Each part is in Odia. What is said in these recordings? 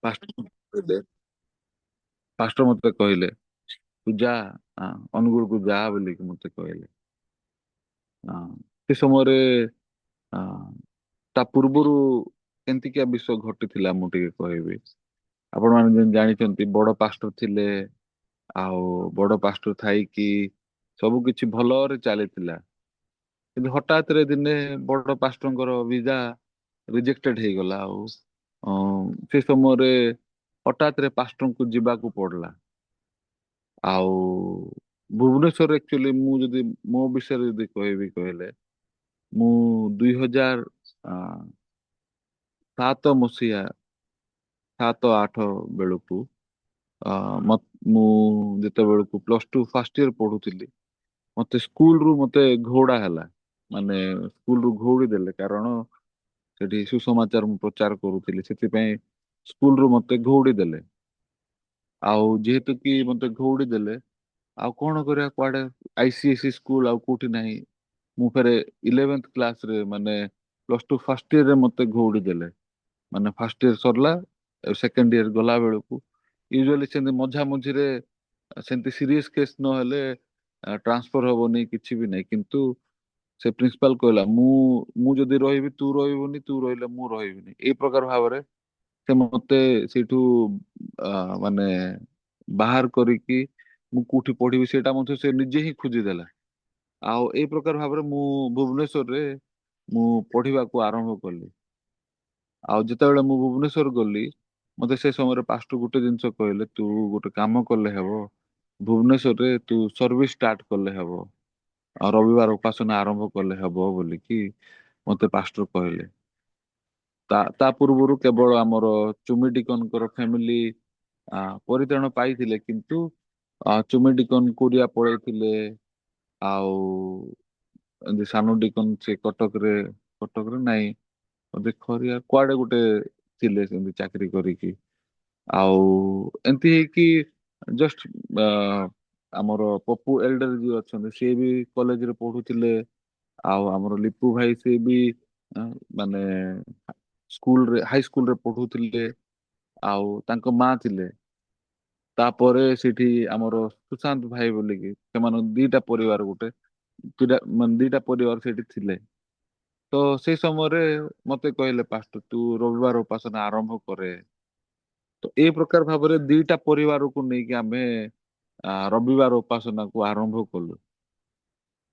କହିଲେ ପାଷ୍ଟର ମତେ କହିଲେ ତୁ ଯା, ଅନୁଗୁଳକୁ ଯା ବୋଲିକି ମତେ କହିଲେ। ହଁ, ସେ ସମୟରେ ଆ, ତା ପୂର୍ବରୁ କେମିତିକିଆ ବିଷୟ ଘଟିଥିଲା ମୁଁ ଟିକେ କହିବି। ଆପଣ ମାନେ ଯେମିତି ଜାଣିଛନ୍ତି ବଡ ପାଷ୍ଟର ଥିଲେ, ଆଉ ବଡ ପାଷ୍ଟର ଥାଇକି ସବୁ କିଛି ଭଲରେ ଚାଲିଥିଲା। କିନ୍ତୁ ହଠାତ୍ ରେ ଦିନେ ବଡ ପାଷ୍ଟରଙ୍କର ଭିସା ରିଜେକ୍ଟେଡ ହେଇଗଲା। ଆଉ ସେ ସମୟରେ ହଠାତ୍ ରେ ପାଷ୍ଟରଙ୍କୁ ଯିବାକୁ ପଡିଲା। ଆଉ ଭୁବନେଶ୍ୱର ଆକ୍ଚୁଆଲି ମୁଁ ଯଦି ମୋ ବିଷୟରେ ଯଦି କହିବି କହିଲେ ମୁଁ 2007 ମସିହା 7-8 ବେଳକୁ ଅ, ମୁଁ ଯେତେବେଳକୁ +2 ଫାର୍ଷ୍ଟ ଇୟର ପଢୁଥିଲି ମତେ ସ୍କୁଲରୁ ମତେ ଘୋଡା ହେଲା। ମାନେ ସ୍କୁଲରୁ ଘଉଡି ଦେଲେ, କାରଣ ସେଠି ସୁସମାଚାର ମୁଁ ପ୍ରଚାର କରୁଥିଲି, ସେଥିପାଇଁ ସ୍କୁଲରୁ ମତେ ଘଉଡି ଦେଲେ। ଆଉ ଯେହେତୁ କି ମତେ ଘଉଡି ଦେଲେ, ଆଉ କଣ କରିବା, କୁଆଡେ ICSE ସ୍କୁଲ ଆଉ କୋଉଠି ନାହିଁ। ମୁଁ ଫେରେ 11th କ୍ଲାସରେ ମାନେ +2 ଫାର୍ଷ୍ଟ ଇୟରରେ ମତେ ଘଉଡି ଦେଲେ। ମାନେ ଫାର୍ଷ୍ଟ ଇୟର ସରିଲା, ସେକେଣ୍ଡ ଇୟର ଗଲା ବେଳକୁ ୟୁଜୁଆଲି ସେମିତି ମଝା ମଝିରେ ସେମିତି ସିରିୟସ କେସ୍ ନହେଲେ ଟ୍ରାନ୍ସଫର ହବନି, କିଛି ବି ନାହିଁ। କିନ୍ତୁ ସେ ପ୍ରିନ୍ସିପାଲ କହିଲା ମୁଁ ଯଦି ରହିବି ତୁ ରହିବୁନି, ତୁ ରହିଲେ ମୁଁ ରହିବିନି, ଏଇ ପ୍ରକାର ଭାବରେ ସେ ମତେ ସେଇଠୁ ମାନେ ବାହାର କରିକି ମୁଁ କୋଉଠି ପଢିବି ସେଇଟା ମଧ୍ୟ ସେ ନିଜେ ହିଁ ଖୋଜିଦେଲା। ଆଉ ଏଇ ପ୍ରକାର ଭାବରେ ମୁଁ ଭୁବନେଶ୍ୱରରେ ମୁଁ ପଢିବାକୁ ଆରମ୍ଭ କଲି। ଆଉ ଯେତେବେଳେ ମୁଁ ଭୁବନେଶ୍ୱର ଗଲି, ମତେ ସେ ସମୟରେ ପାଷ୍ଟର ଗୋଟେ ଜିନିଷ କହିଲେ, ତୁ ଗୋଟେ କାମ କଲେ ହେବ, ଭୁବନେଶ୍ୱରରେ ତୁ ସର୍ଭିସ ଷ୍ଟାର୍ଟ କଲେ ହେବ, ଆଉ ରବିବାର ଉପାସନା ଆରମ୍ଭ କଲେ ହେବ ବୋଲିକି ମତେ ପାଷ୍ଟର କହିଲେ। ତା ପୂର୍ବରୁ କେବଳ ଆମର ଚୁମିଡିକନଙ୍କର ଫ୍ୟାମିଲି ପରିତ୍ରାଣ ପାଇଥିଲେ, କିନ୍ତୁ ଚୁମିଡିକନ କୋରିଆ ପଳେଇଥିଲେ। ଆଉ ଏମିତି ସାନ ଡିକନ ସେ କଟକରେ ନାଇଁ, ବୋଧେ ଖରିଆ କୁଆଡେ ଗୋଟେ ଥିଲେ ସେମିତି ଚାକିରି କରିକି। ଆଉ ଏମିତି ହେଇକି ଜଷ୍ଟ ଆମର ପପୁ ଏଲ୍ଡର ଯିଏ ଅଛନ୍ତି ସିଏ ବି କଲେଜରେ ପଢୁଥିଲେ। ଆଉ ଆମର ଲିପୁ ଭାଇ ସିଏ ବି ଅ, ମାନେ ସ୍କୁଲରେ ହାଇ ସ୍କୁଲରେ ପଢୁଥିଲେ। ଆଉ ତାଙ୍କ ମା ଥିଲେ। ତାପରେ ସେଠି ଆମର ସୁଶାନ୍ତ ଭାଇ ବୋଲିକି, ସେମାନେ ଦିଟା ପରିବାର, ମାନେ ଦିଟା ପରିବାର ସେଠି ଥିଲେ। ତ ସେଇ ସମୟରେ ମତେ କହିଲେ ପାଷ୍ଟର ତୁ ରବିବାର ଉପାସନା ଆରମ୍ଭ କରେ। ତ ଏଇ ପ୍ରକାର ଭାବରେ ଦିଟା ପରିବାରକୁ ନେଇକି ଆମେ ରବିବାର ଉପାସନାକୁ ଆରମ୍ଭ କଲୁ।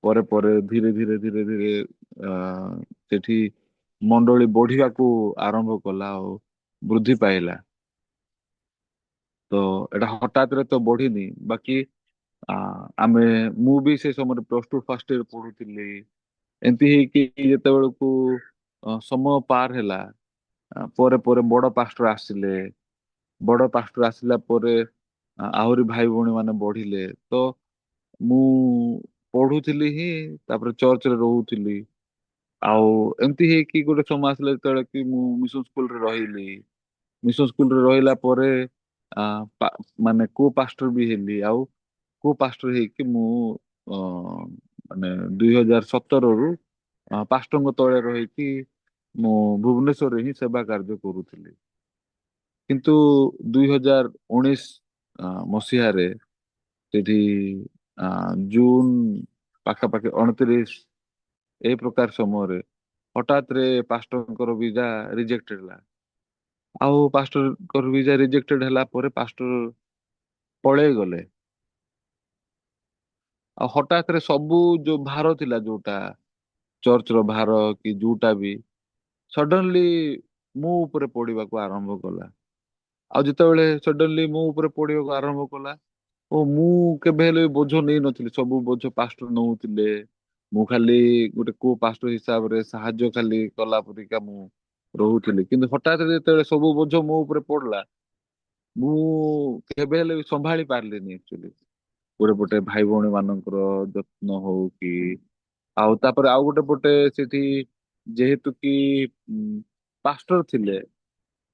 ପରେ ପରେ ଧୀରେ ଧୀରେ ଆ ସେଠି ମଣ୍ଡଳୀ ବଢିବାକୁ ଆରମ୍ଭ କଲା ଆଉ ବୃଦ୍ଧି ପାଇଲା। ତ ଏଇଟା ହଠାତରେ ତ ବଢିନି, ବାକି ଆ ଆମେ ମୁଁ ବି ସେ ସମୟରେ +2 ଫାର୍ଷ୍ଟ ଇୟର ପଢୁଥିଲି। ଏମିତି ହେଇକି ଯେତେବେଳକୁ ସମୟ ପାର ହେଲା, ପରେ ପରେ ବଡ ପାଷ୍ଟର ଆସିଲେ। ବଡ ପାଷ୍ଟର ଆସିଲା ପରେ ଆହୁରି ଭାଇ ଭଉଣୀ ମାନେ ବଢିଲେ। ତ ମୁଁ ପଢୁଥିଲି ହିଁ, ତାପରେ ଚର୍ଚ୍ଚରେ ରହୁଥିଲି। ଆଉ ଏମିତି ହେଇକି ଗୋଟେ ସମୟ ଆସିଲା ଯେତେବେଳେ କି ମୁଁ ମିଶନ ସ୍କୁଲରେ ରହିଲି। ମିଶନ ସ୍କୁଲରେ ରହିଲା ପରେ ଆ ମାନେ କୋ ପାଷ୍ଟର ବି ହେଲି। ଆଉ କୋ ପାଷ୍ଟର ହେଇକି ମୁଁ ଅ ମାନେ 2017ରୁ ପାଷ୍ଟରଙ୍କ ତଳେ ରହିକି ମୁଁ ଭୁବନେଶ୍ୱରରେ ହିଁ ସେବା କାର୍ଯ୍ୟ କରୁଥିଲି। କିନ୍ତୁ 2019 ମସିହାରେ ସେଠି ଆ ଜୁନ ପାଖାପାଖି 29 ଏଇ ପ୍ରକାର ସମୟରେ ହଠାତ୍ ରେ ପାଷ୍ଟରଙ୍କର ଭିସା ରିଜେକ୍ଟ ହେଲା। ଆଉ ପାଷ୍ଟରଙ୍କର ଭିସା ରିଜେକ୍ଟେଡ ହେଲା ପରେ ପାଷ୍ଟର ପଳେଇ ଗଲେ। ଆଉ ହଠାତ୍ ରେ ସବୁ ଯୋଉ ଭାର ଥିଲା, ଯୋଉଟା ଚର୍ଚ୍ଚର ଭାର କି ଯୋଉଟା ବି ସଡନଲି ମୋ ଉପରେ ପଡିବାକୁ ଆରମ୍ଭ କଲା। ଆଉ ଯେତେବେଳେ ସଡନଲି ମୋ ଉପରେ ପଡିବାକୁ ଆରମ୍ଭ କଲା, ଓ ମୁଁ କେବେ ହେଲେ ବୋଝ ନେଇ ନଥିଲି, ସବୁ ବୋଝ ପାଷ୍ଟର ନଉଥିଲେ। ମୁଁ ଖାଲି ଗୋଟେ କୋ ପାଷ୍ଟର ହିସାବରେ ସାହାଯ୍ୟ ଖାଲି କଲା ପରିକା ମୁଁ ରହୁଥିଲି। କିନ୍ତୁ ହଠାତ୍ ଯେତେବେଳେ ସବୁ ବୋଝ ମୋ ଉପରେ ପଡିଲା, ମୁଁ କେବେ ହେଲେ ବି ସମ୍ଭାଳି ପାରିଲିନି ଆକ୍ଚୁଆଲି। ଗୋଟେ ପଟେ ଭାଇ ଭଉଣୀ ମାନଙ୍କର ଯତ୍ନ ହଉ କି, ଆଉ ତାପରେ ଆଉ ଗୋଟେ ପଟେ ସେଠି ଯେହେତୁ କି ପାଷ୍ଟର ଥିଲେ,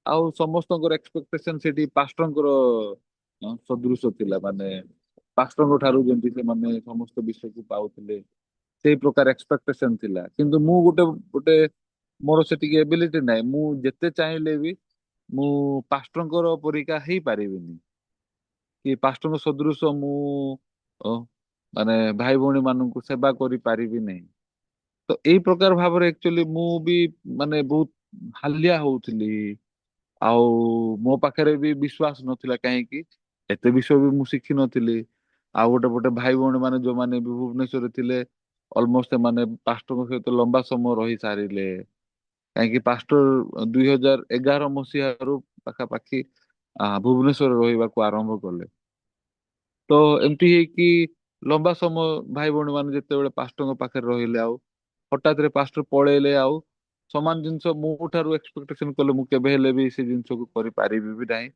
ଆଉ ସମସ୍ତଙ୍କର ଏକ୍ସପେକ୍ଟେସନ ସେଠି ପାଷ୍ଟରଙ୍କର ସଦୃଶ ଥିଲା। ମାନେ ପାଷ୍ଟରଙ୍କ ଠାରୁ ଯେମିତି ସେମାନେ ସମସ୍ତ ବିଷୟକୁ ପାଉଥିଲେ, ସେଇ ପ୍ରକାର ଏକ୍ସପେକ୍ଟେସନ ଥିଲା। କିନ୍ତୁ ମୁଁ ଗୋଟେ ଗୋଟେ ମୋର ସେତିକି ଏବିଲିଟି ନାହିଁ। ମୁଁ ଯେତେ ଚାହିଁଲେ ବି ମୁଁ ପାଷ୍ଟରଙ୍କର ପରିକା ହେଇପାରିବିନି, କି ପାଷ୍ଟରଙ୍କ ସଦୃଶ ମୁଁ ଅ, ମାନେ ଭାଇ ଭଉଣୀ ମାନଙ୍କୁ ସେବା କରିପାରିବି ନାହିଁ। ତ ଏଇ ପ୍ରକାର ଭାବରେ ଆକ୍ଚୁଆଲି ମୁଁ ବି ମାନେ ବହୁତ ହାଲିଆ ହଉଥିଲି। ଆଉ ମୋ ପାଖରେ ବି ବିଶ୍ୱାସ ନଥିଲା, କାହିଁକି ଏତେ ବିଷୟ ବି ମୁଁ ଶିଖିନଥିଲି। ଆଉ ଗୋଟେ ପଟେ ଭାଇ ଭଉଣୀ ମାନେ ଯୋଉମାନେ ବି ଭୁବନେଶ୍ୱରରେ ଥିଲେ, ଅଲମୋଷ୍ଟ ସେମାନେ ପାଷ୍ଟରଙ୍କ ସହିତ ଲମ୍ବା ସମୟ ରହି ସାରିଲେ। କାହିଁକି ପାଷ୍ଟର 2011 ମସିହାରୁ ପାଖାପାଖି ଭୁବନେଶ୍ୱରରେ ରହିବାକୁ ଆରମ୍ଭ କଲେ। ତ ଏମିତି ହେଇକି ଲମ୍ବା ସମୟ ଭାଇ ଭଉଣୀ ମାନେ ଯେତେବେଳେ ପାଷ୍ଟରଙ୍କ ପାଖରେ ରହିଲେ, ଆଉ ହଠାତରେ ପାଷ୍ଟର ପଳେଇଲେ, ଆଉ ସମାନ ଜିନିଷ ମୋ ଠାରୁ ଏକ୍ସପେକ୍ଟେସନ କଲେ ମୁଁ କେବେ ହେଲେ ବି ସେ ଜିନିଷକୁ କରିପାରିବି ବି ନାହିଁ।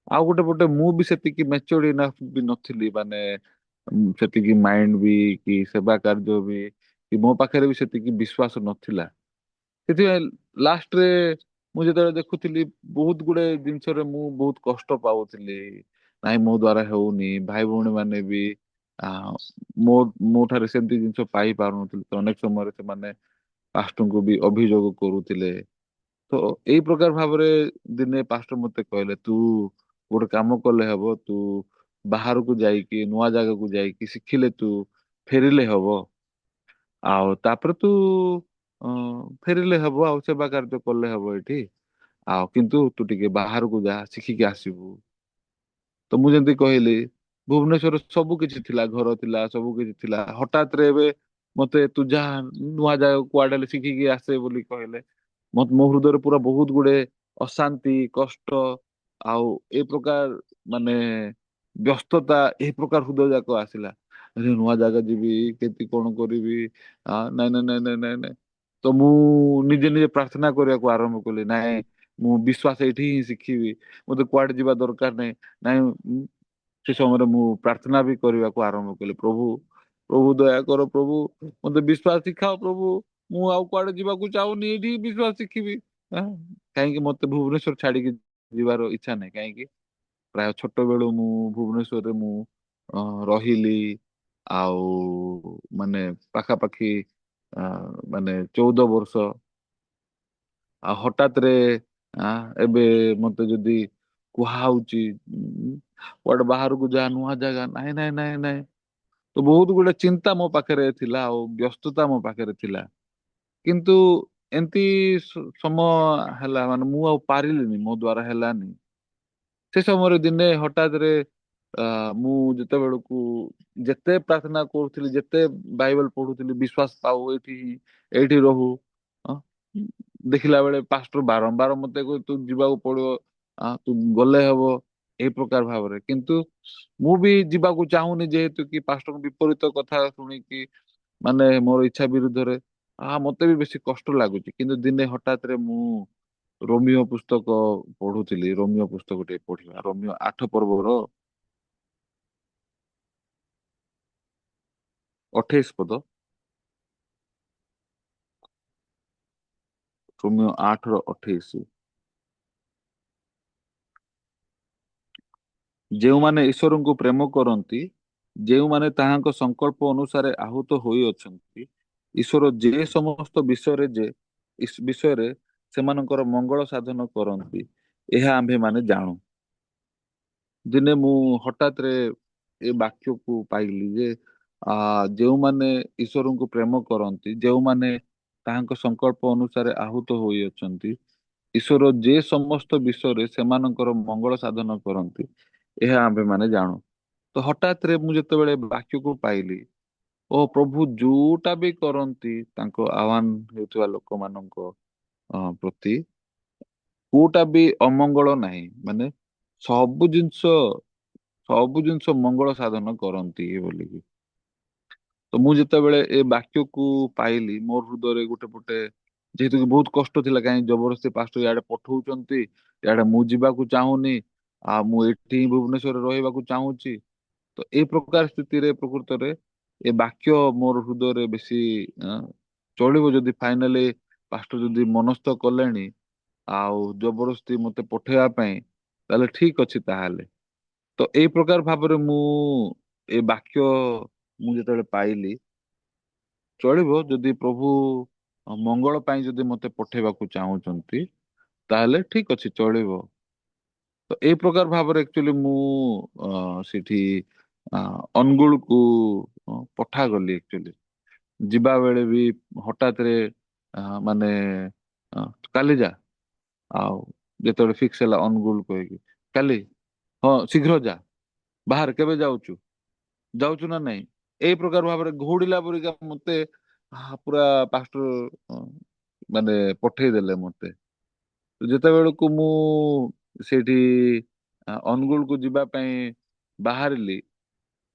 ଆଉ ଗୋଟେ ପଟେ ମୁଁ ବି ସେତିକି ମ୍ୟାଚୁର୍ଡ ଇନଫ୍ ବି ନଥିଲି, ମାନେ ସେତିକି ମାଇଣ୍ଡ ବି କି ସେବା କାର୍ଯ୍ୟ ବି କି ମୋ ପାଖରେ ବି ସେତିକି ବିଶ୍ୱାସ ନଥିଲା। ସେଥିପାଇଁ ଲାଷ୍ଟରେ ମୁଁ ଯେତେବେଳେ ଦେଖୁଥିଲି ବହୁତ ଗୁଡେ ଜିନିଷରେ ମୁଁ ବହୁତ କଷ୍ଟ ପାଉଥିଲି। ନାଇଁ ମୋ ଦ୍ଵାରା ହଉନି, ଭାଇ ଭଉଣୀ ମାନେ ବି ଆ ମୋ ମୋ ଠାରେ ସେମିତି ଜିନିଷ ପାଇ ପାରୁନଥିଲେ। ତ ଅନେକ ସମୟରେ ସେମାନେ ପାଷ୍ଟରଙ୍କୁ ବି ଅଭିଯୋଗ କରୁଥିଲେ। ତ ଏଇ ପ୍ରକାର ଭାବରେ ଦିନେ ପାଷ୍ଟର ମତେ କହିଲେ, ତୁ ଗୋଟେ କାମ କଲେ ହବ, ତୁ ବାହାରକୁ ଯାଇକି ନୂଆ ଜାଗାକୁ ଯାଇକି ଶିଖିଲେ ତୁ ଫେରିଲେ ହବ। ଆଉ ତାପରେ ତୁ ଅ ଫେରିଲେ ହବ, ଆଉ ସେବା କାର୍ଯ୍ୟ କଲେ ହବ ଏଇଠି। ଆଉ କିନ୍ତୁ ତୁ ଟିକେ ବାହାରକୁ ଯା, ଶିଖିକି ଆସିବୁ। ତ ମୁଁ ଯେମିତି କହିଲି, ଭୁବନେଶ୍ୱରରେ ସବୁ କିଛି ଥିଲା, ଘର ଥିଲା, ସବୁ କିଛି ଥିଲା। ହଠାତ୍ ରେ ଏବେ ମତେ ତୁ ଯାହା ନୂଆ ଜାଗା କୁଆଡେ ହେଲେ ଶିଖିକି ଆସେ ବୋଲି କହିଲେ, ମୋ ହୃଦୟରେ ପୁରା ବହୁତ ଗୁଡେ ଅଶାନ୍ତି, କଷ୍ଟ ଆଉ ଏ ପ୍ରକାର ମାନେ ବ୍ୟସ୍ତତା, ଏ ପ୍ରକାର ହୃଦୟ ଯାକ ଆସିଲା। ଆରେ ନୂଆ ଜାଗା ଯିବି, କେମିତି କଣ କରିବି? ନାଇଁ ନାଇଁ ନାଇଁ ନାଇଁ ନାଇଁ ନାଇଁ। ତ ମୁଁ ନିଜେ ନିଜେ ପ୍ରାର୍ଥନା କରିବାକୁ ଆରମ୍ଭ କଲି, ନାଇଁ ମୁଁ ବିଶ୍ୱାସ ଏଇଠି ହିଁ ଶିଖିବି, ମତେ କୁଆଡେ ଯିବା ଦରକାର ନାହିଁ। ନାଇଁ ସେ ସମୟରେ ମୁଁ ପ୍ରାର୍ଥନା ବି କରିବାକୁ ଆରମ୍ଭ କଲି, ପ୍ରଭୁ ପ୍ରଭୁ ଦୟା କର, ପ୍ରଭୁ ମତେ ବିଶ୍ୱାସ ଶିଖାଅ, ପ୍ରଭୁ ମୁଁ ଆଉ କୁଆଡେ ଯିବାକୁ ଚାହୁଁନି, ଏଇଠି ହିଁ ବିଶ୍ୱାସ ଶିଖିବି। ଆଁ, କାହିଁକି ମତେ ଭୁବନେଶ୍ୱର ଛାଡିକି ଯିବାର ଇଚ୍ଛା ନାହିଁ। କାହିଁକି ପ୍ରାୟ ଛୋଟ ବେଳୁ ମୁଁ ଭୁବନେଶ୍ୱରରେ ମୁଁ ରହିଲି। ଆଉ ମାନେ ପାଖାପାଖି ଆ, ମାନେ 14 ବର୍ଷ। ଆଉ ହଠାତରେ ଏବେ ମତେ ଯଦି କୁହା ହଉଛି କୁଆଡେ ବାହାରକୁ ଯା, ନୂଆ ଜାଗା, ନାଇଁ ନାଇଁ ନାଇଁ ନାଇଁ। ତ ବହୁତ ଗୁଡେ ଚିନ୍ତା ମୋ ପାଖରେ ଥିଲା, ଆଉ ବ୍ୟସ୍ତତା ମୋ ପାଖରେ ଥିଲା। କିନ୍ତୁ ଏମିତି ସମୟ ହେଲା, ମାନେ ମୁଁ ଆଉ ପାରିଲିନି, ମୋ ଦ୍ଵାରା ହେଲାନି। ସେ ସମୟରେ ଦିନେ ହଠାତରେ ମୁଁ ଯେତେବେଳକୁ ଯେତେ ପ୍ରାର୍ଥନା କରୁଥିଲି, ଯେତେ ବାଇବଲ ପଢୁଥିଲି, ବିଶ୍ୱାସ ପାଉ ଏଇଠି ଏଇଠି ରହୁ, ଅ, ଦେଖିଲା ବେଳେ ପାଷ୍ଟର ବାରମ୍ବାର ମତେ କହେ, ତୁ ଯିବାକୁ ପଡିବ, ତୁ ଗଲେ ହବ, ଏଇ ପ୍ରକାର ଭାବରେ। କିନ୍ତୁ ମୁଁ ବି ଯିବାକୁ ଚାହୁଁନି, ଯେହେତୁ କି ପାଷ୍ଟରଙ୍କ ବିପରୀତ କଥା ଶୁଣିକି, ମାନେ ମୋର ଇଚ୍ଛା ବିରୁଦ୍ଧରେ ମତେ ବି ବେଶୀ କଷ୍ଟ ଲାଗୁଛି। କିନ୍ତୁ ଦିନେ ହଠାତରେ ମୁଁ ରୋମିଓ ପୁସ୍ତକ ପଢୁଥିଲି, ରୋମିଓ ପୁସ୍ତକ ଟିକେ ପଢିବା, ରୋମିଓ 8 ପର୍ବର 28 ପଦ। ରୋମିଓ 8ର 28। ଯେଉଁମାନେ ଈଶ୍ୱରଙ୍କୁ ପ୍ରେମ କରନ୍ତି, ଯେଉଁମାନେ ତାହାଙ୍କ ସଂକଳ୍ପ ଅନୁସାରେ ଆହୁତ ହୋଇଅଛନ୍ତି, ଈଶ୍ୱର ଯେ ସମସ୍ତ ବିଷୟରେ ସେମାନଙ୍କର ମଙ୍ଗଳ ସାଧନ କରନ୍ତି, ଏହା ଆମ୍ଭେମାନେ ଜାଣୁ। ଦିନେ ମୁଁ ହଠାତରେ ଏ ବାକ୍ୟକୁ ପାଇଲି ଯେ ଯେଉଁମାନେ ଈଶ୍ୱରଙ୍କୁ ପ୍ରେମ କରନ୍ତି, ଯେଉଁମାନେ ତାହାଙ୍କ ସଂକଳ୍ପ ଅନୁସାରେ ଆହୁତ ହୋଇଅଛନ୍ତି, ଈଶ୍ୱର ଯେ ସମସ୍ତ ବିଷୟରେ ସେମାନଙ୍କର ମଙ୍ଗଳ ସାଧନ କରନ୍ତି, ଏହା ଆମ୍ଭେମାନେ ଜାଣୁ। ତ ହଠାତରେ ମୁଁ ଯେତେବେଳେ ବାକ୍ୟକୁ ପାଇଲି, ଓ ପ୍ରଭୁ ଯୋଉଟା ବି କରନ୍ତି ତାଙ୍କ ଆହ୍ୱାନ ହେଉଥିବା ଲୋକମାନଙ୍କ ପ୍ରତି କୋଉଟା ବି ଅମଙ୍ଗଳ ନାହିଁ, ମାନେ ସବୁ ଜିନିଷ ସବୁ ଜିନିଷ ମଙ୍ଗଳ ସାଧନ କରନ୍ତି ବୋଲିକି। ତ ମୁଁ ଯେତେବେଳେ ଏ ବାକ୍ୟକୁ ପାଇଲି, ମୋ ହୃଦୟରେ ଗୋଟେ ପଟେ ଯେହେତୁ କି ବହୁତ କଷ୍ଟ ଥିଲା, କାହିଁକି ଜବରଦସ୍ତି ପାଷ୍ଟର ଇଆଡେ ପଠଉଛନ୍ତି, ଇଆଡେ ମୁଁ ଯିବାକୁ ଚାହୁଁନି, ଆଉ ମୁଁ ଏଠି ହିଁ ଭୁବନେଶ୍ୱରରେ ରହିବାକୁ ଚାହୁଁଛି। ତ ଏଇ ପ୍ରକାର ସ୍ଥିତିରେ ପ୍ରକୃତରେ ଏ ବାକ୍ୟ ମୋର ହୃଦୟରେ ବେଶୀ ଅ, ଚଳିବ, ଯଦି ଫାଇନାଲି ପାଷ୍ଟର ଯଦି ମନସ୍ଥ କଲେଣି ଆଉ ଜବରଦସ୍ତି ମତେ ପଠେଇବା ପାଇଁ, ତାହେଲେ ଠିକ ଅଛି ତାହେଲେ। ତ ଏଇ ପ୍ରକାର ଭାବରେ ମୁଁ ଏ ବାକ୍ୟ ମୁଁ ଯେତେବେଳେ ପାଇଲି, ଚଳିବ ଯଦି ପ୍ରଭୁ ମଙ୍ଗଳ ପାଇଁ ଯଦି ମତେ ପଠେଇବାକୁ ଚାହୁଁଛନ୍ତି, ତାହେଲେ ଠିକ ଅଛି, ଚଳିବ। ତ ଏଇ ପ୍ରକାର ଭାବରେ ଆକ୍ଚୁଆଲି ମୁଁ ସେଠି ଅ, ଅନୁଗୁଳକୁ ପଠାଗଲି ଆକ୍ଚୁଆଲି। ଯିବା ବେଳେ ବି ହଠାତରେ ମାନେ ଅ, କାଲି ଯା, ଆଉ ଯେତେବେଳେ ଫିକ୍ସ ହେଲା ଅନୁଗୁଳ କହିକି କାଲି, ହଁ ଶୀଘ୍ର ଯା, ବାହାର କେବେ ଯାଉଛୁ, ଯାଉଛୁ ନା ନାଇଁ, ଏଇ ପ୍ରକାର ଭାବରେ ଘଉଡ଼ିଲା ପରିକା ମତେ ପୁରା ପାଷ୍ଟର ମାନେ ପଠେଇଦେଲେ ମତେ। ତ ଯେତେବେଳକୁ ମୁଁ ସେଇଠି ଅନୁଗୁଳକୁ ଯିବା ପାଇଁ ବାହାରିଲି,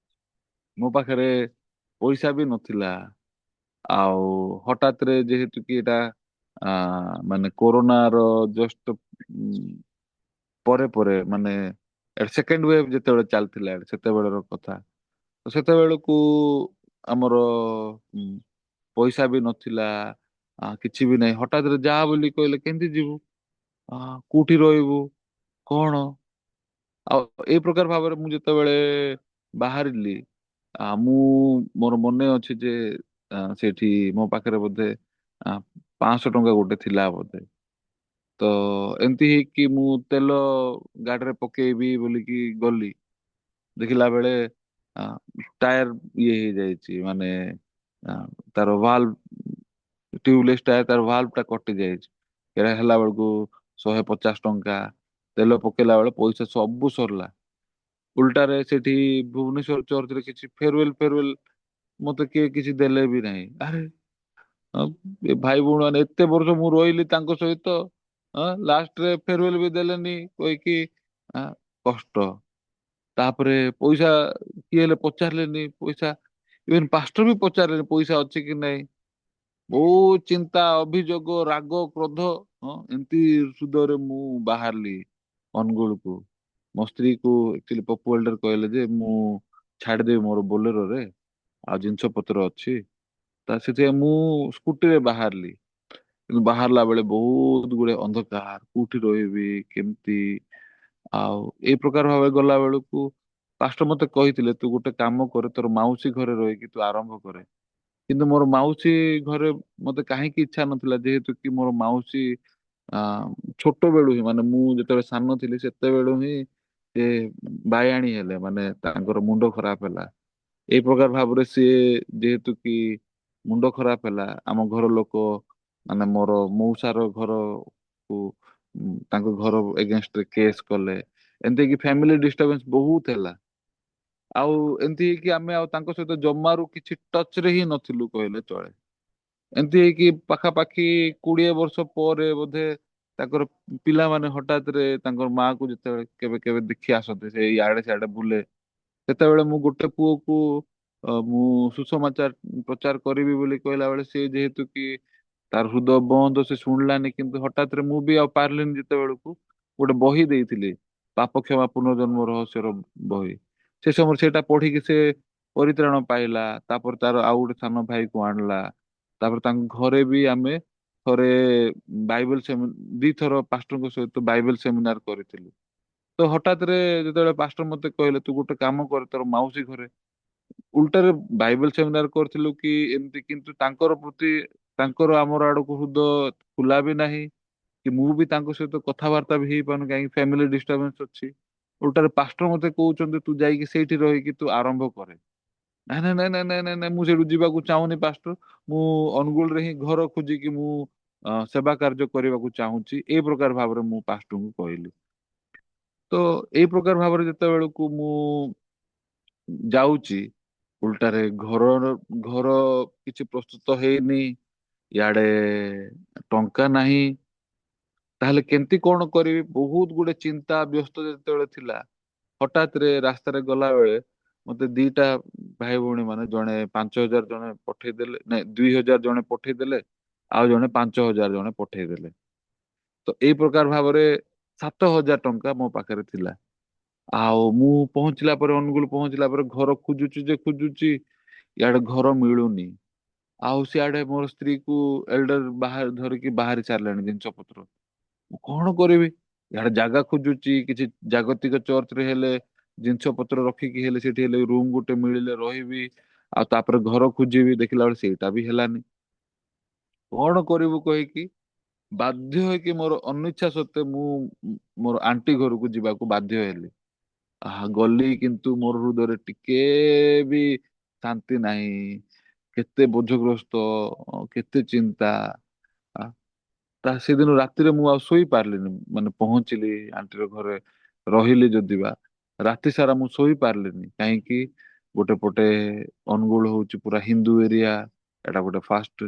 ମୋ ପାଖରେ ପଇସା ବି ନଥିଲା। ଆଉ ହଠାତରେ ଯେହେତୁ କି ଏଇଟା ମାନେ କୋରୋନାର ଜଷ୍ଟ ପରେ ପରେ ମାନେ ସେକେଣ୍ଡ ୱେଭ ଯେତେବେଳେ ଚାଲିଥିଲା ସେତେବେଳର କଥା। ତ ସେତେବେଳକୁ ଆମର ଉଁ, ପଇସା ବି ନଥିଲା, କିଛି ବି ନାହିଁ। ହଠାତରେ ଯା ବୋଲି କହିଲେ କେମିତି ଯିବୁ, କୋଉଠି ରହିବୁ, କଣ? ଆଉ ଏଇ ପ୍ରକାର ଭାବରେ ମୁଁ ଯେତେବେଳେ ବାହାରିଲି, ମୁଁ ମୋର ମନେ ଅଛି ଯେ ସେଠି ମୋ ପାଖରେ ବୋଧେ 500 ଟଙ୍କା ଗୋଟେ ଥିଲା ବୋଧେ। ତ ଏମିତି ହେଇକି ମୁଁ ତେଲ ଗାଡିରେ ପକେଇବି ବୋଲିକି ଗଲି, ଦେଖିଲା ବେଳେ ଆ, ଟାୟାର ଇଏ ହେଇଯାଇଛି, ମାନେ ଆ, ତାର ଭାଲ୍ଭ, ଟ୍ୟୁବଲେସ୍ ଟାୟାର, ତାର ଭାଲ୍ଭ ଟା କଟି ଯାଇଛି। ଏଟା ହେଲା ବେଳକୁ 150 ଟଙ୍କା, ତେଲ ପକେଇଲା ବେଳେ ପଇସା ସବୁ ସରିଲା। ଉଲ୍ଟାରେ ସେଠି ଭୁବନେଶ୍ୱର ଚର୍ଚ୍ଚରେ କିଛି ଫେରୱେଲ ଫେରୱେଲ ମତେ କିଏ କିଛି ଦେଲେ ବି ନାହିଁ। ଆରେ ଅ, ଏ ଭାଇ ଭଉଣୀ ମାନେ ଏତେ ବର୍ଷ ମୁଁ ରହିଲି ତାଙ୍କ ସହିତ, ଲାଷ୍ଟରେ ଫେରୱେଲ ବି ଦେଲେନି କହିକି ଆ, କଷ୍ଟ। ତାପରେ ପଇସା କିଏ ହେଲେ ପଚାରିଲେନି ପଇସା, ଇଭେନ ପାଷ୍ଟର ବି ପଚାରିଲେନି ପଇସା ଅଛି କି ନାହିଁ। ବହୁତ ଚିନ୍ତା, ଅଭିଯୋଗ, ରାଗ, କ୍ରୋଧ, ଏମିତି ସୁଦରେ ମୁଁ ବାହାରିଲି ଅନୁଗୁଳକୁ। ମୋ ସ୍ତ୍ରୀ କୁ ଆକ୍ଚୁଆଲି ପପୁ ଏଲ୍ଡର କହିଲେ ଯେ ମୁଁ ଛାଡିଦେବି ମୋର ବୋଲେରୋରେ, ଆଉ ଜିନିଷ ପତ୍ର ଅଛି। ତା ସେଥିପାଇଁ ମୁଁ ସ୍କୁଟିରେ ବାହାରିଲି। କିନ୍ତୁ ବାହାରିଲା ବେଳେ ବହୁତ ଗୁଡେ ଅନ୍ଧକାର, କୋଉଠି ରହିବି କେମିତି, ଆଉ ଏଇ ପ୍ରକାର ଭାବେ ଗଲା ବେଳକୁ ପାଷ୍ଟର ମତେ କହିଥିଲେ ତୁ ଗୋଟେ କାମ କରେ, ତୋର ମାଉସୀ ଘରେ ରହିକି ତୁ ଆରମ୍ଭ କରେ। କିନ୍ତୁ ମୋର ମାଉସୀ ଘରେ ମତେ କାହିଁକି ଇଚ୍ଛା ନଥିଲା, ଯେହେତୁ କି ମୋର ମାଉସୀ ଆ ଛୋଟ ବେଳୁ ହିଁ, ମାନେ ମୁଁ ଯେତେବେଳେ ସାନ ଥିଲି ସେତେବେଳୁ ହିଁ ସେ ବାୟାଣୀ ହେଲେ, ମାନେ ତାଙ୍କର ମୁଣ୍ଡ ଖରାପ ହେଲା। ଏଇ ପ୍ରକାର ଭାବରେ ସିଏ ଯେହେତୁ କି ମୁଣ୍ଡ ଖରାପ ହେଲା, ଆମ ଘର ଲୋକ ମାନେ ମୋର ମଉସାର ଘରକୁ ତାଙ୍କ ଘର ଏଗେନଷ୍ଟରେ କେସ୍ କଲେ। ଏମିତି କି ଫ୍ୟାମିଲି ଡିଷ୍ଟରବାନ୍ସ ବହୁତ ହେଲା। ଆଉ ଏମିତି ହେଇକି ଆମେ ଆଉ ତାଙ୍କ ସହିତ ଜମାରୁ କିଛି ଟଚ୍ ରେ ହିଁ ନଥିଲୁ କହିଲେ ଚଳେ। ଏମିତି ହେଇକି ପାଖାପାଖି 20 ବର୍ଷ ପରେ ବୋଧେ ତାଙ୍କର ପିଲାମାନେ ହଠାତରେ ତାଙ୍କର ମା କୁ ଯେତେବେଳେ କେବେ କେବେ ଦେଖି ଆସନ୍ତି, ସେ ଇଆଡେ ସିଆଡେ ବୁଲେ, ସେତେବେଳେ ମୁଁ ଗୋଟେ ପୁଅକୁ ମୁଁ ସୁସମାଚାର ପ୍ରଚାର କରିବି ବୋଲି କହିଲା ବେଳେ ସେ ଯେହେତୁ କି ତାର ହୃଦୟ ବନ୍ଦ, ସେ ଶୁଣିଲାନି। କିନ୍ତୁ ହଠାତରେ ମୁଁ ବି ଆଉ ପାରିଲିନି, ଯେତେବେଳକୁ ଗୋଟେ ବହି ଦେଇଥିଲି, ପାପ କ୍ଷମା ପୁନର୍ଜନ୍ମ ରହସ୍ୟର ବହି, ସେ ସମୟରେ ସେଇଟା ପଢିକି ସେ ପରିତ୍ରାଣ ପାଇଲା। ତାପରେ ତାର ଆଉ ଗୋଟେ ସାନ ଭାଇ କୁ ଆଣିଲା। ତାପରେ ତାଙ୍କ ଘରେ ବି ଆମେ ଥରେ ବାଇବେଲ ଦିଥର ପାଷ୍ଟରଙ୍କ ସହିତ ବାଇବେଲ ସେମିନାର କରିଥିଲୁ। ତ ହଠାତରେ ଯେତେବେଳେ ପାଷ୍ଟର ମତେ କହିଲେ ତୁ ଗୋଟେ କାମ କର, ତୋର ମାଉସୀ ଘରେ, ଉଲ୍ଟାରେ ବାଇବେଲ ସେମିନାର କରିଥିଲୁ କି ଏମିତି, କିନ୍ତୁ ତାଙ୍କର ପ୍ରତି ତାଙ୍କର ଆମର ଆଡକୁ ହୃଦୟ ଖୋଲା ବି ନାହିଁ, କି ମୁଁ ବି ତାଙ୍କ ସହିତ କଥାବାର୍ତ୍ତା ବି ହେଇପାରୁନି, କାହିଁକି ଫ୍ୟାମିଲି ଡିଷ୍ଟରବାନ୍ସ ଅଛି। ଉଲ୍ଟାରେ ପାଷ୍ଟର ମତେ କହୁଛନ୍ତି ତୁ ଯାଇକି ସେଇଠି ରହିକି ତୁ ଆରମ୍ଭ କରେ। ନାଇଁ ନାଇଁ ନାଇଁ ନାଇଁ ନାଇଁ ନାଇଁ ନାଇଁ, ମୁଁ ସେଇଠୁ ଯିବାକୁ ଚାହୁଁନି ପାଷ୍ଟର। ମୁଁ ଅନୁଗୁଳରେ ହିଁ ଘର ଖୋଜିକି ମୁଁ ସେବା କାର୍ଯ୍ୟ କରିବାକୁ ଚାହୁଁଛି, ଏଇ ପ୍ରକାର ଭାବରେ ମୁଁ ପାଷ୍ଟରଙ୍କୁ କହିଲି। ତ ଏଇ ପ୍ରକାର ଭାବରେ ଯେତେବେଳକୁ ମୁଁ ଯାଉଛି, ଉଲ୍ଟାରେ ଘର କିଛି ପ୍ରସ୍ତୁତ ହେଇନି, ଇଆଡେ ଟଙ୍କା ନାହିଁ, ତାହେଲେ କେମିତି କଣ କରିବି, ବହୁତ ଗୁଡେ ଚିନ୍ତା ବ୍ୟସ୍ତ ଯେତେବେଳେ ଥିଲା। ହଠାତରେ ରାସ୍ତାରେ ଗଲା ବେଳେ ମତେ ଦିଟା ଭାଇ ଭଉଣୀ, ମାନେ ଜଣେ 5,000 ଜଣେ ପଠେଇଦେଲେ, ନାଇଁ 2,000 ଜଣେ ପଠେଇଦେଲେ, ଆଉ ଜଣେ 5,000 ଜଣେ ପଠେଇଦେଲେ। ତ ଏଇ ପ୍ରକାର ଭାବରେ 7,000 ଟଙ୍କା ମୋ ପାଖରେ ଥିଲା। ଆଉ ମୁଁ ପହଞ୍ଚିଲା ପରେ, ଅନୁଗୁଳ ପହଞ୍ଚିଲା ପରେ ଘର ଖୋଜୁଛି ଯେ ଖୋଜୁଛି, ଇଆଡେ ଘର ମିଳୁନି। ଆଉ ସିଆଡେ ମୋର ସ୍ତ୍ରୀ କୁ ଏଲ୍ଡର ବାହାର ଧରିକି ବାହାରି ସାରିଲାଣି ଜିନିଷ ପତ୍ର। ମୁଁ କଣ କରିବି? ଇଆଡେ ଜାଗା ଖୋଜୁଛି, କିଛି ଜାଗତିକ ଚର୍ଚ୍ଚ ରେ ହେଲେ ଜିନିଷ ପତ୍ର ରଖିକି ହେଲେ ସେଠି ହେଲେ ରୁମ ଗୋଟେ ମିଳିଲେ ରହିବି। ଆଉ ତାପରେ ଘର ଖୋଜିବି, ଦେଖିଲା ବେଳେ ସେଇଟା ବି ହେଲାନି। କଣ କରିବୁ କହିକି ବାଧ୍ୟ ହେଇକି ମୋର ଅନିଚ୍ଛା ସତ୍ତ୍ୱେ ମୁଁ ମୋର ଆଣ୍ଟି ଘରକୁ ଯିବାକୁ ବାଧ୍ୟ ହେଲି। ଗଲି କିନ୍ତୁ ମୋର ହୃଦୟରେ ଟିକେ ବି ଶାନ୍ତି ନାହିଁ। କେତେ ବୋଝଗ୍ରସ୍ତ, କେତେ ଚିନ୍ତା। ଆ, ତା ସେଦିନ ରାତିରେ ମୁଁ ଆଉ ଶୋଇ ପାରିଲିନି। ମାନେ ପହଞ୍ଚିଲି ଆଣ୍ଟିର ଘରେ, ରହିଲି ଯଦିବା ରାତି ସାରା ମୁଁ ଶୋଇ ପାରିଲିନି। କାହିଁକି? ଗୋଟେ ପଟେ ଅନୁଗୁଳ ହଉଛି ପୁରା ହିନ୍ଦୁ ଏରିଆ, ଏଟା ଗୋଟେ ଫାଷ୍ଟ।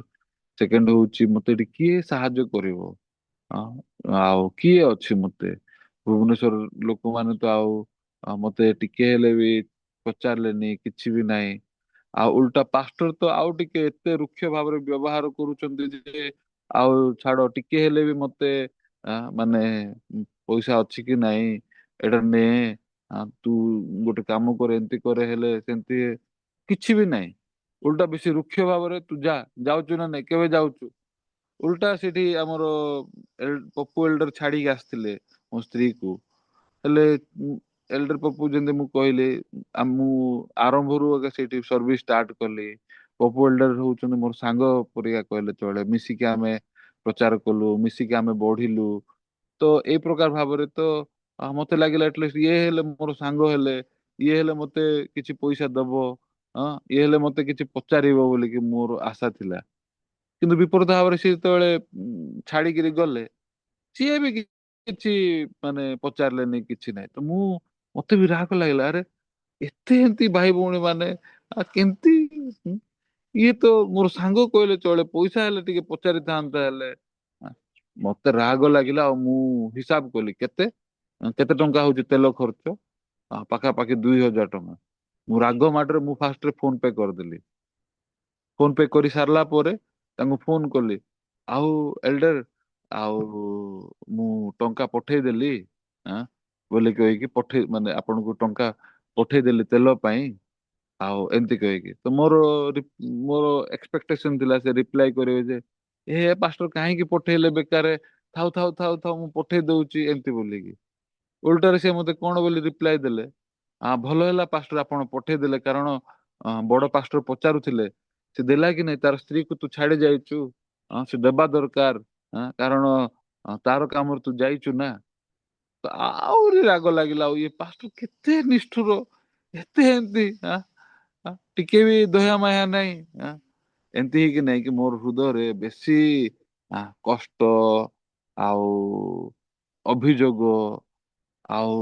ସେକେଣ୍ଡ ହଉଛି ମତେ ଏଠି କିଏ ସାହାଯ୍ୟ କରିବ? ହଁ, ଆଉ କିଏ ଅଛି ମତେ? ଭୁବନେଶ୍ଵର ଲୋକମାନେ ତ ମତେ ଟିକେ ହେଲେ ବି ପଚାରିଲେନି, କିଛି ବି ନାହିଁ। ଆଉ ଉଲ୍ଟା ପାଷ୍ଟର ତ ଆଉ ଟିକେ ଏତେ ରୁକ୍ଷ ଭାବରେ ବ୍ୟବହାର କରୁଛନ୍ତି ଯେ ଆଉ ଛାଡ, ଟିକେ ହେଲେ ବି ମତେ ମାନେ ପଇସା ଅଛି କି ନାହିଁ ଏଇଟା ନେ, ତୁ ଗୋଟେ କାମ କରେ, ଏମିତି କରେ, ହେଲେ ସେମିତି କିଛି ବି ନାହିଁ। ଉଲ୍ଟା ବେଶୀ ରୁକ୍ଷ ଭାବରେ ତୁ ଯାଉଛୁ ନା ନାଇଁ, କେବେ ଯାଉଛୁ? ଉଲ୍ଟା ସେଠି ଆମର ପପୁ ଏଲ୍ଡର ଛାଡିକି ଆସିଥିଲେ ମୋ ସ୍ତ୍ରୀ କୁ। ହେଲେ ଏଲ୍ଡର ପପୁ ଯେମିତି ମୁଁ କହିଲି, ମୁଁ ଆରମ୍ଭରୁ ଆଗେ ସେଇଠି ସର୍ଭିସ ଷ୍ଟାର୍ଟ କଲି। ପପୁ ଏଲ୍ଡର ହଉଛନ୍ତି ମୋର ସାଙ୍ଗ ପରିକା କହିଲେ ଚଳେ। ମିଶିକି ଆମେ ପ୍ରଚାର କଲୁ, ମିଶିକି ଆମେ ବଢିଲୁ। ତ ଏଇ ପ୍ରକାର ଭାବରେ ତ ମତେ ଲାଗିଲା ଆଟଲିଷ୍ଟ ଇଏ ହେଲେ ମୋର ସାଙ୍ଗ ହେଲେ, ଇଏ ହେଲେ ମତେ କିଛି ପଇସା ଦବ, ଇଏ ହେଲେ ମତେ କିଛି ପଚାରିବ ବୋଲିକି ମୋର ଆଶା ଥିଲା। କିନ୍ତୁ ବିପରୀତ ଭାବରେ ସିଏ ଯେତେବେଳେ ଛାଡିକିରି ଗଲେ, ସିଏ ବି କିଛି ମାନେ ପଚାରିଲେନି, କିଛି ନାହିଁ। ତ ମତେ ବି ରାଗ ଲାଗିଲା, ଆରେ ଏତେ ଏମିତି ଭାଇ ଭଉଣୀ ମାନେ କେମିତି? ଇଏ ତ ମୋର ସାଙ୍ଗ କହିଲେ ଚଳେ, ପଇସା ହେଲେ ଟିକେ ପଚାରିଥାନ୍ତା। ହେଲେ ମତେ ରାଗ ଲାଗିଲା, ଆଉ ମୁଁ ହିସାବ କଲି କେତେ କେତେ ଟଙ୍କା ହଉଛି ତେଲ ଖର୍ଚ୍ଚ। ପାଖାପାଖି 2000 ଟଙ୍କା। ମୁଁ ରାଗ ମାଡରେ ମୁଁ ଫାଷ୍ଟରେ ଫୋନ ପେ କରିଦେଲି। ଫୋନ ପେ କରି ସାରିଲା ପରେ ତାଙ୍କୁ ଫୋନ କଲି, ଆଉ ଏଲ୍ଡର, ଆଉ ମୁଁ ଟଙ୍କା ପଠେଇଦେଲି ବୋଲି କହିକି, ମାନେ ଆପଣଙ୍କୁ ଟଙ୍କା ପଠେଇଦେଲି ତେଲ ପାଇଁ। ଆଉ ଏମିତି କହିକି ତ ମୋର ଏକ୍ସପେକ୍ଟେସନ ଥିଲା ସେ ରିପ୍ଲାଏ କରିବେ ଯେ ପାଷ୍ଟର କାହିଁକି ପଠେଇଲେ ବେକାରେ, ଥାଉ ଥାଉ ଥାଉ ଥାଉ ମୁଁ ପଠେଇ ଦଉଛି, ଏମିତି ବୋଲିକି। ଓଲଟାରେ ସେ ମତେ କଣ ବୋଲି ରିପ୍ଲାଏ ଦେଲେ, ଭଲ ହେଲା ପାଷ୍ଟର ଆପଣ ପଠେଇଦେଲେ, କାରଣ ବଡ ପାଷ୍ଟର ପଚାରୁଥିଲେ ସେ ଦେଲା କି ନାଇଁ, ତାର ସ୍ତ୍ରୀ କୁ ତୁ ଛାଡି ଯାଇଛୁ, ସେ ଦେବା ଦରକାର। କାରଣ ତାର କାମରେ ତୁ ଯାଇଛୁ ନା। ତ ଆହୁରି ରାଗ ଲାଗିଲା, ଆଉ ଇଏ ପାଷ୍ଟର କେତେ ନିଷ୍ଠୁର, ଏତେ ଏମିତି ଟିକେ ବି ଦୟା ମାୟା ନାହିଁ। ଏମିତି ହେଇକି ନାଇଁ କି ମୋର ହୃଦୟରେ ବେଶୀ କଷ୍ଟ, ଆଉ ଅଭିଯୋଗ, ଆଉ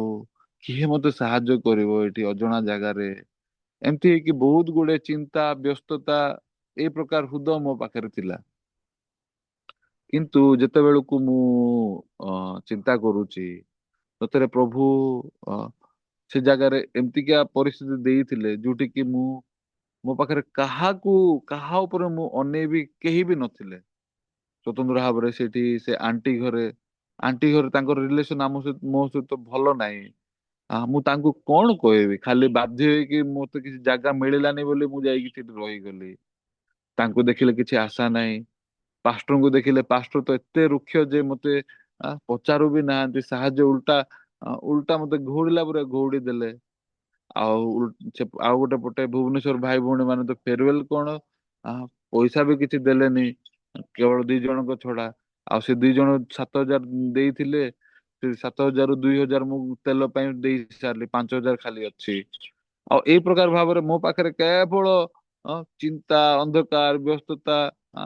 କିଏ ମତେ ସାହାଯ୍ୟ କରିବ ଏଠି ଅଜଣା ଜାଗାରେ, ଏମିତି ହେଇକି ବହୁତ ଗୁଡେ ଚିନ୍ତା, ବ୍ୟସ୍ତତା, ଏଇ ପ୍ରକାର ହୃଦୟ ମୋ ପାଖରେ ଥିଲା। କିନ୍ତୁ ଯେତେବେଳକୁ ମୁଁ ଚିନ୍ତା କରୁଛି, ସତରେ ପ୍ରଭୁ ଅ, ସେ ଜାଗାରେ ଏମିତିକା ପରିସ୍ଥିତି ଦେଇଥିଲେ ଯୋଉଠି କି ମୋ ପାଖରେ କାହା ଉପରେ ମୁଁ ଅନେଇବି, କେହି ବି ନଥିଲେ। ସ୍ୱତନ୍ତ୍ର ଭାବରେ ସେଠି ସେ ଆଣ୍ଟି ଘରେ ତାଙ୍କର ରିଲେସନ ମୋ ସହିତ ଭଲ ନାହିଁ। ମୁଁ ତାଙ୍କୁ କଣ କହିବି? ଖାଲି ବାଧ୍ୟ ହେଇକି ମତେ କିଛି ଜାଗା ମିଳିଲାନି ବୋଲି ମୁଁ ଯାଇକି ସେଠି ରହିଗଲି। ତାଙ୍କୁ ଦେଖିଲେ କିଛି ଆଶା ନାହିଁ। ପାଷ୍ଟରଙ୍କୁ ଦେଖିଲେ, ପାଷ୍ଟର ତ ଏତେ ରୁକ୍ଷ ଯେ ମତେ ପଚାରୁ ବି ନାହାନ୍ତି ସାହାଯ୍ୟ, ଉଲ୍ଟା ମତେ ଘଉଡ଼ିଲା ପରେ ଘଉଡ଼ି ଦେଲେ। ଆଉ ଗୋଟେ ପଟେ ଭୁବନେଶ୍ଵର ଭାଇ ଭଉଣୀ ମାନେ ତ ଫେରୱେଲ କଣ, ଆ, ପଇସା ବି କିଛି ଦେଲେନି, କେବଳ 2 ଜଣଙ୍କ ଛଡା। ଆଉ ସେ 2 ଜଣ 7,000 ଦେଇଥିଲେ, ସେ 7,000 ରୁ 2,000 ମୁଁ ତେଲ ପାଇଁ ଦେଇ ସାରିଲି, 5,000 ଖାଲି ଅଛି। ଆଉ ଏଇ ପ୍ରକାର ଭାବରେ ମୋ ପାଖରେ କେବଳ ଚିନ୍ତା, ଅନ୍ଧକାର, ବ୍ୟସ୍ତତା। ଆ,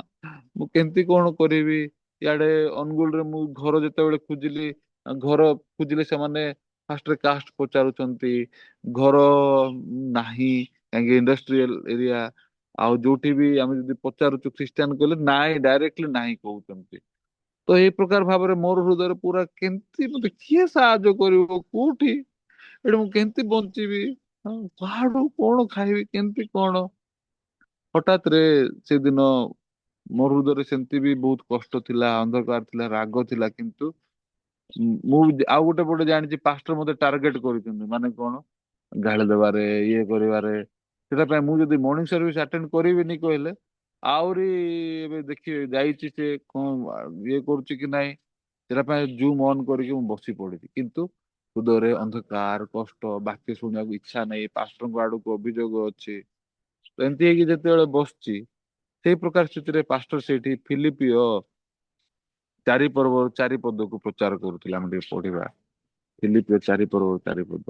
ମୁଁ କେମିତି କଣ କରିବି? ଇଆଡେ ଅନୁଗୁଳରେ ମୁଁ ଘର ଯେତେବେଳେ ଖୋଜିଲି, ଘର ଖୋଜିଲେ ସେମାନେ ଫାଷ୍ଟରେ କାଷ୍ଟ ପଚାରୁଛନ୍ତି, ଘର ନାହିଁ, କାହିଁକି ଇଣ୍ଡଷ୍ଟ୍ରିଆଲ ଏରିଆ। ଆଉ ଯୋଉଠି ବି ଆମେ ଯଦି ପଚାରୁଛୁ ଖ୍ରୀଷ୍ଟିଆନ କହିଲେ ନାଇଁ, ଡାଇରେକ୍ଟଲି ନାହିଁ କହୁଛନ୍ତି। ତ ଏଇ ପ୍ରକାର ଭାବରେ ମୋର ହୃଦୟରେ ପୁରା, କେମିତି ମତେ କିଏ ସାହାଯ୍ୟ କରିବ, କୋଉଠି ଏଠି ମୁଁ କେମିତି ବଞ୍ଚିବି, କାହାଠୁ କଣ ଖାଇବି, କେମିତି କଣ? ହଠାତ୍ ରେ ସେଦିନ ମୋ ହୃଦୟରେ ସେମିତି ବି ବହୁତ କଷ୍ଟ ଥିଲା, ଅନ୍ଧକାର ଥିଲା, ରାଗ ଥିଲା। କିନ୍ତୁ ମୁଁ ଆଉ ଗୋଟେ ପଟେ ଜାଣିଛି ପାଷ୍ଟର ମତେ ଟାର୍ଗେଟ କରିଛନ୍ତି, ମାନେ କଣ, ଗାଳି ଦେବାରେ, ଇଏ କରିବାରେ। ସେଟା ପାଇଁ ମୁଁ ଯଦି ମର୍ଣ୍ଣିଂ ସର୍ଭିସ ଆଟେଣ୍ଡ କରିବିନି କହିଲେ, ଆହୁରି ଏବେ ଦେଖିବେ ଯାଇଛି ସେ କଣ ଇଏ କରୁଛି କି ନାହିଁ, ସେଟା ପାଇଁ ଜୁମ ଅନ୍ କରିକି ମୁଁ ବସି ପଡିଛି। କିନ୍ତୁ ହୃଦୟରେ ଅନ୍ଧକାର, କଷ୍ଟ, ବାକ୍ୟ ଶୁଣିବାକୁ ଇଚ୍ଛା ନାହିଁ, ପାଷ୍ଟରଙ୍କ ଆଡକୁ ଅଭିଯୋଗ ଅଛି। ତ ଏମିତି ହେଇକି ଯେତେବେଳେ ବସିଛି, ସେଇ ପ୍ରକାର ସ୍ଥିତିରେ ପାଷ୍ଟର ସେଇଠି ଫିଲିପିଓ ଚାରି ପର୍ବ ଚାରି ପଦକୁ ପ୍ରଚାର କରୁଥିଲେ, ଆମେ ଟିକେ ପଢିବା ଫିଲିପିଓ ଚାରି ପର୍ବ ଚାରି ପଦ।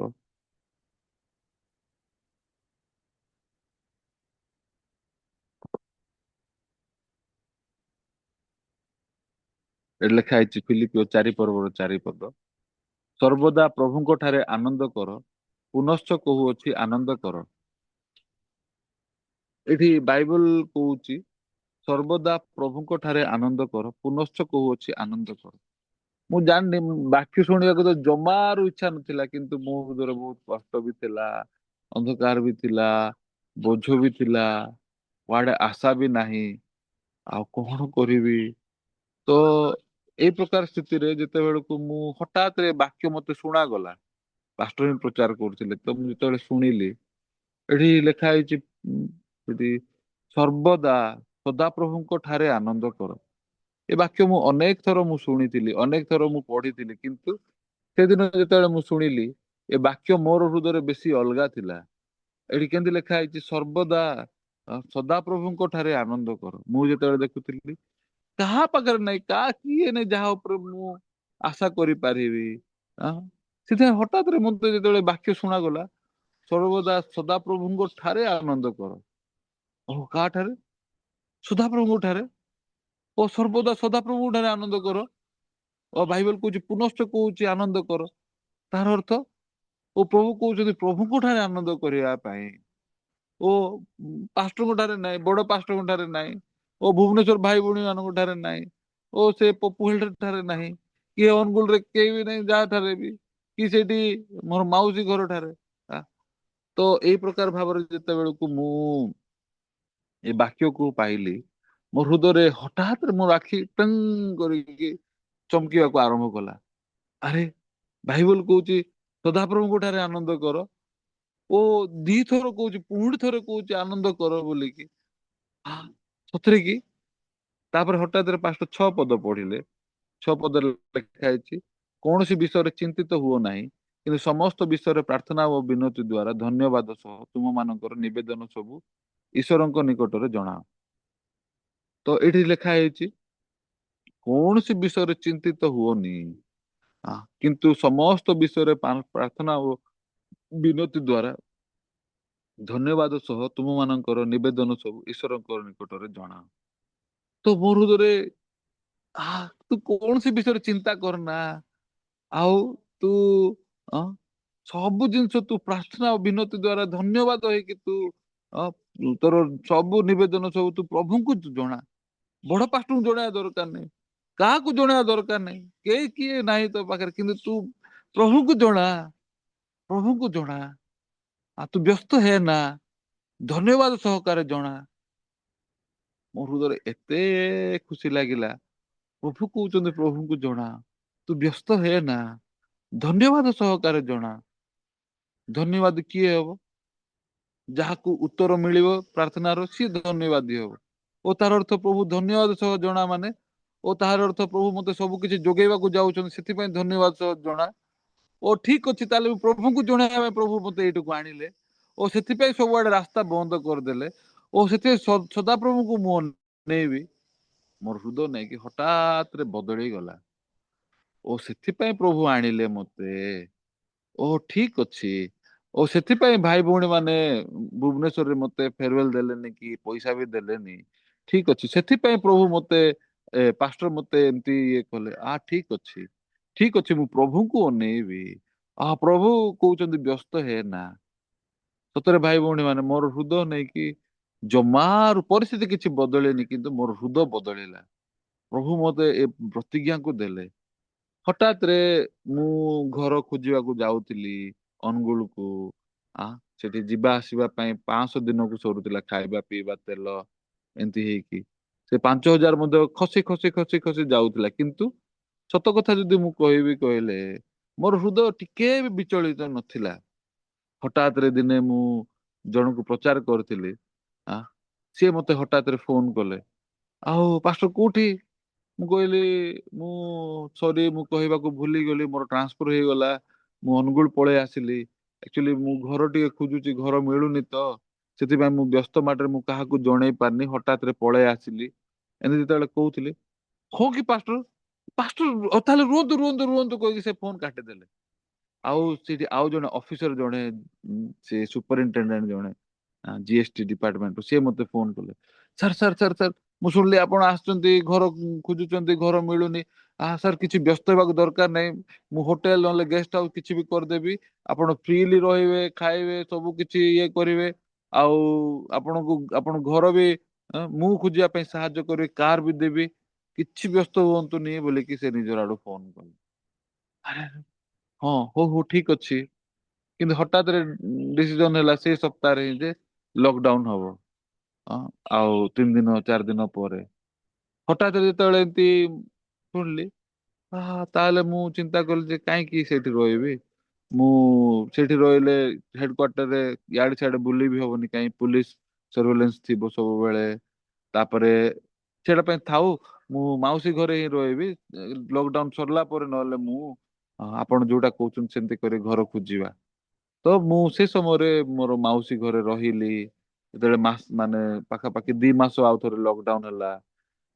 ଏଠି ଲେଖା ହେଇଛି ଫିଲିପିଓ ଚାରି ପର୍ବର ଚାରି ପଦ। ସର୍ବଦା ପ୍ରଭୁଙ୍କ ଠାରେ ଆନନ୍ଦ କର, ପୁନଶ୍ଚ କହୁଅଛି ଆନନ୍ଦ କର। ଏଠି ବାଇବଲ କହୁଛି ସର୍ବଦା ପ୍ରଭୁଙ୍କ ଠାରେ ଆନନ୍ଦ କର, ପୁନଶ୍ଚ କହୁଅଛି ଆନନ୍ଦ କର। ମୁଁ ଜାଣିନି, ବାକ୍ୟ ଶୁଣିବାକୁ ତ ଜମାରୁ ଇଚ୍ଛା ନଥିଲା, କିନ୍ତୁ ମୋ ହୃଦୟରେ ବହୁତ କଷ୍ଟ ବି ଥିଲା, ଅନ୍ଧକାର ବି ଥିଲା, ବୋଝ ବି ଥିଲା, କୁଆଡେ ଆଶା ବି ନାହିଁ, ଆଉ କଣ କରିବି। ତ ଏଇ ପ୍ରକାର ସ୍ଥିତିରେ ଯେତେବେଳକୁ ମୁଁ ହଠାତ୍ ବାକ୍ୟ ମତେ ଶୁଣାଗଲା, ପାଷ୍ଟର ହିଁ ପ୍ରଚାର କରୁଥିଲେ, ତ ମୁଁ ଯେତେବେଳେ ଶୁଣିଲି, ଏଠି ଲେଖା ହେଇଛି ସେଠି ସର୍ବଦା ସଦାପ୍ରଭୁଙ୍କ ଠାରେ ଆନନ୍ଦ କର। ଏ ବାକ୍ୟ ମୁଁ ଅନେକ ଥର ମୁଁ ଶୁଣିଥିଲି, ଅନେକ ଥର ମୁଁ ପଢିଥିଲି, କିନ୍ତୁ ସେଦିନ ଯେତେବେଳେ ମୁଁ ଶୁଣିଲି, ଏ ବାକ୍ୟ ମୋର ହୃଦୟରେ ବେଶୀ ଅଲଗା ଥିଲା। ଏଠି କେମିତି ଲେଖା ହେଇଛି ସର୍ବଦା ସଦାପ୍ରଭୁଙ୍କ ଠାରେ ଆନନ୍ଦ କର। ମୁଁ ଯେତେବେଳେ ଦେଖୁଥିଲି କାହା ପାଖରେ ନାହିଁ, କାହା କିଏ ନାହିଁ ଯାହା ଉପରେ ମୁଁ ଆଶା କରିପାରିବି। ଆଁ? ସେଥିପାଇଁ ହଠାତ୍ ମତେ ଯେତେବେଳେ ବାକ୍ୟ ଶୁଣାଗଲା, ସର୍ବଦା ସଦାପ୍ରଭୁଙ୍କ ଠାରେ ଆନନ୍ଦ କର। ଓହୋ, କାହା ଠାରେ? ସଦାପ୍ରଭୁଙ୍କ ଠାରେ। ଓ ସର୍ବଦା ସଦାପ୍ରଭୁଙ୍କ ଠାରେ ଆନନ୍ଦ କର। ଓ ବାଇବଲ କହୁଛି ପୁନଶ୍ଚ କହୁଛି ଆନନ୍ଦ କର। ତାର ଅର୍ଥ, ଓ ପ୍ରଭୁ କହୁଛନ୍ତି ପ୍ରଭୁଙ୍କ ଠାରେ ଆନନ୍ଦ କରିବା ପାଇଁ। ଓ ପାଷ୍ଟରଙ୍କ ଠାରେ ନାହିଁ, ବଡ ପାଷ୍ଟରଙ୍କ ଠାରେ ନାହିଁ, ଓ ଭୁବନେଶ୍ୱର ଭାଇ ଭଉଣୀ ମାନଙ୍କ ଠାରେ ନାହିଁ, ଓ ସେ ପପୁହେଲ ଠାରେ ନାହିଁ, କି ଅନୁଗୁଳରେ କେହି ବି ନାହିଁ ଯାହା ଠାରେ ବି, କି ସେଇଠି ମୋର ମାଉସୀ ଘର ଠାରେ। ତ ଏଇ ପ୍ରକାର ଭାବରେ ଯେତେବେଳକୁ ମୁଁ ଏ ବାକ୍ୟକୁ ପାଇଲି, ମୋ ହୃଦୟରେ ହଠାତ୍ ମୋର ଆଖି ଟଙ୍ଗ କରିକି ଚମକିବାକୁ ଆରମ୍ଭ କଲା। ଆରେ ବାଇବଲ କହୁଛି ସଦାପ୍ରଭୁଙ୍କ ଠାରେ ଆନନ୍ଦ କର, ଓ ଦିଥର କହୁଛି, ପୁଣି ଥରେ କହୁଛି ଆନନ୍ଦ କର ବୋଲିକି। ସତରେ କି? ତାପରେ ହଠାତ୍ ପାଷ୍ଟ 6 ପଦ ପଢିଲେ। 6 ପଦରେ ଲେଖା ହେଇଛି କୌଣସି ବିଷୟରେ ଚିନ୍ତିତ ହୁଅ ନାହିଁ, କିନ୍ତୁ ସମସ୍ତ ବିଷୟରେ ପ୍ରାର୍ଥନା ଓ ବିନତି ଦ୍ଵାରା ଧନ୍ୟବାଦ ସହ ତୁମ ମାନଙ୍କର ନିବେଦନ ସବୁ ଈଶ୍ୱରଙ୍କ ନିକଟରେ ଜଣାଅ। ତ ଏଇଠି ଲେଖା ହେଇଛି କୌଣସି ବିଷୟରେ ଚିନ୍ତିତ ହୁଅନି, କିନ୍ତୁ ସମସ୍ତ ବିଷୟରେ ପ୍ରାର୍ଥନା ଓ ବିନତି ଦ୍ଵାରା ଧନ୍ୟବାଦ ସହ ତୁମ ମାନଙ୍କର ନିବେଦନ ସବୁ ଈଶ୍ୱରଙ୍କ ନିକଟରେ ଜଣାଅ। ତ ମୋ ହୃଦୟରେ ତୁ କୌଣସି ବିଷୟରେ ଚିନ୍ତା କରନା, ଆଉ ତୁ ଅ ସବୁ ଜିନିଷ ତୁ ପ୍ରାର୍ଥନା ଓ ବିନତି ଦ୍ଵାରା ଧନ୍ୟବାଦ ହେଇକି ତୁ ତୋର ସବୁ ନିବେଦନ ସବୁ ତୁ ପ୍ରଭୁଙ୍କୁ ଜଣା। ବଡ ପାଷ୍ଟରଙ୍କୁ ଜଣେଇବା ଦରକାର ନାହିଁ, କାହାକୁ ଜଣେଇବା ଦରକାର ନାହିଁ, କେହି କିଏ ନାହିଁ ତୋ ପାଖରେ, କିନ୍ତୁ ତୁ ପ୍ରଭୁଙ୍କୁ ଜଣା, ପ୍ରଭୁଙ୍କୁ ଜଣା। ତୁ ବ୍ୟସ୍ତ ହେ ନା, ଧନ୍ୟବାଦ ସହକାରେ ଜଣା। ମୋ ହୃଦୟରେ ଏତେ ଖୁସି ଲାଗିଲା। ପ୍ରଭୁ କହୁଛନ୍ତି ପ୍ରଭୁଙ୍କୁ ଜଣା, ତୁ ବ୍ୟସ୍ତ ହେ ନା, ଧନ୍ୟବାଦ ସହକାରେ ଜଣା। ଧନ୍ୟବାଦ କିଏ ହବ? ଯାହାକୁ ଉତ୍ତର ମିଳିବ ପ୍ରାର୍ଥନାର, ସିଏ ଧନ୍ୟବାଦୀ ହବ। ଓ ତାର ଅର୍ଥ ପ୍ରଭୁ ଧନ୍ୟବାଦ ସହ ଜଣା ମାନେ, ଓ ତାହାର ଅର୍ଥ ପ୍ରଭୁ ମତେ ସବୁ କିଛି ଯୋଗେଇବାକୁ ଯାଉଛନ୍ତି, ସେଥିପାଇଁ ଧନ୍ୟବାଦ ସହ ଜଣା। ଓ ଠିକ ଅଛି, ତାହେଲେ ପ୍ରଭୁଙ୍କୁ ଜଣେଇବା ପାଇଁ ପ୍ରଭୁ ମତେ ଏଇଠିକୁ ଆଣିଲେ, ଓ ସେଥିପାଇଁ ସବୁଆଡେ ରାସ୍ତା ବନ୍ଦ କରିଦେଲେ, ଓ ସେଥିପାଇଁ ସଦାପ୍ରଭୁଙ୍କୁ ମୁଁ ଅନେଇବି। ମୋର ହୃଦୟ ନେଇକି ହଠାତ୍ ବଦଳି ଗଲା। ଓ ସେଥିପାଇଁ ପ୍ରଭୁ ଆଣିଲେ ମତେ। ଓ ଠିକ ଅଛି। ଓ ସେଥିପାଇଁ ଭାଇ ଭଉଣୀ ମାନେ ଭୁବନେଶ୍ୱରରେ ମତେ ଫେରୱେଲ ଦେଲେନି, କି ପଇସା ବି ଦେଲେନି। ଠିକ ଅଛି, ସେଥିପାଇଁ ପ୍ରଭୁ ମତେ ପାଷ୍ଟର ମତେ ଏମିତି ଇଏ କଲେ। ଠିକ ଅଛି, ଠିକ ଅଛି, ମୁଁ ପ୍ରଭୁଙ୍କୁ ଅନେଇବି। ପ୍ରଭୁ କହୁଛନ୍ତି ବ୍ୟସ୍ତ ହେ ନା। ସତରେ ଭାଇ ଭଉଣୀ ମାନେ, ମୋର ହୃଦୟ ନେଇକି ଜମାରୁ ପରିସ୍ଥିତି କିଛି ବଦଳେନି, କିନ୍ତୁ ମୋର ହୃଦୟ ବଦଳିଲା। ପ୍ରଭୁ ମତେ ଏ ପ୍ରତିଜ୍ଞାକୁ ଦେଲେ। ହଠାତ୍ ମୁଁ ଘର ଖୋଜିବାକୁ ଯାଉଥିଲି ଅନୁଗୁଳକୁ। ସେଠି ଯିବା ଆସିବା ପାଇଁ 500 ଦିନକୁ ସରୁଥିଲା, ଖାଇବା ପିଇବା ତେଲ ଏମିତି ହେଇକି ସେ 5,000 ମଧ୍ୟ ଖସି ଖସି ଖସି ଖସି ଯାଉଥିଲା। କିନ୍ତୁ ସତ କଥା ଯଦି ମୁଁ କହିବି କହିଲେ, ମୋର ହୃଦୟ ଟିକେ ବି ବିଚଳିତ ନଥିଲା। ହଠାତ୍ ଦିନେ ମୁଁ ଜଣକୁ ପ୍ରଚାର କରିଥିଲି। ସିଏ ମତେ ହଠାତ୍ ଫୋନ କଲେ, ଆଉ ପାଷ୍ଟର କୋଉଠି? ମୁଁ କହିଲି, ମୁଁ କହିବାକୁ ଭୁଲିଗଲି, ମୋର ଟ୍ରାନ୍ସଫର ହେଇଗଲା, ମୁଁ ଅନୁଗୁଳ ପଳେଇ ଆସିଲି। ଆକ୍ଚୁଆଲି ମୁଁ ଘର ଟିକେ ଖୋଜୁଛି, ଘର ମିଳୁନି ତ, ସେଥିପାଇଁ ମୁଁ ବ୍ୟସ୍ତ ମାଟରେ ମୁଁ କାହାକୁ ଜଣେଇ ପାରିନି, ହଠାତ୍ ପଳେଇ ଆସିଲି। ଏମିତି ଯେତେବେଳେ କହୁଥିଲି, ହଁ କି ପାଷ୍ଟର, ପାଷ୍ଟର ତାହେଲେ ରୁହନ୍ତୁ ରୁହନ୍ତୁ ରୁହନ୍ତୁ କହିକି ସେ ଫୋନ କାଟିଦେଲେ। ଆଉ ସେଠି ଆଉ ଜଣେ ଅଫିସର ଜଣେ ସେ ସୁପରିନଟେଣ୍ଡେଣ୍ଟ ଜଣେ ଜିଏସଟି ଡିପାର୍ଟମେଣ୍ଟ ସିଏ ମତେ ଫୋନ କଲେ। ସାର୍ ସାର୍ ସାର୍ ସାର୍ ମୁଁ ଶୁଣିଲି ଆପଣ ଆସିଛନ୍ତି ଘର ଖୋଜୁଛନ୍ତି ଘର ମିଳୁନି। ସାର୍ କିଛି ବ୍ୟସ୍ତ ହେବାକୁ ଦରକାର ନାହିଁ। ମୁଁ ହୋଟେଲ ନହେଲେ ଗେଷ୍ଟ ହାଉସ କିଛି ବି କରିଦେବି। ଆପଣ ଫ୍ରିଲି ରହିବେ ଖାଇବେ ସବୁ କିଛି ଇଏ କରିବେ। ଆଉ ଆପଣଙ୍କୁ ଆପଣ ଘର ବି ମୁଁ ଖୋଜିବା ପାଇଁ ସାହାଯ୍ୟ କରିବି କାର ବି ଦେବି। କିଛି ବ୍ୟସ୍ତ ହୁଅନ୍ତୁନି ବୋଲିକି ସେ ନିଜର ଆଡୁ ଫୋନ କଲେ। ଆରେ ହଁ ହଉ ହଉ ଠିକ ଅଛି। କିନ୍ତୁ ହଠାତରେ ଡିସିଜନ ହେଲା ସେଇ ସପ୍ତାହରେ ହିଁ ଯେ ଲକଡାଉନ ହବ। ହଁ, ଆଉ 3 ଦିନ 4 ଦିନ ପରେ ହଠାତ୍ ଯେତେବେଳେ ଏମତି ଶୁଣିଲି ତାହେଲେ ମୁଁ ଚିନ୍ତା କଲି ଯେ କାହିଁକି ସେଇଠି ରହିବି। ମୁଁ ସେଇଠି ରହିଲେ ହେଡ କ୍ଵାର୍ଟରରେ ଇଆଡେ ସିଆଡେ ବୁଲି ବି ହବନି କାହିଁ ପୁଲିସ ସର୍ଭେଲେନ୍ସ ଥିବ ସବୁବେଳେ। ତାପରେ ସେଇଟା ପାଇଁ ଥାଉ ମୁଁ ମାଉସୀ ଘରେ ହିଁ ରହିବି। ଲକଡାଉନ ସରିଲା ପରେ ନହେଲେ ମୁଁ ଆପଣ ଯୋଉଟା କହୁଛନ୍ତି ସେମିତି କରି ଘର ଖୋଜିବା। ତ ମୁଁ ସେ ସମୟରେ ମୋର ମାଉସୀ ଘରେ ରହିଲି। ଯେତେବେଳେ ମାସ ମାନେ ପାଖାପାଖି 2 ମାସ ଆଉ ଥରେ ଲକଡାଉନ ହେଲା।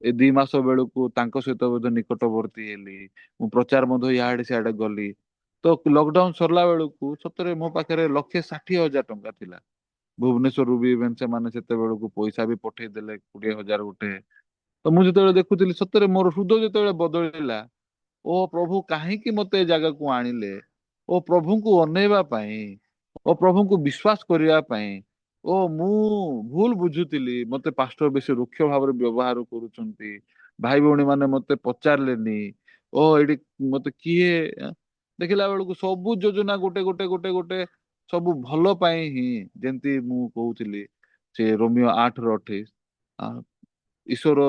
ଏ 2 ମାସ ବେଳକୁ ତାଙ୍କ ସହିତ ବୋଧେ ନିକଟବର୍ତ୍ତୀ ହେଲି। ମୁଁ ପ୍ରଚାର ମଧ୍ୟ ଇଆଡେ ସିଆଡେ ଗଲି। ତ ଲକଡାଉନ ସରିଲା ବେଳକୁ ସତରେ ମୋ ପାଖରେ 1,60,000 ଟଙ୍କା ଥିଲା। ଭୁବନେଶ୍ୱରରୁ ବି ସେମାନେ ସେତେବେଳକୁ ପଇସା ବି ପଠେଇ ଦେଲେ 20,000 ଗୋଟେ। ତ ମୁଁ ଯେତେବେଳେ ଦେଖୁଥିଲି ସତରେ ମୋର ହୃଦୟ ଯେତେବେଳେ ବଦଳିଲା। ଓ ପ୍ରଭୁ କାହିଁକି ମତେ ଏ ଜାଗାକୁ ଆଣିଲେ। ଓ ପ୍ରଭୁଙ୍କୁ ଅନେଇବା ପାଇଁ। ଓ ପ୍ରଭୁଙ୍କୁ ବିଶ୍ୱାସ କରିବା ପାଇଁ। ଓ ମୁଁ ଭୁଲ ବୁଝୁଥିଲି ମତେ ପାଷ୍ଟର ବେଶୀ ରୁକ୍ଷ ଭାବରେ ବ୍ୟବହାର କରୁଛନ୍ତି। ଭାଇ ଭଉଣୀ ମାନେ ମତେ ପଚାରିଲେନି। ଓ ଏଇଠି ମତେ କିଏ ଦେଖିଲା ବେଳକୁ ସବୁ ଯୋଜନା ଗୋଟେ ଗୋଟେ ଗୋଟେ ଗୋଟେ ସବୁ ଭଲ ପାଇଁ ହିଁ ଯେମିତି ମୁଁ କହୁଥିଲି ସେ ରୋମିଓ 8ର 28 ଈଶ୍ୱର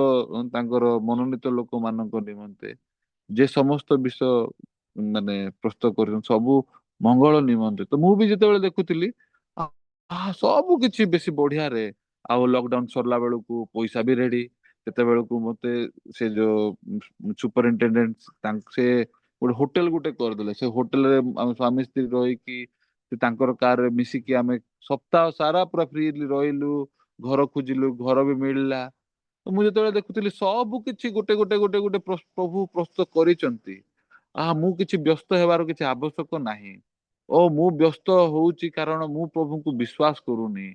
ତାଙ୍କର ମନୋନୀତ ଲୋକମାନଙ୍କ ନିମନ୍ତେ ଯେ ସମସ୍ତ ବିଷୟ ମାନେ ପ୍ରସ୍ତୁତ କରୁଛନ୍ତି ସବୁ ମଙ୍ଗଳ ନିମନ୍ତେ। ତ ମୁଁ ବି ଯେତେବେଳେ ଦେଖୁଥିଲି ଆ ସବୁ କିଛି ବେଶୀ ବଢିଆରେ। ଆଉ ଲକଡାଉନ ସରିଲା ବେଳକୁ ପଇସା ବି ରେଡି। ସେତେବେଳକୁ ମତେ ସେ ଯୋଉ ସୁପରିନଟେଣ୍ଡେଣ୍ଟ ସେ ଗୋଟେ ହୋଟେଲ ଗୋଟେ କରିଦେଲେ। ସେ ହୋଟେଲରେ ଆମେ ସ୍ୱାମୀ ସ୍ତ୍ରୀ ରହିକି ସେ ତାଙ୍କର କାରରେ ମିଶିକି ଆମେ ସପ୍ତାହ ସାରା ପୁରା ଫ୍ରିଲି ରହିଲୁ। ଘର ଖୋଜିଲୁ ଘର ବି ମିଳିଲା। ମୁଁ ଯେତେବେଳେ ଦେଖୁଥିଲି ସବୁ କିଛି ଗୋଟେ ଗୋଟେ ଗୋଟେ ଗୋଟେ ପ୍ରଭୁ ପ୍ରସ୍ତୁତ କରିଛନ୍ତି। ମୁଁ କିଛି ବ୍ୟସ୍ତ ହେବାର କିଛି ଆବଶ୍ୟକ ନାହିଁ। ଓ ମୁଁ ବ୍ୟସ୍ତ ହଉଛି କାରଣ ମୁଁ ପ୍ରଭୁଙ୍କୁ ବିଶ୍ୱାସ କରୁନି।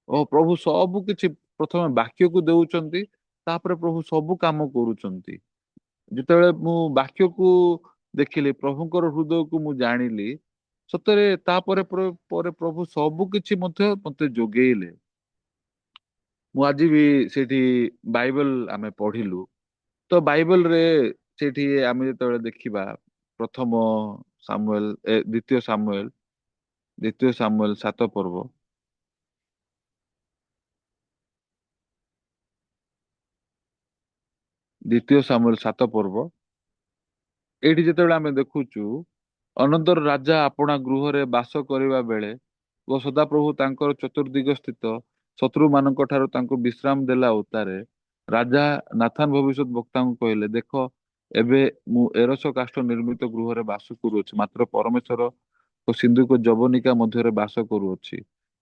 ଓ ପ୍ରଭୁ ସବୁ କିଛି ପ୍ରଥମେ ବାକ୍ୟକୁ ଦଉଛନ୍ତି। ତାପରେ ପ୍ରଭୁ ସବୁ କାମ କରୁଛନ୍ତି। ଯେତେବେଳେ ମୁଁ ବାକ୍ୟକୁ ଦେଖିଲି ପ୍ରଭୁଙ୍କର ହୃଦୟକୁ ମୁଁ ଜାଣିଲି। ସତରେ ତାପରେ ପରେ ପ୍ରଭୁ ସବୁ କିଛି ମଧ୍ୟ ମତେ ଯୋଗେଇଲେ। ମୁଁ ଆଜି ବି ସେଇଠି ବାଇବଲ ଆମେ ପଢିଲୁ। ତ ବାଇବଲରେ ସେଇଠି ଆମେ ଯେତେବେଳେ ଦେଖିବା ପ୍ରଥମ ଦ୍ଵିତୀୟ ସାମୁଏଲ 7 ପର୍ବ। ଦ୍ଵିତୀୟ ସାମୁଏଲ 7 ପର୍ବ ଏଇଠି ଯେତେବେଳେ ଆମେ ଦେଖୁଛୁ ଅନନ୍ତର ରାଜା ଆପଣା ଗୃହରେ ବାସ କରିବା ବେଳେ ଓ ସଦାପ୍ରଭୁ ତାଙ୍କର ଚତୁର୍ଦିଗ ସ୍ଥିତ ଶତ୍ରୁ ମାନଙ୍କ ଠାରୁ ତାଙ୍କୁ ବିଶ୍ରାମ ଦେଲା ଉତ୍ତାରେ ରାଜା ନାଥାନ ଭବିଷ୍ୟତ ବକ୍ତାଙ୍କୁ କହିଲେ, ଦେଖ ଏବେ ମୁଁ ଏରସ କାଷ୍ଠ ନିର୍ମିତ ଗୃହରେ ବାସ କରୁଅଛି, ମାତ୍ର ପରମେଶ୍ୱର ଓ ସିନ୍ଧୁକ ଯବନିକା ମଧ୍ୟରେ ବାସ କରୁଅଛି।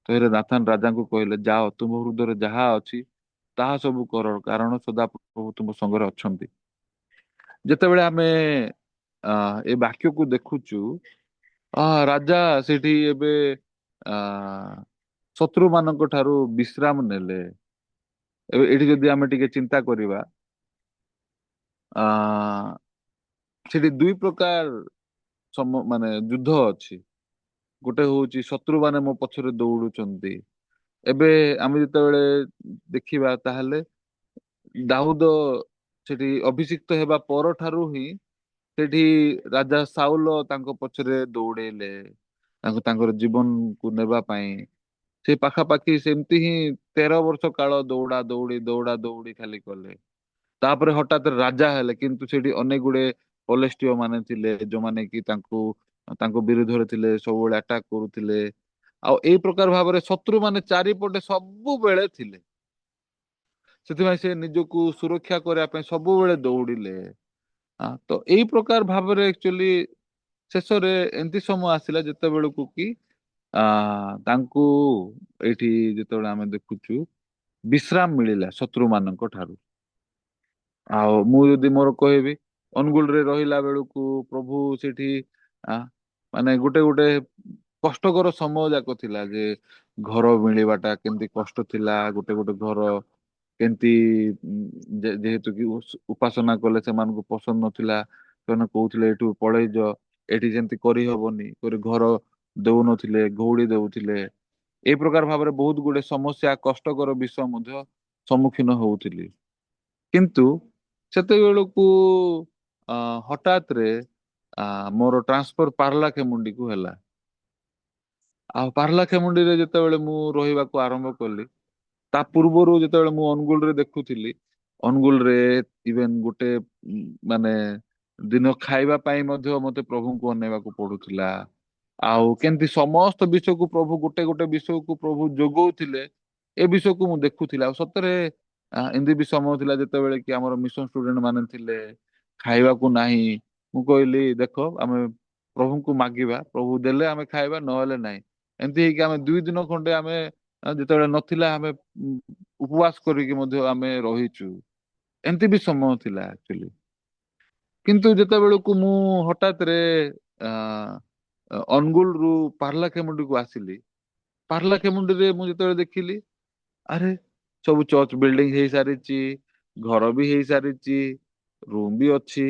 ତହିଁରେ ନାଥାନ ରାଜାଙ୍କୁ କହିଲେ, ଯାଅ ତୁମ ହୃଦୟରେ ଯାହା ଅଛି ତାହା ସବୁ କର, କାରଣ ସଦାପ୍ରଭୁ ତୁମ ସଙ୍ଗରେ ଅଛନ୍ତି। ଯେତେବେଳେ ଆମେ ଏ ବାକ୍ୟକୁ ଦେଖୁଛୁ ରାଜା ସେଠି ଏବେ ଆ ଶତ୍ରୁ ମାନଙ୍କ ଠାରୁ ବିଶ୍ରାମ ନେଲେ। ଏବେ ଏଇଠି ଯଦି ଆମେ ଟିକେ ଚିନ୍ତା କରିବା ଆ ସେଠି ଦୁଇ ପ୍ରକାର ମାନେ ଯୁଦ୍ଧ ଅଛି। ଗୋଟେ ହଉଛି ଶତ୍ରୁ ମାନେ ମୋ ପଛରେ ଦୌଡୁଛନ୍ତି। ଏବେ ଆମେ ଯେତେବେଳେ ଦେଖିବା ତାହେଲେ ଦାଉଦ ସେଠି ଅଭିଷିକ୍ତ ହେବା ପରଠାରୁ ହିଁ ସେଠି ରାଜା ସାଉଲ ତାଙ୍କ ପଛରେ ଦୌଡେଇଲେ ତାଙ୍କର ଜୀବନକୁ ନେବା ପାଇଁ। ସେ ପାଖାପାଖି ସେମିତି ହିଁ 13 ବର୍ଷ କାଳ ଦୌଡା ଦୌଡି ଦୌଡା ଦୌଡି ଖାଲି କଲେ। ତାପରେ ହଠାତ୍ ରାଜା ହେଲେ, କିନ୍ତୁ ସେଠି ଅନେକ ଗୁଡେ କଲେଷ୍ଟିୟ ମାନେ ଥିଲେ ଯୋଉମାନେ କି ତାଙ୍କ ବିରୁଦ୍ଧରେ ଥିଲେ, ସବୁବେଳେ ଆଟାକ କରୁଥିଲେ। ଆଉ ଏଇ ପ୍ରକାର ଭାବରେ ଶତ୍ରୁ ମାନେ ଚାରିପଟେ ସବୁବେଳେ ଥିଲେ। ସେଥିପାଇଁ ସେ ନିଜକୁ ସୁରକ୍ଷା କରିବା ପାଇଁ ସବୁବେଳେ ଦୌଡିଲେ। ତ ଏଇ ପ୍ରକାର ଭାବରେ ଆକ୍ଚୁଆଲି ଶେଷରେ ଏମିତି ସମୟ ଆସିଲା ଯେତେବେଳକୁ କି ଆ ତାଙ୍କୁ ଏଇଠି ଯେତେବେଳେ ଆମେ ଦେଖୁଛୁ ବିଶ୍ରାମ ମିଳିଲା ଶତ୍ରୁ ମାନଙ୍କ ଠାରୁ। ଆଉ ମୁଁ ଯଦି ମୋର କହିବି ଅନୁଗୁଳରେ ରହିଲା ବେଳକୁ ପ୍ରଭୁ ସେଠି ଆ, ମାନେ ଗୋଟେ ଗୋଟେ କଷ୍ଟକର ସମୟ ଯାକ ଥିଲା ଯେ ଘର ମିଳିବାଟା କେମିତି କଷ୍ଟ ଥିଲା। ଗୋଟେ ଗୋଟେ ଘର କେମିତି ଯେହେତୁ କି ଉପାସନା କଲେ ସେମାନଙ୍କୁ ପସନ୍ଦ ନଥିଲା। ସେମାନେ କହୁଥିଲେ ଏଠୁ ପଳେଇ ଯାଅ, ଏଠି ଯେମିତି କରିହବନି କରି ଘର ଦଉନଥିଲେ, ଘଉଡି ଦଉଥିଲେ। ଏଇ ପ୍ରକାର ଭାବରେ ବହୁତ ଗୁଡେ ସମସ୍ୟା କଷ୍ଟକର ବିଷୟ ମଧ୍ୟ ସମ୍ମୁଖୀନ ହଉଥିଲି। କିନ୍ତୁ ସେତେବେଳକୁ ଅ ହଠାତରେ ମୋର ଟ୍ରାନ୍ସଫର ପାରଳାଖେମୁଣ୍ଡିକୁ ହେଲା। ଆଉ ପାରଳାଖେମୁଣ୍ଡିରେ ଯେତେବେଳେ ମୁଁ ରହିବାକୁ ଆରମ୍ଭ କଲି, ତା ପୂର୍ବରୁ ଯେତେବେଳେ ମୁଁ ଅନୁଗୁଳରେ ଦେଖୁଥିଲି, ଅନୁଗୁଳରେ ଇଭେନ ଗୋଟେ ମାନେ ଦିନ ଖାଇବା ପାଇଁ ମଧ୍ୟ ମତେ ପ୍ରଭୁଙ୍କୁ ଅନେଇବାକୁ ପଡୁଥିଲା। ଆଉ କେମିତି ସମସ୍ତ ବିଷୟକୁ ପ୍ରଭୁ ଗୋଟେ ଗୋଟେ ବିଷୟକୁ ପ୍ରଭୁ ଯୋଗଉଥିଲେ, ଏ ବିଷୟକୁ ମୁଁ ଦେଖୁଥିଲି। ଆଉ ସତରେ ଏମିତି ବି ସମୟ ଥିଲା ଯେତେବେଳେ କି ଆମର ମିଶନ ଷ୍ଟୁଡେଣ୍ଟ ମାନେ ଥିଲେ, ଖାଇବାକୁ ନାହିଁ। ମୁଁ କହିଲି ଦେଖ ଆମେ ପ୍ରଭୁଙ୍କୁ ମାଗିବା, ପ୍ରଭୁ ଦେଲେ ଆମେ ଖାଇବା, ନହେଲେ ନାହିଁ। ଏମିତି ହେଇକି ଆମେ 2 ଦିନ ଖଣ୍ଡେ ଆମେ ଯେତେବେଳେ ନଥିଲା ଆମେ ଉପବାସ କରିକି ମଧ୍ୟ ଆମେ ରହିଛୁ। ଏମିତି ବି ସମୟ ଥିଲା ଆକ୍ଚୁଆଲି। କିନ୍ତୁ ଯେତେବେଳକୁ ମୁଁ ହଠାତରେ ଆ ଅନୁଗୁଳରୁ ପାରଳାଖେମୁଣ୍ଡିକୁ ଆସିଲି, ପାରଳାଖେମୁଣ୍ଡିରେ ମୁଁ ଯେତେବେଳେ ଦେଖିଲି ଆରେ ସବୁ ଚର୍ଚ୍ଚ ବିଲ୍ଡିଂ ହେଇସାରିଛି, ଘର ବି ହେଇସାରିଛି, ରୁମ ବି ଅଛି,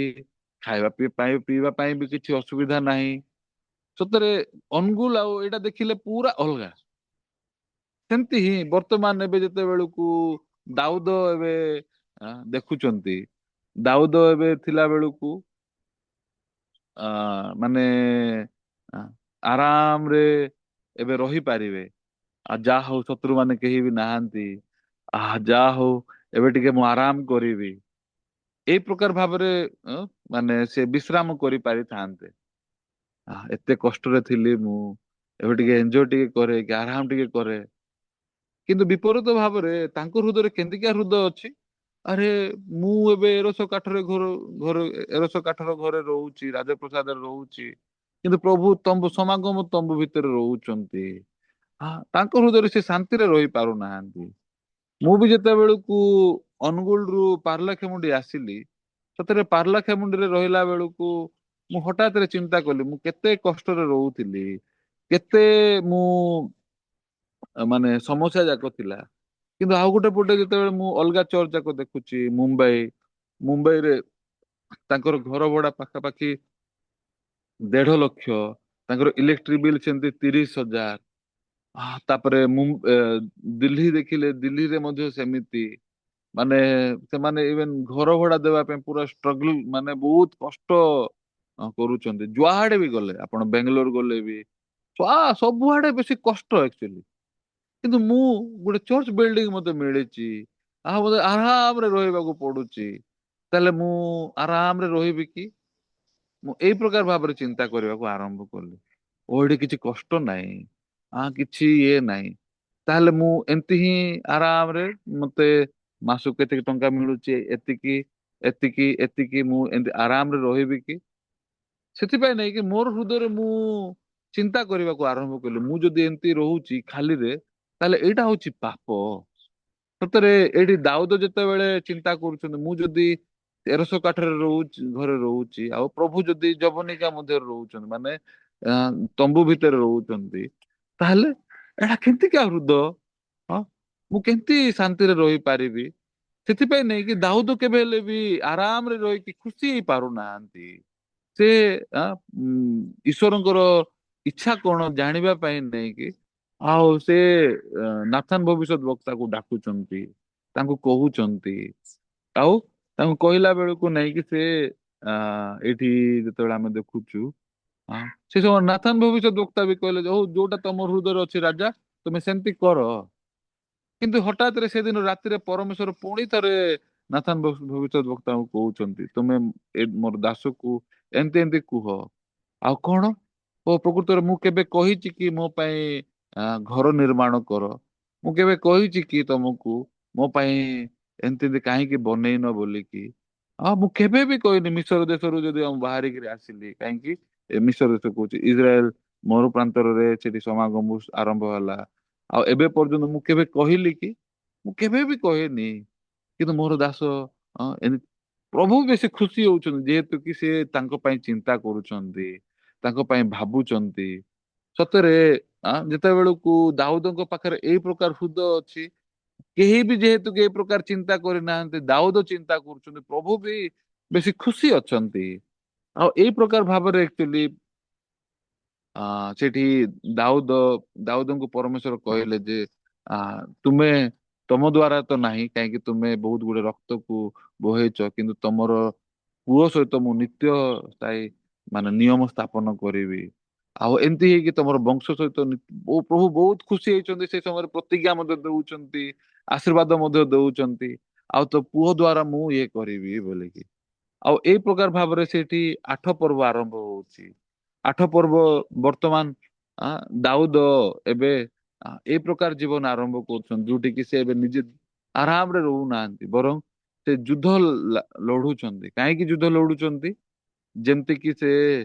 ପିଇବା ପାଇଁ ବି କିଛି ଅସୁବିଧା ନାହିଁ। ସତରେ ଅନୁଗୁଳ ଆଉ ଏଇଟା ଦେଖିଲେ ପୁରା ଅଲଗା। ସେମିତି ହିଁ ବର୍ତ୍ତମାନ ଏବେ ଯେତେବେଳକୁ ଦାଉଦ ଏବେ ଦେଖୁଛନ୍ତି, ଦାଉଦ ଏବେ ଥିଲା ବେଳକୁ ମାନେ ଆ, ଆରାମରେ ଏବେ ରହିପାରିବେ। ଆଉ ଯାହା ହଉ ଶତ୍ରୁ ମାନେ କେହି ବି ନାହାନ୍ତି। ଯାହା ହଉ ଏବେ ଟିକେ ମୁଁ ଆରାମ କରିବି, ଏଇ ପ୍ରକାର ଭାବରେ ମାନେ ସେ ବିଶ୍ରାମ କରି ପାରିଥାନ୍ତେ। ଏତେ କଷ୍ଟରେ ଥିଲି ମୁଁ, ଏବେ ଟିକେ ଏନ୍ଜୟ ଟିକେ କରେ କି ଆରାମ ଟିକେ କରେ। କିନ୍ତୁ ବିପରୀତ ଭାବରେ ତାଙ୍କ ହୃଦୟରେ କେମିତିକା ହୃଦୟ ଅଛି। ଆରେ ମୁଁ ଏବେ ଏରସ କାଠରେ ଘର ଏରସ କାଠର ଘରେ ରହୁଛି, ରାଜପ୍ରସାଦରେ ରହୁଛି, କିନ୍ତୁ ପ୍ରଭୁ ତମ୍ବୁ ସମାଗମ ତମ୍ବୁ ଭିତରେ ରହୁଛନ୍ତି। ତାଙ୍କ ହୃଦୟରେ ସେ ଶାନ୍ତିରେ ରହି ପାରୁନାହାନ୍ତି। ମୁଁ ବି ଯେତେବେଳକୁ ଅନୁଗୁଳରୁ ପାରଳାଖେମୁଣ୍ଡି ଆସିଲି, ସେଥିରେ ପାରଳାଖେମୁଣ୍ଡିରେ ରହିଲା ବେଳକୁ ମୁଁ ହଠାତରେ ଚିନ୍ତା କଲି ମୁଁ କେତେ କଷ୍ଟରେ ରହୁଥିଲି, କେତେ ମୁଁ ମାନେ ସମସ୍ୟା ଯାକ ଥିଲା। କିନ୍ତୁ ଆଉ ଗୋଟେ ପଟେ ଯେତେବେଳେ ମୁଁ ଅଲଗା ଚର୍ଚ୍ଚ ଯାକ ଦେଖୁଛି, ମୁମ୍ବାଇରେ ତାଙ୍କର ଘର ଭଡା ପାଖାପାଖି 1.5 ଲକ୍ଷ, ତାଙ୍କର ଇଲେକ୍ଟ୍ରିକ ବିଲ୍ ସେମିତି 30,000। ତାପରେ ମୁଁ ଦିଲ୍ଲୀ ଦେଖିଲେ, ଦିଲ୍ଲୀରେ ମଧ୍ୟ ସେମିତି। ମାନେ ସେମାନେ ଇଭେନ ଘର ଭଡା ଦେବା ପାଇଁ ପୁରା ଷ୍ଟ୍ରଗଲ, ମାନେ ବହୁତ କଷ୍ଟ କରୁଛନ୍ତି। ଯୁଆଡେ ବି ଗଲେ, ଆପଣ ବେଙ୍ଗାଲୋର ଗଲେ ବି ସବୁଆଡେ ବେଶୀ କଷ୍ଟ ଆକ୍ଚୁଆଲି। କିନ୍ତୁ ମୁଁ ଗୋଟେ ଚର୍ଚ୍ଚ ବିଲ୍ଡିଂ ମତେ ମିଳିଛି, ମତେ ଆରାମରେ ରହିବାକୁ ପଡୁଛି। ତାହେଲେ ମୁଁ ଆରାମରେ ରହିବି କି? ମୁଁ ଏଇ ପ୍ରକାର ଭାବରେ ଚିନ୍ତା କରିବାକୁ ଆରମ୍ଭ କଲି। ଏଠି କିଛି କଷ୍ଟ ନାହିଁ, କିଛି ଇଏ ନାହିଁ। ତାହେଲେ ମୁଁ ଏମିତି ହିଁ ଆରାମରେ, ମତେ ମାସକୁ କେତିକି ଟଙ୍କା ମିଳୁଛି, ଏତିକି ଏତିକି ଏତିକି, ମୁଁ ଏମିତି ଆରାମରେ ରହିବି କି? ସେଥିପାଇଁ ନାଇଁକି ମୋର ହୃଦୟରେ ମୁଁ ଚିନ୍ତା କରିବାକୁ ଆରମ୍ଭ କଲି, ମୁଁ ଯଦି ଏମିତି ରହୁଛି ଖାଲିରେ, ତାହେଲେ ଏଇଟା ହଉଛି ପାପ। ସତରେ ଏଇଠି ଦାଉଦ ଯେତେବେଳେ ଚିନ୍ତା କରୁଛନ୍ତି, ମୁଁ ଯଦି 1300 କାଠରେ ରହୁଛି, ଘରେ ରହୁଛି, ଆଉ ପ୍ରଭୁ ଯଦି ଯବନିକା ମଧ୍ୟରେ ରହୁଛନ୍ତି, ମାନେ ଅ ତମ୍ବୁ ଭିତରେ ରହୁଛନ୍ତି, ତାହେଲେ ଏଇଟା କେମିତିକା ହୃଦୟ? ହଁ, ମୁଁ କେମିତି ଶାନ୍ତିରେ ରହିପାରିବି? ସେଥିପାଇଁ ନେଇକି ଦାଉଦ କେବେ ହେଲେ ବି ଆରାମରେ ରହିକି ଖୁସି ହେଇ ପାରୁନାହାନ୍ତି। ସେ ଈଶ୍ୱରଙ୍କର ଇଚ୍ଛା କଣ ଜାଣିବା ପାଇଁ ନେଇକି, ଆଉ ସେ ନାଥାନ ଭବିଷ୍ୟତ ବକ୍ତାକୁ ଡାକୁଛନ୍ତି, ତାଙ୍କୁ କହୁଛନ୍ତି। ଆଉ ତାଙ୍କୁ କହିଲା ବେଳକୁ ନେଇକି ସେ ଏଇଠି ଯେତେବେଳେ ଆମେ ଦେଖୁଛୁ, ସେ ସମୟ ନାଥାନ ଭବିଷ୍ୟତ ବକ୍ତା ବି କହିଲେ ଯେ ହଉ, ଯୋଉଟା ତମ ହୃଦୟରେ ଅଛି ରାଜା, ତୁମେ ସେମିତି କର। କିନ୍ତୁ ହଠାତରେ ସେଦିନ ରାତିରେ ପରମେଶ୍ୱର ପୁଣି ଥରେ ନାଥାନ ଭବିଷ୍ୟତ ବକ୍ତାଙ୍କୁ କହୁଛନ୍ତି, ତୁମେ ମୋର ଦାସକୁ ଏମିତି ଏମିତି କୁହ। ଆଉ କଣ? ଓ ପ୍ରକୃତରେ ମୁଁ କେବେ କହିଛି କି ମୋ ପାଇଁ ଘର ନିର୍ମାଣ କର? ମୁଁ କେବେ କହିଛି କି ତମକୁ ମୋ ପାଇଁ ଏମିତି ଏମିତି କାହିଁକି ବନେଇନ ବୋଲିକି? ମୁଁ କେବେ ବି କହିନି। ମିଶର ଦେଶରୁ ଯଦି ମୁଁ ବାହାରିକିରି ଆସିଲି, କାହିଁକି ମିଶର ଦେଶ କହୁଛି, ଇସ୍ରାଏଲ ମରୁ ପ୍ରାନ୍ତରରେ ସେଠି ସମାଗମ ଆରମ୍ଭ ହେଲା। ଆଉ ଏବେ ପର୍ଯ୍ୟନ୍ତ ମୁଁ କେବେ କହିଲି କି? ମୁଁ କେବେ ବି କହେନି। କିନ୍ତୁ ମୋର ଦାସ ଏମିତି ପ୍ରଭୁ ବେଶୀ ଖୁସି ହଉଛନ୍ତି ଯେହେତୁ କି ସେ ତାଙ୍କ ପାଇଁ ଚିନ୍ତା କରୁଛନ୍ତି, ତାଙ୍କ ପାଇଁ ଭାବୁଛନ୍ତି। ସତରେ ଯେତେବେଳକୁ ଦାଉଦଙ୍କ ପାଖରେ ଏଇ ପ୍ରକାର ହୃଦୟ ଅଛି, କେହି ବି ଯେହେତୁ କି ଏଇ ପ୍ରକାର ଚିନ୍ତା କରିନାହାନ୍ତି, ଦାଉଦ ଚିନ୍ତା କରୁଛନ୍ତି, ପ୍ରଭୁ ବି ବେଶୀ ଖୁସି ଅଛନ୍ତି। ଆଉ ଏଇ ପ୍ରକାର ଭାବରେ ଆକ୍ଚୁଆଲି ସେଠି ଦାଉଦ ଦାଉଦଙ୍କୁ ପରମେଶ୍ୱର କହିଲେ ଯେ ଆ ତୁମେ ତମ ଦ୍ଵାରା ତ ନାହିଁ, କାହିଁକି ତୁମେ ବହୁତ ଗୁଡେ ରକ୍ତକୁ ବୋହେଇଛ, କିନ୍ତୁ ତମର ପୁଅ ସହିତ ମୁଁ ନିତ୍ୟ ସ୍ଥାୟୀ ମାନେ ନିୟମ ସ୍ଥାପନ କରିବି। ଆଉ ଏମିତି ହେଇକି ତମର ବଂଶ ସହିତ ପ୍ରଭୁ ବହୁତ ଖୁସି ହେଇଛନ୍ତି। ସେ ସମୟରେ ପ୍ରତିଜ୍ଞା ମଧ୍ୟ ଦଉଛନ୍ତି, ଆଶୀର୍ବାଦ ମଧ୍ୟ ଦଉଛନ୍ତି, ଆଉ ତ ପୁଅ ଦ୍ଵାରା ମୁଁ ଇଏ କରିବି ବୋଲିକି। ଆଉ ଏଇ ପ୍ରକାର ଭାବରେ ସେଠି 8 ପର୍ବ ଆରମ୍ଭ ହଉଛି। 8 ପର୍ବ ବର୍ତ୍ତମାନ ଦାଉଦ ଏବେ ଏଇ ପ୍ରକାର ଜୀବନ ଆରମ୍ଭ କରୁଛନ୍ତି, ଯୋଉଠି କି ସେ ଏବେ ନିଜେ ଆରାମରେ ରହୁନାହାନ୍ତି, ବରଂ ସେ ଯୁଦ୍ଧ ଲଢୁଛନ୍ତି। କାହିଁକି ଯୁଦ୍ଧ ଲଢୁଛନ୍ତି? ଯେମିତି କିି ସେ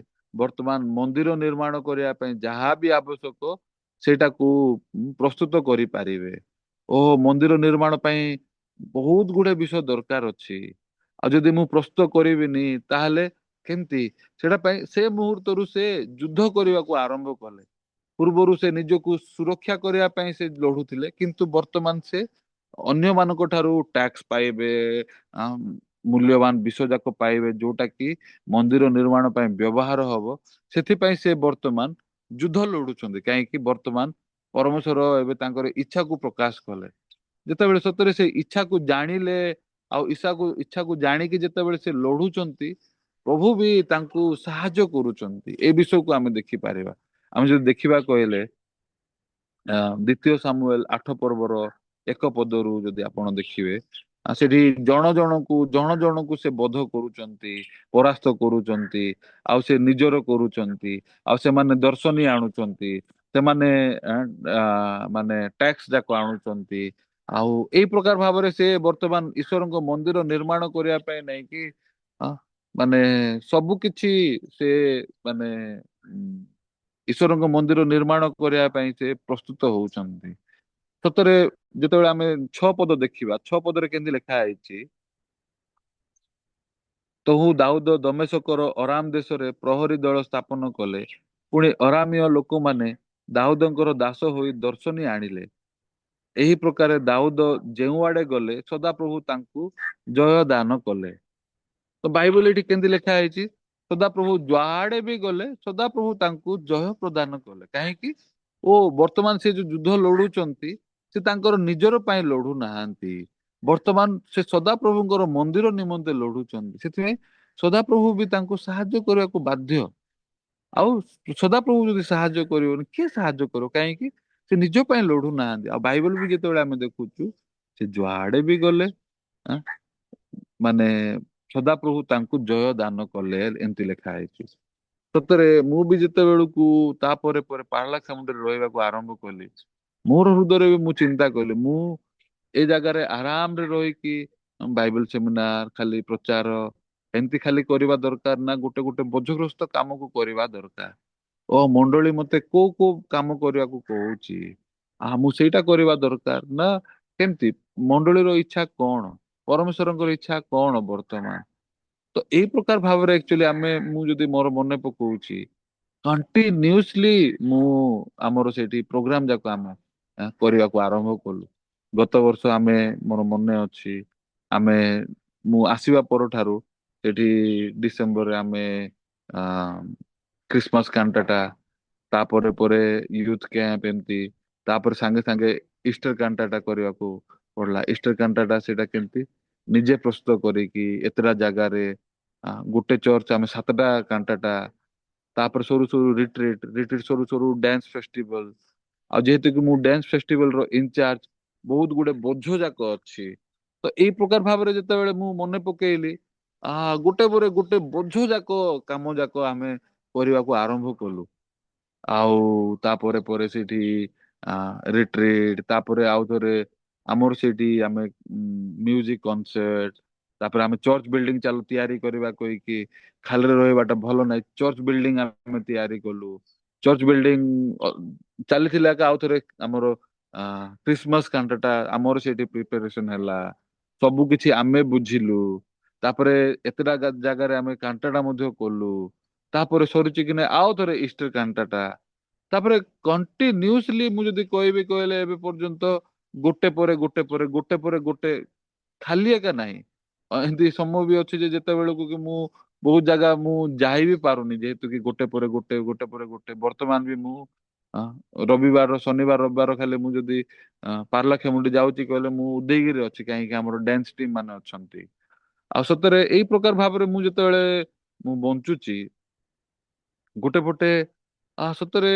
ବର୍ତ୍ତମାନ ମନ୍ଦିର ନିର୍ମାଣ କରିବା ପାଇଁ ଯାହା ବି ଆବଶ୍ୟକ ସେଇଟାକୁ ପ୍ରସ୍ତୁତ କରିପାରିବେ। ଓ ମନ୍ଦିର ନିର୍ମାଣ ପାଇଁ ବହୁତ ଗୁଡେ ବିଷୟ ଦରକାର ଅଛି। ଆଉ ଯଦି ମୁଁ ପ୍ରସ୍ତୁତ କରିବିନି ତାହେଲେ କେମିତି? ସେଟା ପାଇଁ ସେ ମୁହୂର୍ତ୍ତରୁ ସେ ଯୁଦ୍ଧ କରିବାକୁ ଆରମ୍ଭ କଲେ। ପୂର୍ବରୁ ସେ ନିଜକୁ ସୁରକ୍ଷା କରିବା ପାଇଁ ସେ ଲଢୁଥିଲେ, କିନ୍ତୁ ବର୍ତ୍ତମାନ ସେ ଅନ୍ୟମାନଙ୍କ ଠାରୁ ଟ୍ୟାକ୍ସ ପାଇବେ, ଆ, ମୂଲ୍ୟବାନ ବିଷୟ ଯାକ ପାଇବେ, ଯୋଉଟା କି ମନ୍ଦିର ନିର୍ମାଣ ପାଇଁ ବ୍ୟବହାର ହବ। ସେଥିପାଇଁ ସେ ବର୍ତ୍ତମାନ ଯୁଦ୍ଧ ଲଢୁଛନ୍ତି। କାହିଁକି? ବର୍ତ୍ତମାନ ପରମେଶ୍ୱର ଏବେ ତାଙ୍କର ଇଚ୍ଛାକୁ ପ୍ରକାଶ କଲେ। ଯେତେବେଳେ ସତରେ ସେ ଇଚ୍ଛାକୁ ଜାଣିଲେ, ଆଉ ଇଚ୍ଛାକୁ ଜାଣିକି ଯେତେବେଳେ ସେ ଲଢୁଛନ୍ତି, ପ୍ରଭୁ ବି ତାଙ୍କୁ ସାହାଯ୍ୟ କରୁଛନ୍ତି। ଏ ବିଷୟକୁ ଆମେ ଦେଖିପାରିବା। ଆମେ ଯଦି ଦେଖିବା କହିଲେ ଦ୍ଵିତୀୟ ସାମୁଏଲ 8 ପର୍ବର 1 ପଦରୁ ଯଦି ଆପଣ ଦେଖିବେ, ସେଠି ଜଣ ଜଣକୁ ସେ ବଧ କରୁଛନ୍ତି, ପରାସ୍ତ କରୁଛନ୍ତି, ଆଉ ସେ ନିଜର କରୁଛନ୍ତି, ଆଉ ସେମାନେ ଦର୍ଶନୀ ଆଣୁଛନ୍ତି, ସେମାନେ ମାନେ ଟ୍ୟାକ୍ସ ଯାକ ଆଣୁଛନ୍ତି। ଆଉ ଏଇ ପ୍ରକାର ଭାବରେ ସେ ବର୍ତ୍ତମାନ ଈଶ୍ୱରଙ୍କ ମନ୍ଦିର ନିର୍ମାଣ କରିବା ପାଇଁ ନାଇଁକି ଅ, ମାନେ ସବୁ କିଛି ସେ ମାନେ ଈଶ୍ୱରଙ୍କ ମନ୍ଦିର ନିର୍ମାଣ କରିବା ପାଇଁ ସେ ପ୍ରସ୍ତୁତ ହଉଛନ୍ତି। ସତରେ ଯେତେବେଳେ ଆମେ 6 ପଦ ଦେଖିବା, 6 ପଦରେ କେମିତି ଲେଖା ହେଇଛି, ତହୁ ଦାଉଦ ଦମେଶକର ଅରାମ ଦେଶରେ ପ୍ରହରୀ ଦଳ ସ୍ଥାପନ କଲେ। ପୁଣି ଅରାମୀୟ ଲୋକମାନେ ଦାଉଦଙ୍କର ଦାସ ହୋଇ ଦର୍ଶନୀ ଆଣିଲେ। ଏହି ପ୍ରକାରେ ଦାଉଦ ଯେଉଁଆଡେ ଗଲେ ସଦାପ୍ରଭୁ ତାଙ୍କୁ ଜୟ ଦାନ କଲେ। ତ ବାଇବଲ ଏଠି କେମିତି ଲେଖା ହେଇଛି? ସଦାପ୍ରଭୁ ଯୁଆଡେ ବି ଗଲେ ସଦାପ୍ରଭୁ ତାଙ୍କୁ ଜୟ ପ୍ରଦାନ କଲେ। କାହିଁକି? ଓ ବର୍ତ୍ତମାନ ସେ ଯୋଉ ଯୁଦ୍ଧ ଲଢୁଛନ୍ତି, ସେ ତାଙ୍କର ନିଜର ପାଇଁ ଲଢୁ ନାହାନ୍ତି। ବର୍ତ୍ତମାନ ସେ ସଦାପ୍ରଭୁଙ୍କର ମନ୍ଦିର ନିମନ୍ତେ ଲଢୁଛନ୍ତି। ସେଥିପାଇଁ ସଦାପ୍ରଭୁ ବି ତାଙ୍କୁ ସାହାଯ୍ୟ କରିବାକୁ ବାଧ୍ୟ। ଆଉ ସଦାପ୍ରଭୁ ଯଦି ସାହାଯ୍ୟ କରିବନି, କିଏ ସାହାଯ୍ୟ କରିବ? କାହିଁକି? ସେ ନିଜ ପାଇଁ ଲଢୁ ନାହାନ୍ତି। ଆଉ ବାଇବଲ ବି ଯେତେବେଳେ ଆମେ ଦେଖୁଛୁ, ସେ ଯୁଆଡେ ବି ଗଲେ ଆଁ, ମାନେ ସଦାପ୍ରଭୁ ତାଙ୍କୁ ଜୟ ଦାନ କଲେ, ଏମିତି ଲେଖା ହେଇଛି। ସତରେ ମୁଁ ବି ଯେତେବେଳକୁ ତାପରେ ପରେ ପାରଳାଖ ସାମୁଦ୍ରରେ ରହିବାକୁ ଆରମ୍ଭ କଲି, ମୋର ହୃଦୟରେ ବି ମୁଁ ଚିନ୍ତା କଲି, ମୁଁ ଏ ଜାଗାରେ ଆରାମରେ ରହିକି ବାଇବଲ ସେମିନାର ଖାଲି ପ୍ରଚାର ଏମିତି ଖାଲି କରିବା ଦରକାର ନା, ଗୋଟେ ଗୋଟେ ବୋଝଗ୍ରସ୍ତ କାମକୁ କରିବା ଦରକାର। ଓ ମଣ୍ଡଳୀ ମତେ କୋଉ କୋଉ କାମ କରିବାକୁ କହୁଛି, ମୁଁ ସେଇଟା କରିବା ଦରକାର ନା? କେମିତି? ମଣ୍ଡଳୀର ଇଚ୍ଛା କଣ, ପରମେଶ୍ୱରଙ୍କର ଇଚ୍ଛା କଣ ବର୍ତ୍ତମାନ? ତ ଏଇ ପ୍ରକାର ଭାବରେ ଆକ୍ଚୁଆଲି ମୁଁ ଯଦି ମୋର ମନେ ପକଉଛି, କଣ୍ଟିନ୍ୟୁସଲି ମୁଁ ଆମର ସେଇଠି ପ୍ରୋଗ୍ରାମ ଯାକ ଆମେ କରିବାକୁ ଆରମ୍ଭ କଲୁ। ଗତ ବର୍ଷ ମୋର ମନେ ଅଛି, ଆମେ ମୁଁ ଆସିବା ପରଠାରୁ ସେଠି ଡିସେମ୍ବରରେ ଆମେ ଆ କ୍ରିସମାସ କାଣ୍ଟାଟା, ତାପରେ ପରେ ୟୁଥ କ୍ୟାମ୍ପ, ଏମିତି ତାପରେ ସାଙ୍ଗେ ସାଙ୍ଗେ ଇଷ୍ଟର କାଣ୍ଟାଟା କରିବାକୁ ପଡିଲା। ଇଷ୍ଟର କାଣ୍ଟାଟା ସେଇଟା କେମିତି ନିଜେ ପ୍ରସ୍ତୁତ କରିକି ଏତେଟା ଜାଗାରେ ଗୋଟେ ଚର୍ଚ୍ଚ ଆମେ 7ଟା କାଣ୍ଟାଟା, ତାପରେ ସରୁ ସରୁ ରିଟ୍ରିଟ, ରିଟ୍ରିଟ ସରୁ ସରୁ ଡ୍ୟାନ୍ସ ଫେଷ୍ଟିଭାଲ। ଆଉ ଯେହେତୁ କି ମୁଁ ଡ୍ୟାନ୍ସ ଫେଷ୍ଟିଭାଲ ର ଇନଚାର୍ଜ, ବହୁତ ଗୁଡେ ବୋଝ ଯାକ ଅଛି। ତ ଏଇ ପ୍ରକାର ଭାବରେ ଯେତେବେଳେ ମୁଁ ମନେ ପକେଇଲି, ଗୋଟେ ପରେ ଗୋଟେ ବୋଝ ଯାକ କାମ ଯାକ ଆମେ କରିବାକୁ ଆରମ୍ଭ କଲୁ। ଆଉ ତାପରେ ପରେ ସେଇଠି ରିଟ୍ରିଟ, ତାପରେ ଆଉ ଥରେ ଆମର ସେଇଠି ଆମେ ମ୍ୟୁଜିକ କନସର୍ଟ, ତାପରେ ଆମେ ଚର୍ଚ୍ଚ ବିଲ୍ଡିଂ ଚାଲୁ ତିଆରି କରିବା କହିକି, ଖାଲିରେ ରହିବାଟା ଭଲ ନାହିଁ, ଚର୍ଚ୍ଚ ବିଲ୍ଡିଂ ଆମେ ତିଆରି କଲୁ। ଚର୍ଚ୍ଚ ବିଲ୍ଡିଂ ଚାଲିଥିଲା କି ଆଉ ଥରେ ଆମର କ୍ରିସମାସ କାଣ୍ଟଟା ଆମର ସେଇଠି ପ୍ରିପାରେସନ ହେଲା। ସବୁ କିଛି ଆମେ ବୁଝିଲୁ। ତାପରେ ଏତେଟା ଜାଗାରେ ଆମେ କାଣ୍ଟାଟା ମଧ୍ୟ କଲୁ। ତାପରେ ସରିଛି କି ନାଇଁ ଆଉ ଥରେ ଇଷ୍ଟର କାଣ୍ଟାଟା। ତାପରେ କଣ୍ଟିନ୍ୟୁସଲି ମୁଁ ଯଦି କହିବି କହିଲେ ଏବେ ପର୍ଯ୍ୟନ୍ତ ଗୋଟେ ପରେ ଗୋଟେ ପରେ ଗୋଟେ ପରେ ଗୋଟେ ଖାଲି ଏକା ନାହିଁ। ଏମିତି ସମୟ ବି ଅଛି ଯେ ଯେତେବେଳକୁ କି ମୁଁ ବହୁତ ଜାଗା ମୁଁ ଯାଇ ବି ପାରୁନି, ଯେହେତୁ କି ଗୋଟେ ପରେ ଗୋଟେ ଗୋଟେ ପରେ ଗୋଟେ। ବର୍ତ୍ତମାନ ବି ମୁଁ ଅ, ରବିବାର ଶନିବାର ରବିବାର ଖାଲି ମୁଁ ଯଦି ପାରଳାଖେମୁଣ୍ଡି ଯାଉଛି କହିଲେ ମୁଁ ଉଦୟଗିରି ଅଛି, କାହିଁକି ଆମର ଡ୍ୟାନ୍ସ ଟିମ୍ ମାନେ ଅଛନ୍ତି। ଆଉ ସତରେ ଏଇ ପ୍ରକାର ଭାବରେ ମୁଁ ଯେତେବେଳେ ମୁଁ ବଞ୍ଚୁଛି ଗୋଟେ ପଟେ ସତରେ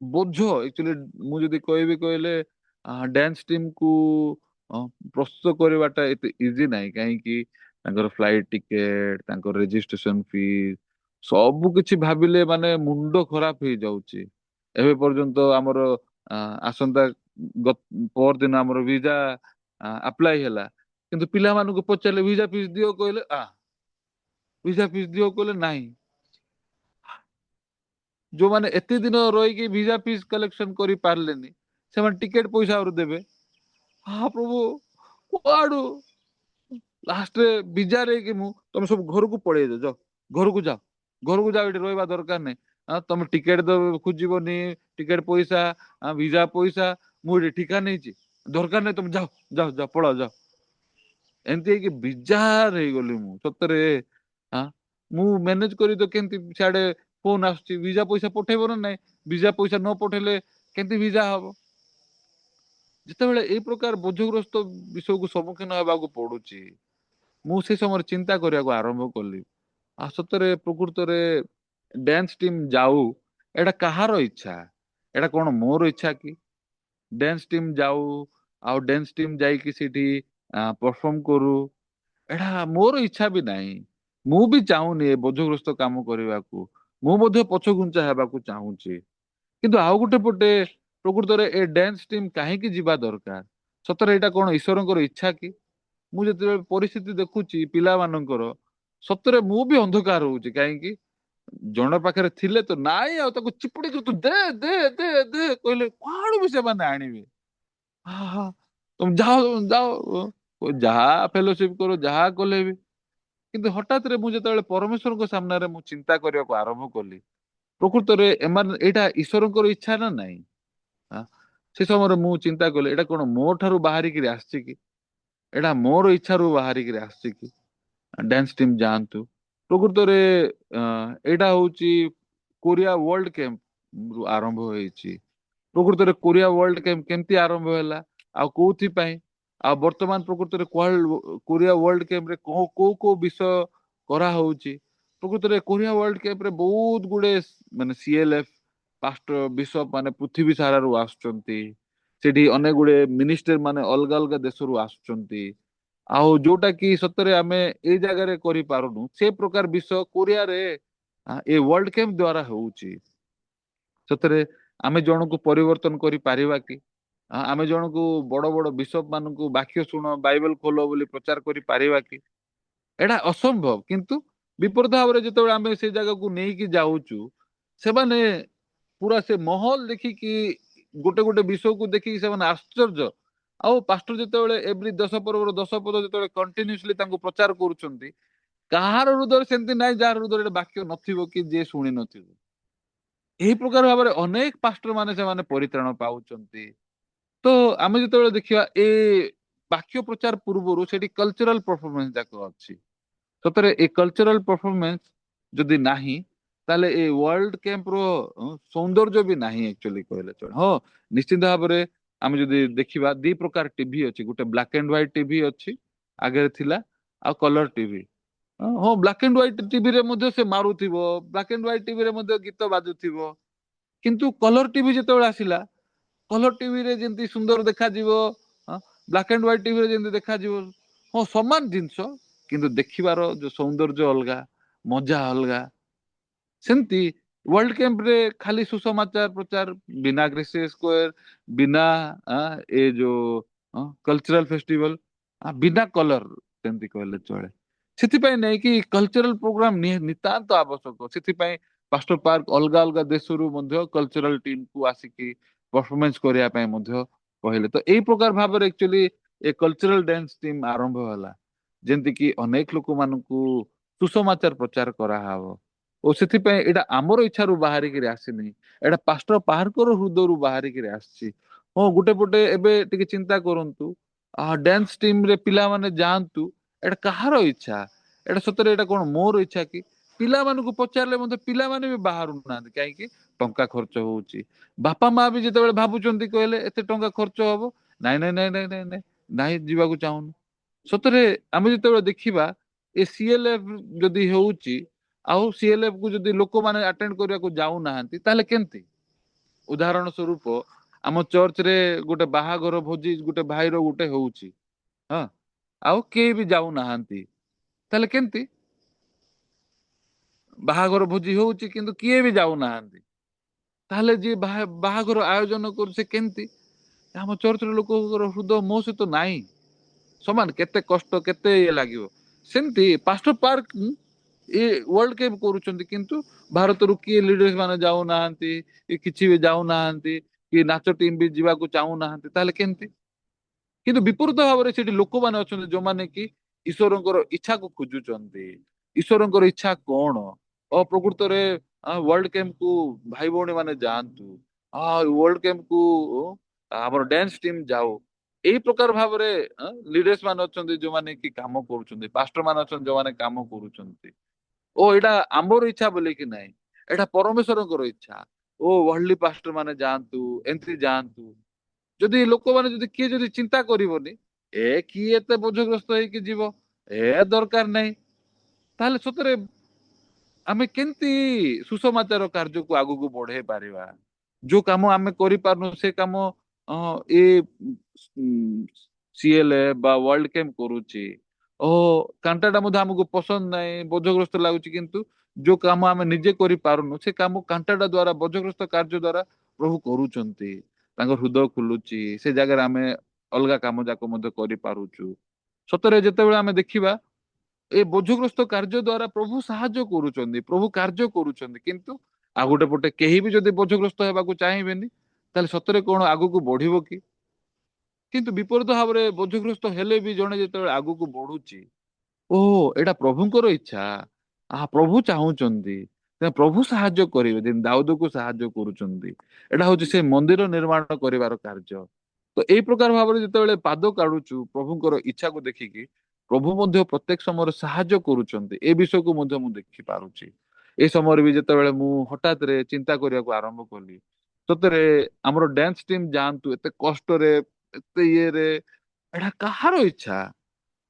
ବୋଝ ଆକ୍ଚୁଆଲି ମୁଁ ଯଦି କହିବି କହିଲେ ଡ୍ୟାନ୍ସ ଟିମ୍ କୁ ଅ, ପ୍ରସ୍ତୁତ କରିବାଟା ଏତେ ଇଜି ନାହିଁ, କାହିଁକି ତାଙ୍କର ଫ୍ଲାଇଟ୍ ଟିକେଟ, ତାଙ୍କର ରେଜିଷ୍ଟ୍ରେସନ ଫିସ୍ ସବୁ କିଛି ଭାବିଲେ ମାନେ ମୁଣ୍ଡ ଖରାପ ହେଇଯାଉଛି। ଏବେ ପର୍ଯ୍ୟନ୍ତ ଆମର ଆ, ଆସନ୍ତା ପର ଦିନ ଆମର ଭିଜା ଆପ୍ଲାଇ ହେଲା, କିନ୍ତୁ ପିଲାମାନଙ୍କୁ ପଚାରିଲେ ଭିଜା ଫିସ୍ ଦିଅ କହିଲେ ଭିଜା ଫିସ୍ ଦିଅ କହିଲେ ନାହିଁ। ଯୋଉମାନେ ଏତେ ଦିନ ରହିକି ଭିଜା ଫିସ୍ କଲେକ୍ସନ କରି ପାରିଲେନି ସେମାନେ ଟିକେଟ ପଇସା ଆହୁରି ଦେବେ। ହଁ ପ୍ରଭୁ, କୁଆଡୁ ଲାଷ୍ଟରେ ବିଜାର ହେଇକି ମୁଁ ତମେ ସବୁ ଘରକୁ ପଳେଇ ଯାଅ, ଘରକୁ ଯାଅ, ଘରକୁ ଯାଅ, ଏଠି ରହିବା ଦରକାର ନାହିଁ। ତମେ ଟିକେଟ ଖୋଜିବନି, ଟିକେଟ ପଇସା, ଭିଜା ପଇସା ମୁଁ ଏଠି ଠିକା ନେଇଛି, ଦରକାର ନାହିଁ, ତମେ ଯାଅ, ଯାଅ, ଯାଅ, ପଳାଅ, ଯାଅ। ଏମିତି ହେଇକି ବିଜାର ହେଇଗଲି ମୁଁ ସତରେ। ହଁ, ମୁଁ ମ୍ୟାନେଜ କରି ତ କେମିତି ସିଆଡେ ଫୋନ ଆସୁଛି ଭିଜା ପଇସା ପଠେଇବ ନା ନାଇଁ, ଭିଜା ପଇସା ନ ପଠେଇଲେ କେମିତି ଭିଜା ହବ। ଯେତେବେଳେ ଏଇ ପ୍ରକାର ବୋଝଗ୍ରସ୍ତ ବିଷୟକୁ ସମ୍ମୁଖୀନ ହେବାକୁ ପଡୁଛି ମୁଁ ସେ ସମୟରେ ଚିନ୍ତା କରିବାକୁ ଆରମ୍ଭ କଲି। ଆଉ ସତରେ ପ୍ରକୃତରେ ଡ୍ୟାନ୍ସ ଟିମ୍ ଯାଉ ଏଇଟା କାହାର ଇଚ୍ଛା? ଏଇଟା କଣ ମୋର ଇଚ୍ଛା କି? ଡ୍ୟାନ୍ସ ଟିମ୍ ଯାଉ ଆଉ ଡ୍ୟାନ୍ସ ଟିମ୍ ଯାଇକି ସେଠି ପରଫର୍ମ କରୁ, ଏଇଟା ମୋର ଇଚ୍ଛା ବି ନାହିଁ। ମୁଁ ବି ଚାହୁଁନି ଏ ବୋଝଗ୍ରସ୍ତ କାମ କରିବାକୁ। ମୁଁ ମଧ୍ୟ ପଛଘୁଞ୍ଚା ହେବାକୁ ଚାହୁଁଛି। କିନ୍ତୁ ଆଉ ଗୋଟେ ପଟେ ପ୍ରକୃତରେ ଏ ଡ୍ୟାନ୍ସ ଟିମ୍ କାହିଁକି ଯିବା ଦରକାର? ସତରେ ଏଇଟା କଣ ଈଶ୍ୱରଙ୍କର ଇଚ୍ଛା କି? ମୁଁ ଯେତେବେଳେ ପରିସ୍ଥିତି ଦେଖୁଛି ପିଲାମାନଙ୍କର, ସତରେ ମୁଁ ବି ଅନ୍ଧକାର ହଉଛି। କାହିଁକି ଜଣ ପାଖରେ ଥିଲେ ତ ନାଇଁ ଆଉ ତାକୁ ଚିପୁଡିକି ତୁ ଦେ ଦେ ଦେ ଦେ କହିଲେ କୁଆଡୁ ବି ସେମାନେ ଆଣିବେ। ହଁ, ତମେ ଯାଅ, ଯାଅ, ଯାହା ଫେଲୋସିପ କର, ଯାହା କଲେ ବି। କିନ୍ତୁ ହଠାତରେ ମୁଁ ଯେତେବେଳେ ପରମେଶ୍ୱରଙ୍କ ସାମ୍ନାରେ ମୁଁ ଚିନ୍ତା କରିବାକୁ ଆରମ୍ଭ କଲି, ପ୍ରକୃତରେ ଏମାନେ ଏଇଟା ଈଶ୍ୱରଙ୍କର ଇଚ୍ଛା ନା ନାହିଁ? ଆ, ସେ ସମୟରେ ମୁଁ ଚିନ୍ତା କଲି ଏଇଟା କଣ ମୋ ଠାରୁ ବାହାରିକିରି ଆସିଛି କି? ଏଇଟା ମୋର ଇଚ୍ଛାରୁ ବାହାରିକିରି ଆସିଛି କି ଡ୍ୟାନ୍ସ ଟିମ୍ ଯାଆନ୍ତୁ? ପ୍ରକୃତରେ ଏଇଟା ହଉଛି କୋରିଆ ୱାର୍ଲଡ କ୍ୟାମ୍ପ ରୁ ଆରମ୍ଭ ହେଇଛି। ପ୍ରକୃତରେ କୋରିଆ ୱାର୍ଲଡ କ୍ୟାମ୍ପ କେମିତି ଆରମ୍ଭ ହେଲା ଆଉ କୋଉଥିପାଇଁ, ଆଉ ବର୍ତ୍ତମାନ ପ୍ରକୃତରେ କୋରିଆ ୱାର୍ଲଡ କ୍ୟାମ୍ପରେ କୋଉ କୋଉ କୋଉ ବିଷୟ କରାହଉଛି? ପ୍ରକୃତରେ କୋରିଆ ୱାର୍ଲଡ କ୍ୟାମ୍ପରେ ବହୁତ ଗୁଡେ ମାନେ ସିଏଲଏଫ ପାଷ୍ଟର ବିଶପ ମାନେ ପୃଥିବୀ ସାରାରୁ ଆସୁଛନ୍ତି। ସେଠି ଅନେକ ଗୁଡେ ମିନିଷ୍ଟର ମାନେ ଅଲଗା ଅଲଗା ଦେଶରୁ ଆସୁଛନ୍ତି। ଆଉ ଯୋଉଟା କି ସତରେ ଆମେ ଏଇ ଜାଗାରେ କରିପାରୁନୁ ସେ ପ୍ରକାର ବିଷୟ କୋରିଆରେ ଏ ୱାର୍ଲଡ କ୍ୟାମ୍ପ ଦ୍ଵାରା ହଉଛି। ସତରେ ଆମେ ଜଣକୁ ପରିବର୍ତ୍ତନ କରିପାରିବା କି? ଆମେ ଜଣକୁ ବଡ ବଡ ବିଶପ ମାନଙ୍କୁ ବାକ୍ୟ ଶୁଣ, ବାଇବେଲ ଖୋଲ ବୋଲି ପ୍ରଚାର କରିପାରିବା କି? ଏଇଟା ଅସମ୍ଭବ। କିନ୍ତୁ ବିପରୀତ ଭାବରେ ଯେତେବେଳେ ଆମେ ସେ ଜାଗାକୁ ନେଇକି ଯାଉଛୁ, ସେମାନେ ପୁରା ସେ ମହଲ ଦେଖିକି ଗୋଟେ ଗୋଟେ ବିଷୟକୁ ଦେଖିକି ସେମାନେ ଆଶ୍ଚର୍ଯ୍ୟ। ଆଉ ପାଷ୍ଟର ଯେତେବେଳେ ଏଭ୍ରି 10 ପର୍ବର 10 ପଦ ଯେତେବେଳେ କଣ୍ଟିନ୍ୟୁସଲି ତାଙ୍କୁ ପ୍ରଚାର କରୁଛନ୍ତି, କାହାର ହୃଦୟରେ ସେମିତି ନାହିଁ ଯାହାର ହୃଦୟରେ ବାକ୍ୟ ନଥିବ କି ଯିଏ ଶୁଣି ନଥିବ। ଏହି ପ୍ରକାର ଭାବରେ ଅନେକ ପାଷ୍ଟର ମାନେ ସେମାନେ ପରିତ୍ରାଣ ପାଉଛନ୍ତି। ତ ଆମେ ଯେତେବେଳେ ଦେଖିବା ଏ ବାକ୍ୟ ପ୍ରଚାର ପୂର୍ବରୁ ସେଠି କଲଚରାଲ ପରଫରମେନ୍ସ ଯାକ ଅଛି। ସତରେ ଏ କଲଚରାଲ ପରଫରମେନ୍ସ ଯଦି ନାହିଁ ତାହେଲେ ଏ ୱାର୍ଲଡ କ୍ୟାମ୍ପ ର ସୌନ୍ଦର୍ଯ୍ୟ ବି ନାହିଁ ଆକ୍ଚୁଆଲି କହିଲେ ଚଳେ। ହଁ, ନିଶ୍ଚିତ ଭାବରେ ଆମେ ଯଦି ଦେଖିବା ଦି ପ୍ରକାର ଟିଭି ଅଛି, ଗୋଟେ ବ୍ଲାକ୍ ଆଣ୍ଡ ହ୍ୱାଇଟ ଟିଭି ଅଛି ଆଗରେ ଥିଲା, ଆଉ କଲର ଟିଭି। ହଁ, ବ୍ଲାକ୍ ଆଣ୍ଡ ହ୍ୱାଇଟ ଟିଭିରେ ମଧ୍ୟ ସେ ମାରୁଥିବ, ବ୍ଲାକ୍ ଆଣ୍ଡ ହ୍ୱାଇଟ ଟିଭିରେ ମଧ୍ୟ ଗୀତ ବାଜୁଥିବ। କିନ୍ତୁ କଲର ଟିଭି ଯେତେବେଳେ ଆସିଲା, କଲର ଟିଭିରେ ଯେମିତି ସୁନ୍ଦର ଦେଖାଯିବ, ବ୍ଲାକ୍ ଆଣ୍ଡ ହ୍ୱାଇଟ ଟିଭିରେ ଯେମିତି ଦେଖାଯିବ, ହଁ ସମାନ ଜିନିଷ, କିନ୍ତୁ ଦେଖିବାର ଯୋଉ ସୌନ୍ଦର୍ଯ୍ୟ ଅଲଗା, ମଜା ଅଲଗା। ସେମିତି ୱାର୍ଲଡ କ୍ୟାମ୍ପରେ ଖାଲି ସୁସମାଚାର ପ୍ରଚାର, ବିନା ଗ୍ରେସିୟସ ସ୍କୋୟାର, ବିନା ଏ ଯୋଉ କଲଚରାଲ ଫେଷ୍ଟିଭାଲ, ବିନା କଲର ସେମିତି କହିଲେ ଚଳେ। ସେଥିପାଇଁ ନେଇକି କଲଚରାଲ ପ୍ରୋଗ୍ରାମ ନିତାନ୍ତ ଆବଶ୍ୟକ। ସେଥିପାଇଁ ପାଷ୍ଟର ପାର୍କ ଅଲଗା ଅଲଗା ଦେଶରୁ ମଧ୍ୟ କଲଚରାଲ ଟିମକୁ ଆସିକି ପରଫରମେନ୍ସ କରିବା ପାଇଁ ମଧ୍ୟ କହିଲେ। ତ ଏଇ ପ୍ରକାର ଭାବରେ ଆକ୍ଚୁଆଲି ଏ କଲଚରାଲ ଡ୍ୟାନ୍ସ ଟିମ୍ ଆରମ୍ଭ ହେଲା। ଯେମିତି କି ଅନେକ ଲୋକମାନଙ୍କୁ ସୁସମାଚାର ପ୍ରଚାର କରାହବ। ଓ ସେଥିପାଇଁ ଏଇଟା ଆମର ଇଚ୍ଛାରୁ ବାହାରିକିରି ଆସିନି, ଏଇଟା ପାଷ୍ଟର ପାର୍କର ହୃଦୟରୁ ବାହାରିକିରି ଆସିଛି। ହଁ, ଗୋଟେ ପଟେ ଏବେ ଟିକେ ଚିନ୍ତା କରନ୍ତୁ, ଡ୍ୟାନ୍ସ ଟିମ ରେ ପିଲାମାନେ ଯାଆନ୍ତୁ, ଏଇଟା କାହାର ଇଚ୍ଛା? ଏଇଟା ସତରେ ଏଇଟା କଣ ମୋର ଇଚ୍ଛା କି? ପିଲାମାନଙ୍କୁ ପଚାରିଲେ ମଧ୍ୟ ପିଲାମାନେ ବି ବାହାରୁ ନାହାନ୍ତି, କାହିଁକି? ଟଙ୍କା ଖର୍ଚ୍ଚ ହଉଛି। ବାପା ମା ବି ଯେତେବେଳେ ଭାବୁଛନ୍ତି କହିଲେ ଏତେ ଟଙ୍କା ଖର୍ଚ୍ଚ ହବ, ନାଇଁ ନାଇଁ ନାଇଁ ନାଇଁ ନାଇଁ ନାଇଁ, ନାଇଁ ଯିବାକୁ ଚାହୁଁନୁ। ସତରେ ଆମେ ଯେତେବେଳେ ଦେଖିବା ଏ ସିଏଲଏଫ ଯଦି ହେଉଛି, ଆଉ ସିଏଲଏଫ କୁ ଯଦି ଲୋକମାନେ ଆଟେଣ୍ଡ କରିବାକୁ ଯାଉନାହାନ୍ତି ତାହେଲେ କେମିତି? ଉଦାହରଣ ସ୍ୱରୂପ ଆମ ଚର୍ଚ୍ଚ ରେ ଗୋଟେ ବାହାଘର ଭୋଜି ଗୋଟେ ଭାଇର ଗୋଟେ ହଉଛି, ହଁ, ଆଉ କେହି ବି ଯାଉନାହାନ୍ତି, ତାହେଲେ କେମିତି? ବାହାଘର ଭୋଜି ହଉଛି କିନ୍ତୁ କିଏ ବି ଯାଉନାହାନ୍ତି, ତାହେଲେ ଯିଏ ବାହାଘର ଆୟୋଜନ କରୁছে କେମିତି? ଆମ ଚର୍ଚ୍ଚର ଲୋକଙ୍କର ହୃଦୟ ମୋ ସହିତ ନାହିଁ। ସମାନ କେତେ କଷ୍ଟ କେତେ ଇଏ ଲାଗିବ। ସେମିତି ପାଷ୍ଟର ପାର୍କ ଏ ୱାର୍ଲଡ କେପ୍ କରୁଛନ୍ତି କିନ୍ତୁ ଭାରତରୁ କିଏ ଲିଡର୍ସ ମାନେ ଯାଉନାହାନ୍ତି, କି କିଛି ବି ଯାଉନାହାନ୍ତି, କି ନାଚ ଟିମ୍ ବି ଯିବାକୁ ଚାହୁଁନାହାନ୍ତି, ତାହେଲେ କେମିତି? କିନ୍ତୁ ବିପରୀତ ଭାବରେ ସେଠି ଲୋକମାନେ ଅଛନ୍ତି ଯୋଉମାନେ କି ଈଶ୍ୱରଙ୍କର ଇଚ୍ଛାକୁ ଖୋଜୁଛନ୍ତି। ଈଶ୍ୱରଙ୍କର ଇଚ୍ଛା କଣ? ପ୍ରକୃତରେ ୱାର୍ଲଡ କେମ୍ପ କୁ ଭାଇ ଭଉଣୀ ମାନେ ଯାଆନ୍ତୁ, ୱାର୍ଲଡ କେମ୍ପ କୁ ଆମର ଡ୍ୟାନ୍ସ ଟିମ୍ ଯାଉ। ଏଇ ପ୍ରକାର ଭାବରେ ଲିଡର୍ସ ମାନେ ଅଛନ୍ତି ଯୋଉମାନେ କି କାମ କରୁଛନ୍ତି, ପାଷ୍ଟର ମାନେ ଅଛନ୍ତି ଯୋଉମାନେ କାମ କରୁଛନ୍ତି। ଓ ଏଇଟା ଆମର ଇଚ୍ଛା ବୋଲି କି ନାହିଁ, ଏଇଟା ପରମେଶ୍ୱରଙ୍କର ଇଚ୍ଛା। ଓ ୱାର୍ଲଡଲି ପାଷ୍ଟର ମାନେ ଯାଆନ୍ତୁ, ଏମିତି ଯାଆନ୍ତୁ। ଯଦି ଲୋକମାନେ ଯଦି କିଏ ଯଦି ଚିନ୍ତା କରିବନି, କିଏ ଏତେ ବୋଝଗ୍ରସ୍ତ ହେଇକି ଯିବ, ଦରକାର ନାହିଁ, ତାହେଲେ ସତରେ ଆମେ କେମିତି ସୁସମାଚାର କାର୍ଯ୍ୟକୁ ଆଗକୁ ବଢେଇ ପାରିବା? ଯୋଉ କାମ ଆମେ କରିପାରୁନୁ ସେ କାମ ଏ ସିଏଲଏ ବା ୱାର୍ଲଡ କେମ୍ପ କରୁଛି। ଓ କାଣ୍ଟାଟା ମଧ୍ୟ ଆମକୁ ପସନ୍ଦ ନାହିଁ, ବୋଝଗ୍ରସ୍ତ ଲାଗୁଛି, କିନ୍ତୁ ଯୋଉ କାମ ଆମେ ନିଜେ କରିପାରୁନୁ ସେ କାମ କାଣ୍ଟାଟା ଦ୍ଵାରା ବୋଝଗ୍ରସ୍ତ କାର୍ଯ୍ୟ ଦ୍ଵାରା ପ୍ରଭୁ କରୁଛନ୍ତି। ତାଙ୍କ ହୃଦୟ ଖୋଲୁଛି, ସେ ଜାଗାରେ ଆମେ ଅଲଗା କାମ ଯାକ ମଧ୍ୟ କରିପାରୁଛୁ। ସତରେ ଯେତେବେଳେ ଆମେ ଦେଖିବା ଏ ବୋଝଗ୍ରସ୍ତ କାର୍ଯ୍ୟ ଦ୍ଵାରା ପ୍ରଭୁ ସାହାଯ୍ୟ କରୁଛନ୍ତି, ପ୍ରଭୁ କାର୍ଯ୍ୟ କରୁଛନ୍ତି, କିନ୍ତୁ ଆଉ ଗୋଟେ ପଟେ କେହି ବି ଯଦି ବୋଝଗ୍ରସ୍ତ ହେବାକୁ ଚାହିଁବେନି ତାହେଲେ ସତରେ କଣ ଆଗକୁ ବଢିବ କି? କିନ୍ତୁ ବିପରୀତ ଭାବରେ ବୋଝଗ୍ରସ୍ତ ହେଲେ ବି ଜଣେ ଯେତେବେଳେ ଆଗକୁ ବଢୁଛି, ଓହୋ ଏଇଟା ପ୍ରଭୁଙ୍କର ଇଚ୍ଛା, ପ୍ରଭୁ ଚାହୁଁଛନ୍ତି, ପ୍ରଭୁ ସାହାଯ୍ୟ କରିବେ, ଯେମିତି ଦାଉଦକୁ ସାହାଯ୍ୟ କରୁଛନ୍ତି। ଏଇଟା ହଉଛି ସେ ମନ୍ଦିର ନିର୍ମାଣ କରିବାର କାର୍ଯ୍ୟ। ତ ଏଇ ପ୍ରକାର ଭାବରେ ଯେତେବେଳେ ପାଦ କାଢୁଛୁ ପ୍ରଭୁଙ୍କର ଇଚ୍ଛାକୁ ଦେଖିକି, ପ୍ରଭୁ ମଧ୍ୟ ପ୍ରତ୍ୟେକ ସମୟରେ ସାହାଯ୍ୟ କରୁଛନ୍ତି, ଏ ବିଷୟକୁ ମଧ୍ୟ ମୁଁ ଦେଖି ପାରୁଛି। ଏ ସମୟରେ ବି ଯେତେବେଳେ ମୁଁ ହଠାତ୍ ରେ ଚିନ୍ତା କରିବାକୁ ଆରମ୍ଭ କଲି, ସତରେ ଆମର ଡ୍ୟାନ୍ସ ଟିମ୍ ଯାଆନ୍ତୁ ଏତେ କଷ୍ଟରେ, ଏତେ ଇଏରେ, ଏଇଟା କାହାର ଇଚ୍ଛା?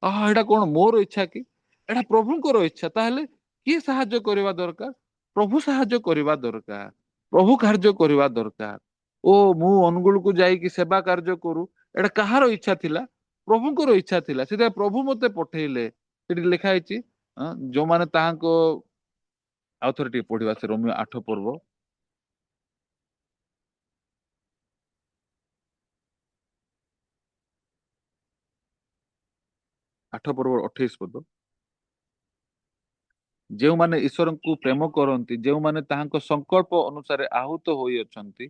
ଏଇଟା କଣ ମୋର ଇଚ୍ଛା କି? ଏଇଟା ପ୍ରଭୁଙ୍କର ଇଚ୍ଛା। ତାହେଲେ କିଏ ସାହାଯ୍ୟ କରିବା ଦରକାର? ପ୍ରଭୁ ସାହାଯ୍ୟ କରିବା ଦରକାର, ପ୍ରଭୁ କାର୍ଯ୍ୟ କରିବା ଦରକାର। ଓ ମୁଁ ଅନୁଗୁଳକୁ ଯାଇକି ସେବା କାର୍ଯ୍ୟ କରୁ, ଏଇଟା କାହାର ଇଚ୍ଛା ଥିଲା? ପ୍ରଭୁଙ୍କର ଇଚ୍ଛା ଥିଲା, ସେଥିପାଇଁ ପ୍ରଭୁ ମତେ ପଠେଇଲେ। ସେଠି ଲେଖା ହେଇଛି ଯୋଉମାନେ ତାହାଙ୍କ, ଆଉ ଥରେ ଟିକେ ପଢିବା ସେ ରୋମିଓ 8 ପର୍ବ, 8 ପର୍ବ 28 ପଦ। ଯେଉଁମାନେ ଈଶ୍ୱରଙ୍କୁ ପ୍ରେମ କରନ୍ତି, ଯେଉଁମାନେ ତାହାଙ୍କ ସଂକଳ୍ପ ଅନୁସାରେ ଆହୁତ ହୋଇଅଛନ୍ତି,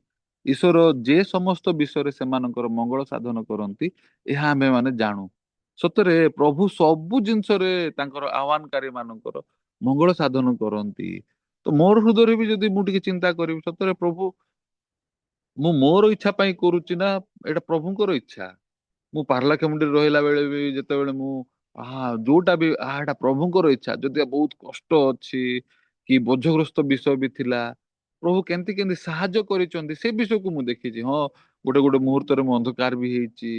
ଈଶ୍ୱର ଯେ ସମସ୍ତ ବିଷୟରେ ସେମାନଙ୍କର ମଙ୍ଗଳ ସାଧନ କରନ୍ତି, ଏହା ଆମେ ମାନେ ଜାଣୁ। ସତରେ ପ୍ରଭୁ ସବୁ ଜିନିଷରେ ତାଙ୍କର ଆହ୍ୱାନକାରୀ ମାନଙ୍କର ମଙ୍ଗଳ ସାଧନ କରନ୍ତି। ତ ମୋର ହୃଦୟରେ ବି ଯଦି ମୁଁ ଟିକେ ଚିନ୍ତା କରିବି, ସତରେ ପ୍ରଭୁ ମୁଁ ମୋର ଇଚ୍ଛା ପାଇଁ କରୁଛି ନା ଏଇଟା ପ୍ରଭୁଙ୍କର ଇଚ୍ଛା? ମୁଁ ପାରଳାଖେମୁଣ୍ଡିରେ ରହିଲା ବେଳେ ବି ଯେତେବେଳେ ମୁଁ ଯୋଉଟା ବି ଏଇଟା ପ୍ରଭୁଙ୍କର ଇଚ୍ଛା, ଯଦି ବହୁତ କଷ୍ଟ ଅଛି କି ବୋଝଗ୍ରସ୍ତ ବିଷୟ ବି ଥିଲା, ପ୍ରଭୁ କେମିତି କେମିତି ସାହାଯ୍ୟ କରିଛନ୍ତି ସେ ବିଷୟକୁ ମୁଁ ଦେଖିଛି। ହଁ, ଗୋଟେ ଗୋଟେ ମୁହୂର୍ତ୍ତରେ ମୁଁ ଅନ୍ଧକାର ବି ହେଇଛି,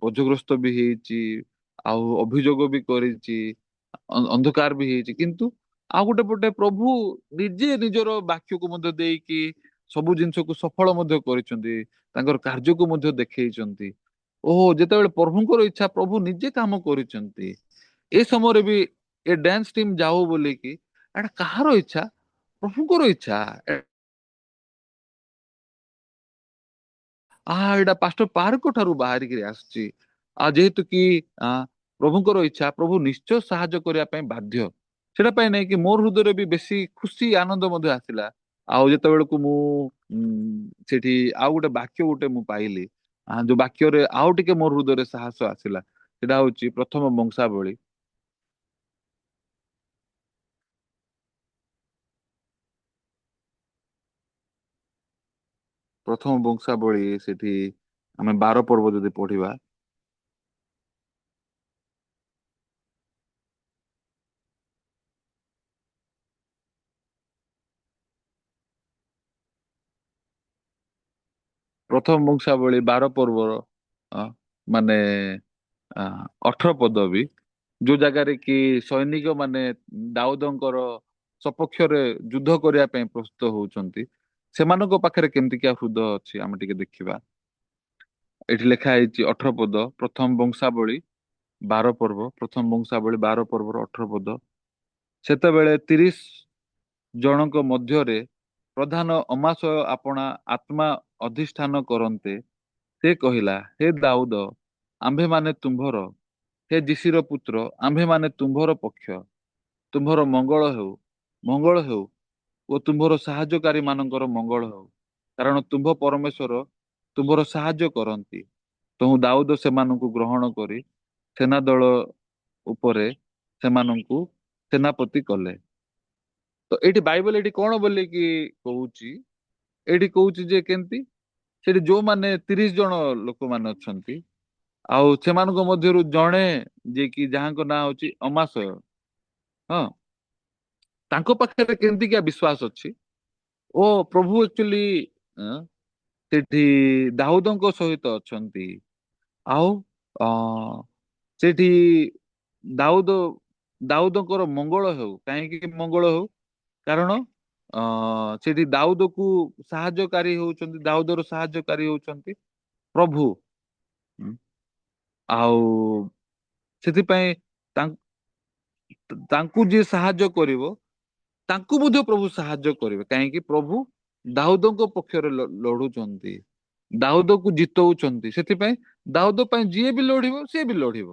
ବୋଝଗ୍ରସ୍ତ ବି ହେଇଛି, ଆଉ ଅଭିଯୋଗ ବି କରିଛି, ଅନ୍ଧକାର ବି ହେଇଛି, କିନ୍ତୁ ଆଉ ଗୋଟେ ପଟେ ପ୍ରଭୁ ନିଜେ ନିଜର ବାକ୍ୟକୁ ମଧ୍ୟ ଦେଇକି ସବୁ ଜିନିଷକୁ ସଫଳ ମଧ୍ୟ କରିଛନ୍ତି, ତାଙ୍କର କାର୍ଯ୍ୟକୁ ମଧ୍ୟ ଦେଖେଇଛନ୍ତି। ଓହୋ, ଯେତେବେଳେ ପ୍ରଭୁଙ୍କର ଇଚ୍ଛା ପ୍ରଭୁ ନିଜେ କାମ କରିଛନ୍ତି। ଏ ସମୟରେ ବି ଏ ଡ୍ୟାନ୍ସ ଟିମ୍ ଯାଉ ବୋଲିକି, ଏଟା କାହାର ଇଚ୍ଛା? ପ୍ରଭୁଙ୍କର ଇଚ୍ଛା। ଏଇଟା ପାଷ୍ଟର ପାର୍କ ଠାରୁ ବାହାରିକିରି ଆସିଛି। ଯେହେତୁ କି ଆ ପ୍ରଭୁଙ୍କର ଇଚ୍ଛା, ପ୍ରଭୁ ନିଶ୍ଚୟ ସାହାଯ୍ୟ କରିବା ପାଇଁ ବାଧ୍ୟ। ସେଟା ପାଇଁ ନାଇଁ କି ମୋର ହୃଦୟରେ ବି ବେଶୀ ଖୁସି ଆନନ୍ଦ ମଧ୍ୟ ଆସିଲା। ଆଉ ଯେତେବେଳକୁ ମୁଁ ସେଠି ଆଉ ଗୋଟେ ବାକ୍ୟ ଗୋଟେ ମୁଁ ପାଇଲି, ଯୋଉ ବାକ୍ୟରେ ଆଉ ଟିକେ ମୋର ହୃଦୟରେ ସାହସ ଆସିଲା, ସେଟା ହଉଛି ପ୍ରଥମ ବଂଶାବଳୀ ପ୍ରଥମ ବଂଶାବଳୀ ସେଠି ଆମେ 12 ପର୍ବ ଯଦି ପଢିବା, ପ୍ରଥମ ବଂଶାବଳୀ 12 ପର୍ବର ଅ, ମାନେ 18 ପଦ ବି, ଯୋଉ ଜାଗାରେ କି ସୈନିକ ମାନେ ଦାଉଦଙ୍କର ସପକ୍ଷରେ ଯୁଦ୍ଧ କରିବା ପାଇଁ ପ୍ରସ୍ତୁତ ହଉଛନ୍ତି, ସେମାନଙ୍କ ପାଖରେ କେମିତିକା ହୃଦୟ ଅଛି ଆମେ ଟିକେ ଦେଖିବା। ଏଠି ଲେଖା ହେଇଛି 18 ପଦ, ପ୍ରଥମ ବଂଶାବଳୀ 12 ପର୍ବ, ପ୍ରଥମ ବଂଶାବଳୀ 12 ପର୍ବର 18 ପଦ। ସେତେବେଳେ 30 ଜଣଙ୍କ ମଧ୍ୟରେ ପ୍ରଧାନ ଅମାଶୟ ଆପଣା ଆତ୍ମା ଅଧିଷ୍ଠାନ କରନ୍ତେ, ସେ କହିଲା, ହେ ଦାଉଦ, ଆମ୍ଭେମାନେ ତୁମ୍ଭର, ହେ ଯିଶିର ପୁତ୍ର, ଆମ୍ଭେମାନେ ତୁମ୍ଭର ପକ୍ଷ, ତୁମ୍ଭର ମଙ୍ଗଳ ହେଉ ଓ ତୁମ୍ଭର ସାହାଯ୍ୟକାରୀ ମାନଙ୍କର ମଙ୍ଗଳ ହେଉ, କାରଣ ତୁମ୍ଭ ପରମେଶ୍ୱର ତୁମ୍ଭର ସାହାଯ୍ୟ କରନ୍ତି। ତେଣୁ ଦାଉଦ ସେମାନଙ୍କୁ ଗ୍ରହଣ କରି ସେନା ଦଳ ଉପରେ ସେମାନଙ୍କୁ ସେନାପତି କଲେ। ତ ଏଇଠି ବାଇବଲ ଏଇଠି କଣ ବୋଲିକି କହୁଛି? ଏଇଠି କହୁଛି ଯେ କେମିତି ସେଠି ଯୋଉମାନେ 30 ଜଣ ଲୋକମାନେ ଅଛନ୍ତି, ଆଉ ସେମାନଙ୍କ ମଧ୍ୟରୁ ଜଣେ ଯିଏକି ଯାହାଙ୍କ ନାଁ ହଉଛି ଅମାଶୟ, ହଁ, ତାଙ୍କ ପାଖରେ କେମିତିକା ବିଶ୍ୱାସ ଅଛି। ଓ ପ୍ରଭୁ ଆକ୍ଚୁଆଲି ସେଠି ଦାଉଦଙ୍କ ସହିତ ଅଛନ୍ତି। ଆଉ ଅ ସେଠି ଦାଉଦ ଦାଉଦଙ୍କର ମଙ୍ଗଳ ହେଉ। କାହିଁକି ମଙ୍ଗଳ ହେଉ? କାରଣ ସେଠି ଦାଉଦକୁ ସାହାଯ୍ୟକାରୀ ହଉଛନ୍ତି, ଦାଉଦର ସାହାଯ୍ୟକାରୀ ହଉଛନ୍ତି ପ୍ରଭୁ। ହୁଁ। ଆଉ ସେଥିପାଇଁ ତାଙ୍କୁ ଯିଏ ସାହାଯ୍ୟ କରିବ, ତାଙ୍କୁ ମଧ୍ୟ ପ୍ରଭୁ ସାହାଯ୍ୟ କରିବେ। କାହିଁକି? ପ୍ରଭୁ ଦାଉଦଙ୍କ ପକ୍ଷରେ ଲଢୁଛନ୍ତି, ଦାଉଦକୁ ଜିତଉଛନ୍ତି। ସେଥିପାଇଁ ଦାଉଦ ପାଇଁ ଯିଏ ବି ଲଢିବ ସିଏ ବି ଲଢିବ,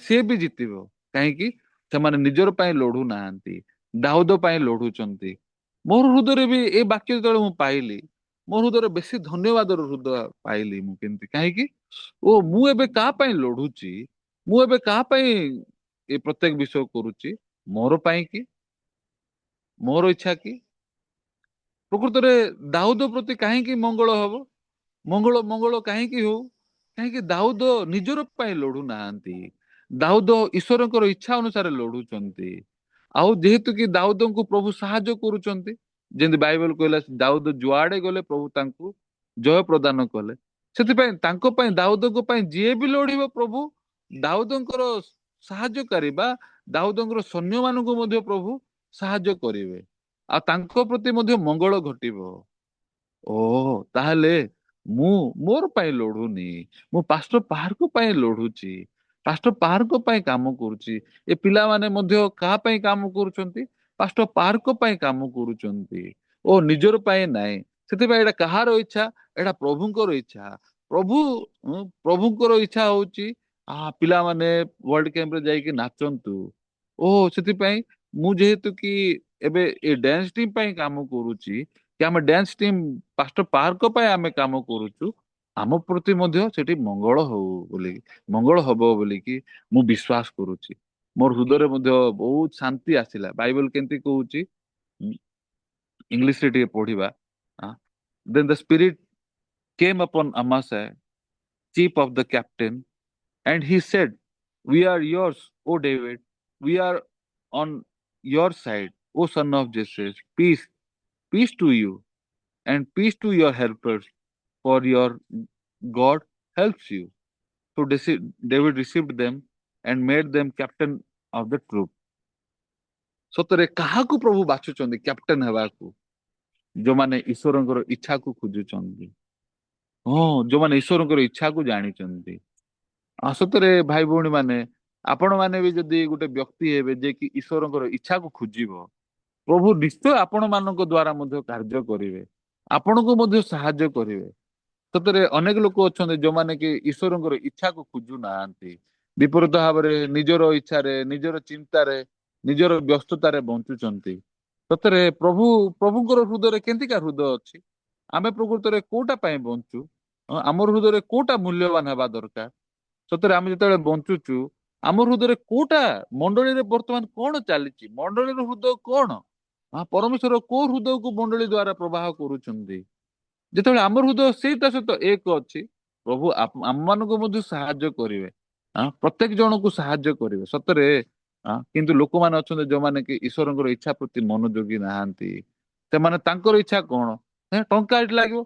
ସିଏ ବି ଜିତିବ। କାହିଁକି? ସେମାନେ ନିଜର ପାଇଁ ଲଢୁ ନାହାନ୍ତି, ଦାଉଦ ପାଇଁ ଲଢୁଛନ୍ତି। ମୋର ହୃଦୟରେ ବି ଏ ବାକ୍ୟ ଯେତେବେଳେ ମୁଁ ପାଇଲି, ମୋ ହୃଦୟରେ ବେଶୀ ଧନ୍ୟବାଦର ହୃଦୟ ପାଇଲି ମୁଁ। କେମିତି? କାହିଁକି? ଓ ମୁଁ ଏବେ କାହା ପାଇଁ ଲଢୁଛି? ମୁଁ ଏବେ କାହା ପାଇଁ ଏ ପ୍ରତ୍ୟେକ ବିଷୟ କରୁଛି? ମୋର ପାଇଁ କି? ମୋର ଇଚ୍ଛା କି? ପ୍ରକୃତରେ ଦାଉଦ ପ୍ରତି କାହିଁକି ମଙ୍ଗଳ ହବ? ମଙ୍ଗଳ ମଙ୍ଗଳ କାହିଁକି ହଉ? କାହିଁକି ଦାଉଦ ନିଜର ପାଇଁ ଲଢୁ ନାହାନ୍ତି, ଦାଉଦ ଈଶ୍ୱରଙ୍କର ଇଚ୍ଛା ଅନୁସାରେ ଲଢୁଛନ୍ତି। ଆଉ ଯେହେତୁ କି ଦାଉଦଙ୍କୁ ପ୍ରଭୁ ସାହାଯ୍ୟ କରୁଛନ୍ତି, ଯେମିତି ବାଇବଲ କହିଲା, ଦାଉଦ ଯୁଆଡେ ଗଲେ ପ୍ରଭୁ ତାଙ୍କୁ ଜୟ ପ୍ରଦାନ କଲେ। ସେଥିପାଇଁ ତାଙ୍କ ପାଇଁ, ଦାଉଦଙ୍କ ପାଇଁ ଯିଏ ବି ଲଢିବ, ପ୍ରଭୁ ଦାଉଦଙ୍କର ସାହାଯ୍ୟକାରୀ ବା ଦାଉଦଙ୍କର ସୈନ୍ୟ ମାନଙ୍କୁ ମଧ୍ୟ ପ୍ରଭୁ ସାହାଯ୍ୟ କରିବେ, ଆଉ ତାଙ୍କ ପ୍ରତି ମଧ୍ୟ ମଙ୍ଗଳ ଘଟିବ। ଓହୋ, ତାହେଲେ ମୁଁ ମୋର ପାଇଁ ଲଢୁନି, ମୁଁ ପାଷ୍ଟର ପାହାରଙ୍କ ପାଇଁ ଲଢୁଛି, ପାଷ୍ଟର ପାହାରଙ୍କ ପାଇଁ କାମ କରୁଛି। ଏ ପିଲାମାନେ ମଧ୍ୟ କାହା ପାଇଁ କାମ କରୁଛନ୍ତି? ପାଷ୍ଟର ପାହାରଙ୍କ ପାଇଁ କାମ କରୁଛନ୍ତି, ଓ ନିଜର ପାଇଁ ନାହିଁ। ସେଥିପାଇଁ ଏଇଟା କାହାର ଇଚ୍ଛା? ଏଇଟା ପ୍ରଭୁଙ୍କର ଇଚ୍ଛା। ପ୍ରଭୁ ପ୍ରଭୁଙ୍କର ଇଚ୍ଛା ହଉଛି ପିଲାମାନେ ୱାର୍ଲଡ କ୍ୟାମ୍ପରେ ଯାଇକି ନାଚନ୍ତୁ। ଓ ସେଥିପାଇଁ ମୁଁ ଯେହେତୁ କି ଏବେ ଏ ଡ୍ୟାନ୍ସ ଟିମ୍ ପାଇଁ କାମ କରୁଛି, କି ଆମେ ଡ୍ୟାନ୍ସ ଟିମ୍ ପାଷ୍ଟର ପାର୍କ ପାଇଁ ଆମେ କାମ କରୁଛୁ, ଆମ ପ୍ରତି ମଧ୍ୟ ସେଠି ମଙ୍ଗଳ ହଉ ବୋଲି, ମଙ୍ଗଳ ହବ ବୋଲିକି ମୁଁ ବିଶ୍ୱାସ କରୁଛି। ମୋର ହୃଦୟରେ ମଧ୍ୟ ବହୁତ ଶାନ୍ତି ଆସିଲା। ବାଇବଲ କେମିତି କହୁଛି, ଇଂଲିଶରେ ଟିକେ ପଢିବା। Then the spirit came upon Amasa, chief of the captain, and he said, we are yours, O David. We are on your side, O son of Jesse. Peace, peace to you, and peace to your helpers, for your God helps you. So David received them and made them captain of the troop. ସତରେ କାହାକୁ ପ୍ରଭୁ ବାଛୁଛନ୍ତି କ୍ୟାପ୍ଟେନ ହେବାକୁ? ଯୋଉମାନେ ଈଶ୍ୱରଙ୍କର ଇଚ୍ଛାକୁ ଖୋଜୁଛନ୍ତି, ହଁ, ଯୋଉମାନେ ଈଶ୍ୱରଙ୍କର ଇଚ୍ଛାକୁ ଜାଣିଛନ୍ତି। ସତରେ ଭାଇ ଭଉଣୀ ମାନେ, ଆପଣ ମାନେ ବି ଯଦି ଗୋଟେ ବ୍ୟକ୍ତି ହେବେ ଯେ କି ଈଶ୍ୱରଙ୍କର ଇଚ୍ଛାକୁ ଖୋଜିବ, ପ୍ରଭୁ ନିଶ୍ଚୟ ଆପଣ ମାନଙ୍କ ଦ୍ଵାରା ମଧ୍ୟ କାର୍ଯ୍ୟ କରିବେ, ଆପଣଙ୍କୁ ମଧ୍ୟ ସାହାଯ୍ୟ କରିବେ। ସତରେ ଅନେକ ଲୋକ ଅଛନ୍ତି ଯୋଉମାନେ କି ଈଶ୍ୱରଙ୍କର ଇଚ୍ଛାକୁ ଖୋଜୁ ନାହାନ୍ତି, ବିପରୀତ ଭାବରେ ନିଜର ଇଚ୍ଛାରେ, ନିଜର ଚିନ୍ତାରେ, ନିଜର ବ୍ୟସ୍ତତାରେ ବଞ୍ଚୁଛନ୍ତି। ସତରେ ପ୍ରଭୁଙ୍କର ହୃଦୟରେ କେମିତିକା ହୃଦୟ ଅଛି? ଆମେ ପ୍ରକୃତରେ କୋଉଟା ପାଇଁ ବଞ୍ଚୁ? ଆମର ହୃଦୟରେ କୋଉଟା ମୂଲ୍ୟବାନ ହେବା ଦରକାର? ସତରେ ଆମେ ଯେତେବେଳେ ବଞ୍ଚୁଛୁ, ଆମ ହୃଦୟରେ କୋଉଟା, ମଣ୍ଡଳୀରେ ବର୍ତ୍ତମାନ କଣ ଚାଲିଛି? ମଣ୍ଡଳୀର ହୃଦୟ କଣ? ପରମେଶ୍ୱର କୋଉ ହୃଦୟକୁ ମଣ୍ଡଳୀ ଦ୍ଵାରା ପ୍ରବାହ କରୁଛନ୍ତି? ଯେତେବେଳେ ଆମର ହୃଦୟ ସେଇଟା ସହିତ ଏକ ଅଛି, ପ୍ରଭୁ ଆମମାନଙ୍କୁ ମଧ୍ୟ ସାହାଯ୍ୟ କରିବେ। ପ୍ରତ୍ୟେକ ଜଣଙ୍କୁ ସାହାଯ୍ୟ କରିବେ ସତରେ। କିନ୍ତୁ ଲୋକମାନେ ଅଛନ୍ତି ଯୋଉମାନେ କି ଈଶ୍ୱରଙ୍କର ଇଚ୍ଛା ପ୍ରତି ମନୋଯୋଗୀ ନାହାନ୍ତି। ସେମାନେ ତାଙ୍କର ଇଚ୍ଛା କଣ? ଟଙ୍କା ଏଠି ଲାଗିବ।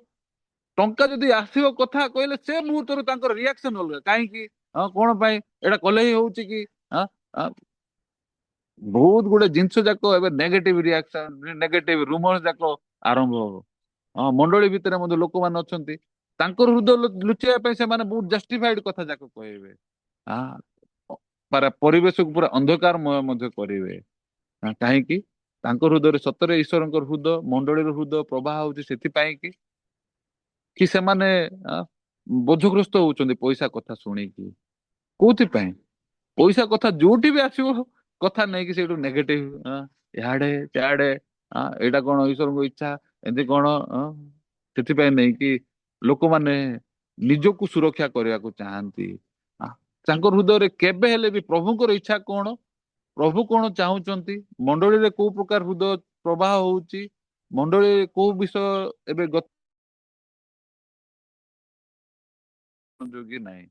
ଟଙ୍କା ଯଦି ଆସିବ କଥା କହିଲେ ସେ ମୁହୂର୍ତ୍ତରୁ ତାଙ୍କର ରିଆକ୍ସନ ଅଲଗା। କାହିଁକି? କଣ ପାଇଁ ଏଇଟା କଲେ ହିଁ ହଉଛି କି? ହଁ ବହୁତ ଗୁଡେ ଜିନିଷ ଯାକ ଏବେ ନେଗେଟିଭ ରିଆକ୍ସନ, ନେଗେଟିଭ ରୁମର୍ସ ଯାକ ଆରମ୍ଭ ହବ। ମଣ୍ଡଳୀ ଭିତରେ ମଧ୍ୟ ଲୋକମାନେ ଅଛନ୍ତି, ତାଙ୍କର ହୃଦୟ ଲୁଚେଇବା ପାଇଁ ସେମାନେ ବହୁତ ଜଷ୍ଟିଫାଇଡ କଥା ଯାକ କହିବେ। ପରିବେଶକୁ ପୁରା ଅନ୍ଧକାରମୟ ମଧ୍ୟ କରିବେ। କାହିଁକି? ତାଙ୍କ ହୃଦୟରେ ସତରେ ଈଶ୍ୱରଙ୍କର ହୃଦୟ, ମଣ୍ଡଳୀର ହୃଦୟ ପ୍ରବାହ ହଉଛି ସେଥିପାଇଁ କି କି ସେମାନେ ଆ, ବୋଝଗ୍ରସ୍ତ ହଉଛନ୍ତି ପଇସା କଥା ଶୁଣିକି। କୋଉଥିପାଇଁ? ପଇସା କଥା ଯୋଉଠି ବି ଆସିବ କଥା ନେଇକି ସେଇଠୁ ନେଗେଟିଭ, ଇଆଡେ ସିଆଡେ, ଏଇଟା କଣ ଈଶ୍ୱରଙ୍କ ଇଚ୍ଛା, ଏମିତି କଣ। ସେଥିପାଇଁ ନେଇକି ଲୋକମାନେ ନିଜକୁ ସୁରକ୍ଷା କରିବାକୁ ଚାହାନ୍ତି। ଆ, ତାଙ୍କ ହୃଦୟରେ କେବେ ହେଲେ ବି ପ୍ରଭୁଙ୍କର ଇଚ୍ଛା କଣ, ପ୍ରଭୁ କଣ ଚାହୁଁଛନ୍ତି, ମଣ୍ଡଳୀରେ କୋଉ ପ୍ରକାର ହୃଦୟ ପ୍ରବାହ ହଉଛି, ମଣ୍ଡଳୀ କୋଉ ବିଷୟ ଏବେ ଯୋଗୀ ନାହିଁ।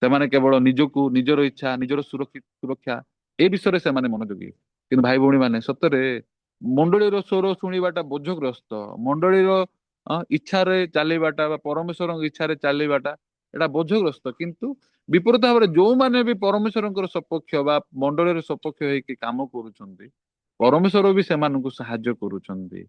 ସେମାନେ କେବଳ ନିଜକୁ, ନିଜର ଇଚ୍ଛା, ନିଜର ସୁରକ୍ଷା ଏ ବିଷୟରେ ସେମାନେ ମନୋଯୋଗୀ। କିନ୍ତୁ ଭାଇ ଭଉଣୀ ମାନେ ସତରେ ମଣ୍ଡଳୀର ସ୍ୱର ଶୁଣିବାଟା ବୋଝଗ୍ରସ୍ତ। ମଣ୍ଡଳୀର ଇଚ୍ଛାରେ ଚାଲିବାଟା ବା ପରମେଶ୍ୱରଙ୍କ ଇଚ୍ଛାରେ ଚାଲିବାଟା ଏଟା ବୋଝଗ୍ରସ୍ତ। କିନ୍ତୁ ବିପରୀତ ଭାବରେ ଯୋଉମାନେ ବି ପରମେଶ୍ୱରଙ୍କର ସପକ୍ଷ ବା ମଣ୍ଡଳୀର ସପକ୍ଷ ହେଇକି କାମ କରୁଛନ୍ତି, ପରମେଶ୍ୱର ବି ସେମାନଙ୍କୁ ସାହାଯ୍ୟ କରୁଛନ୍ତି।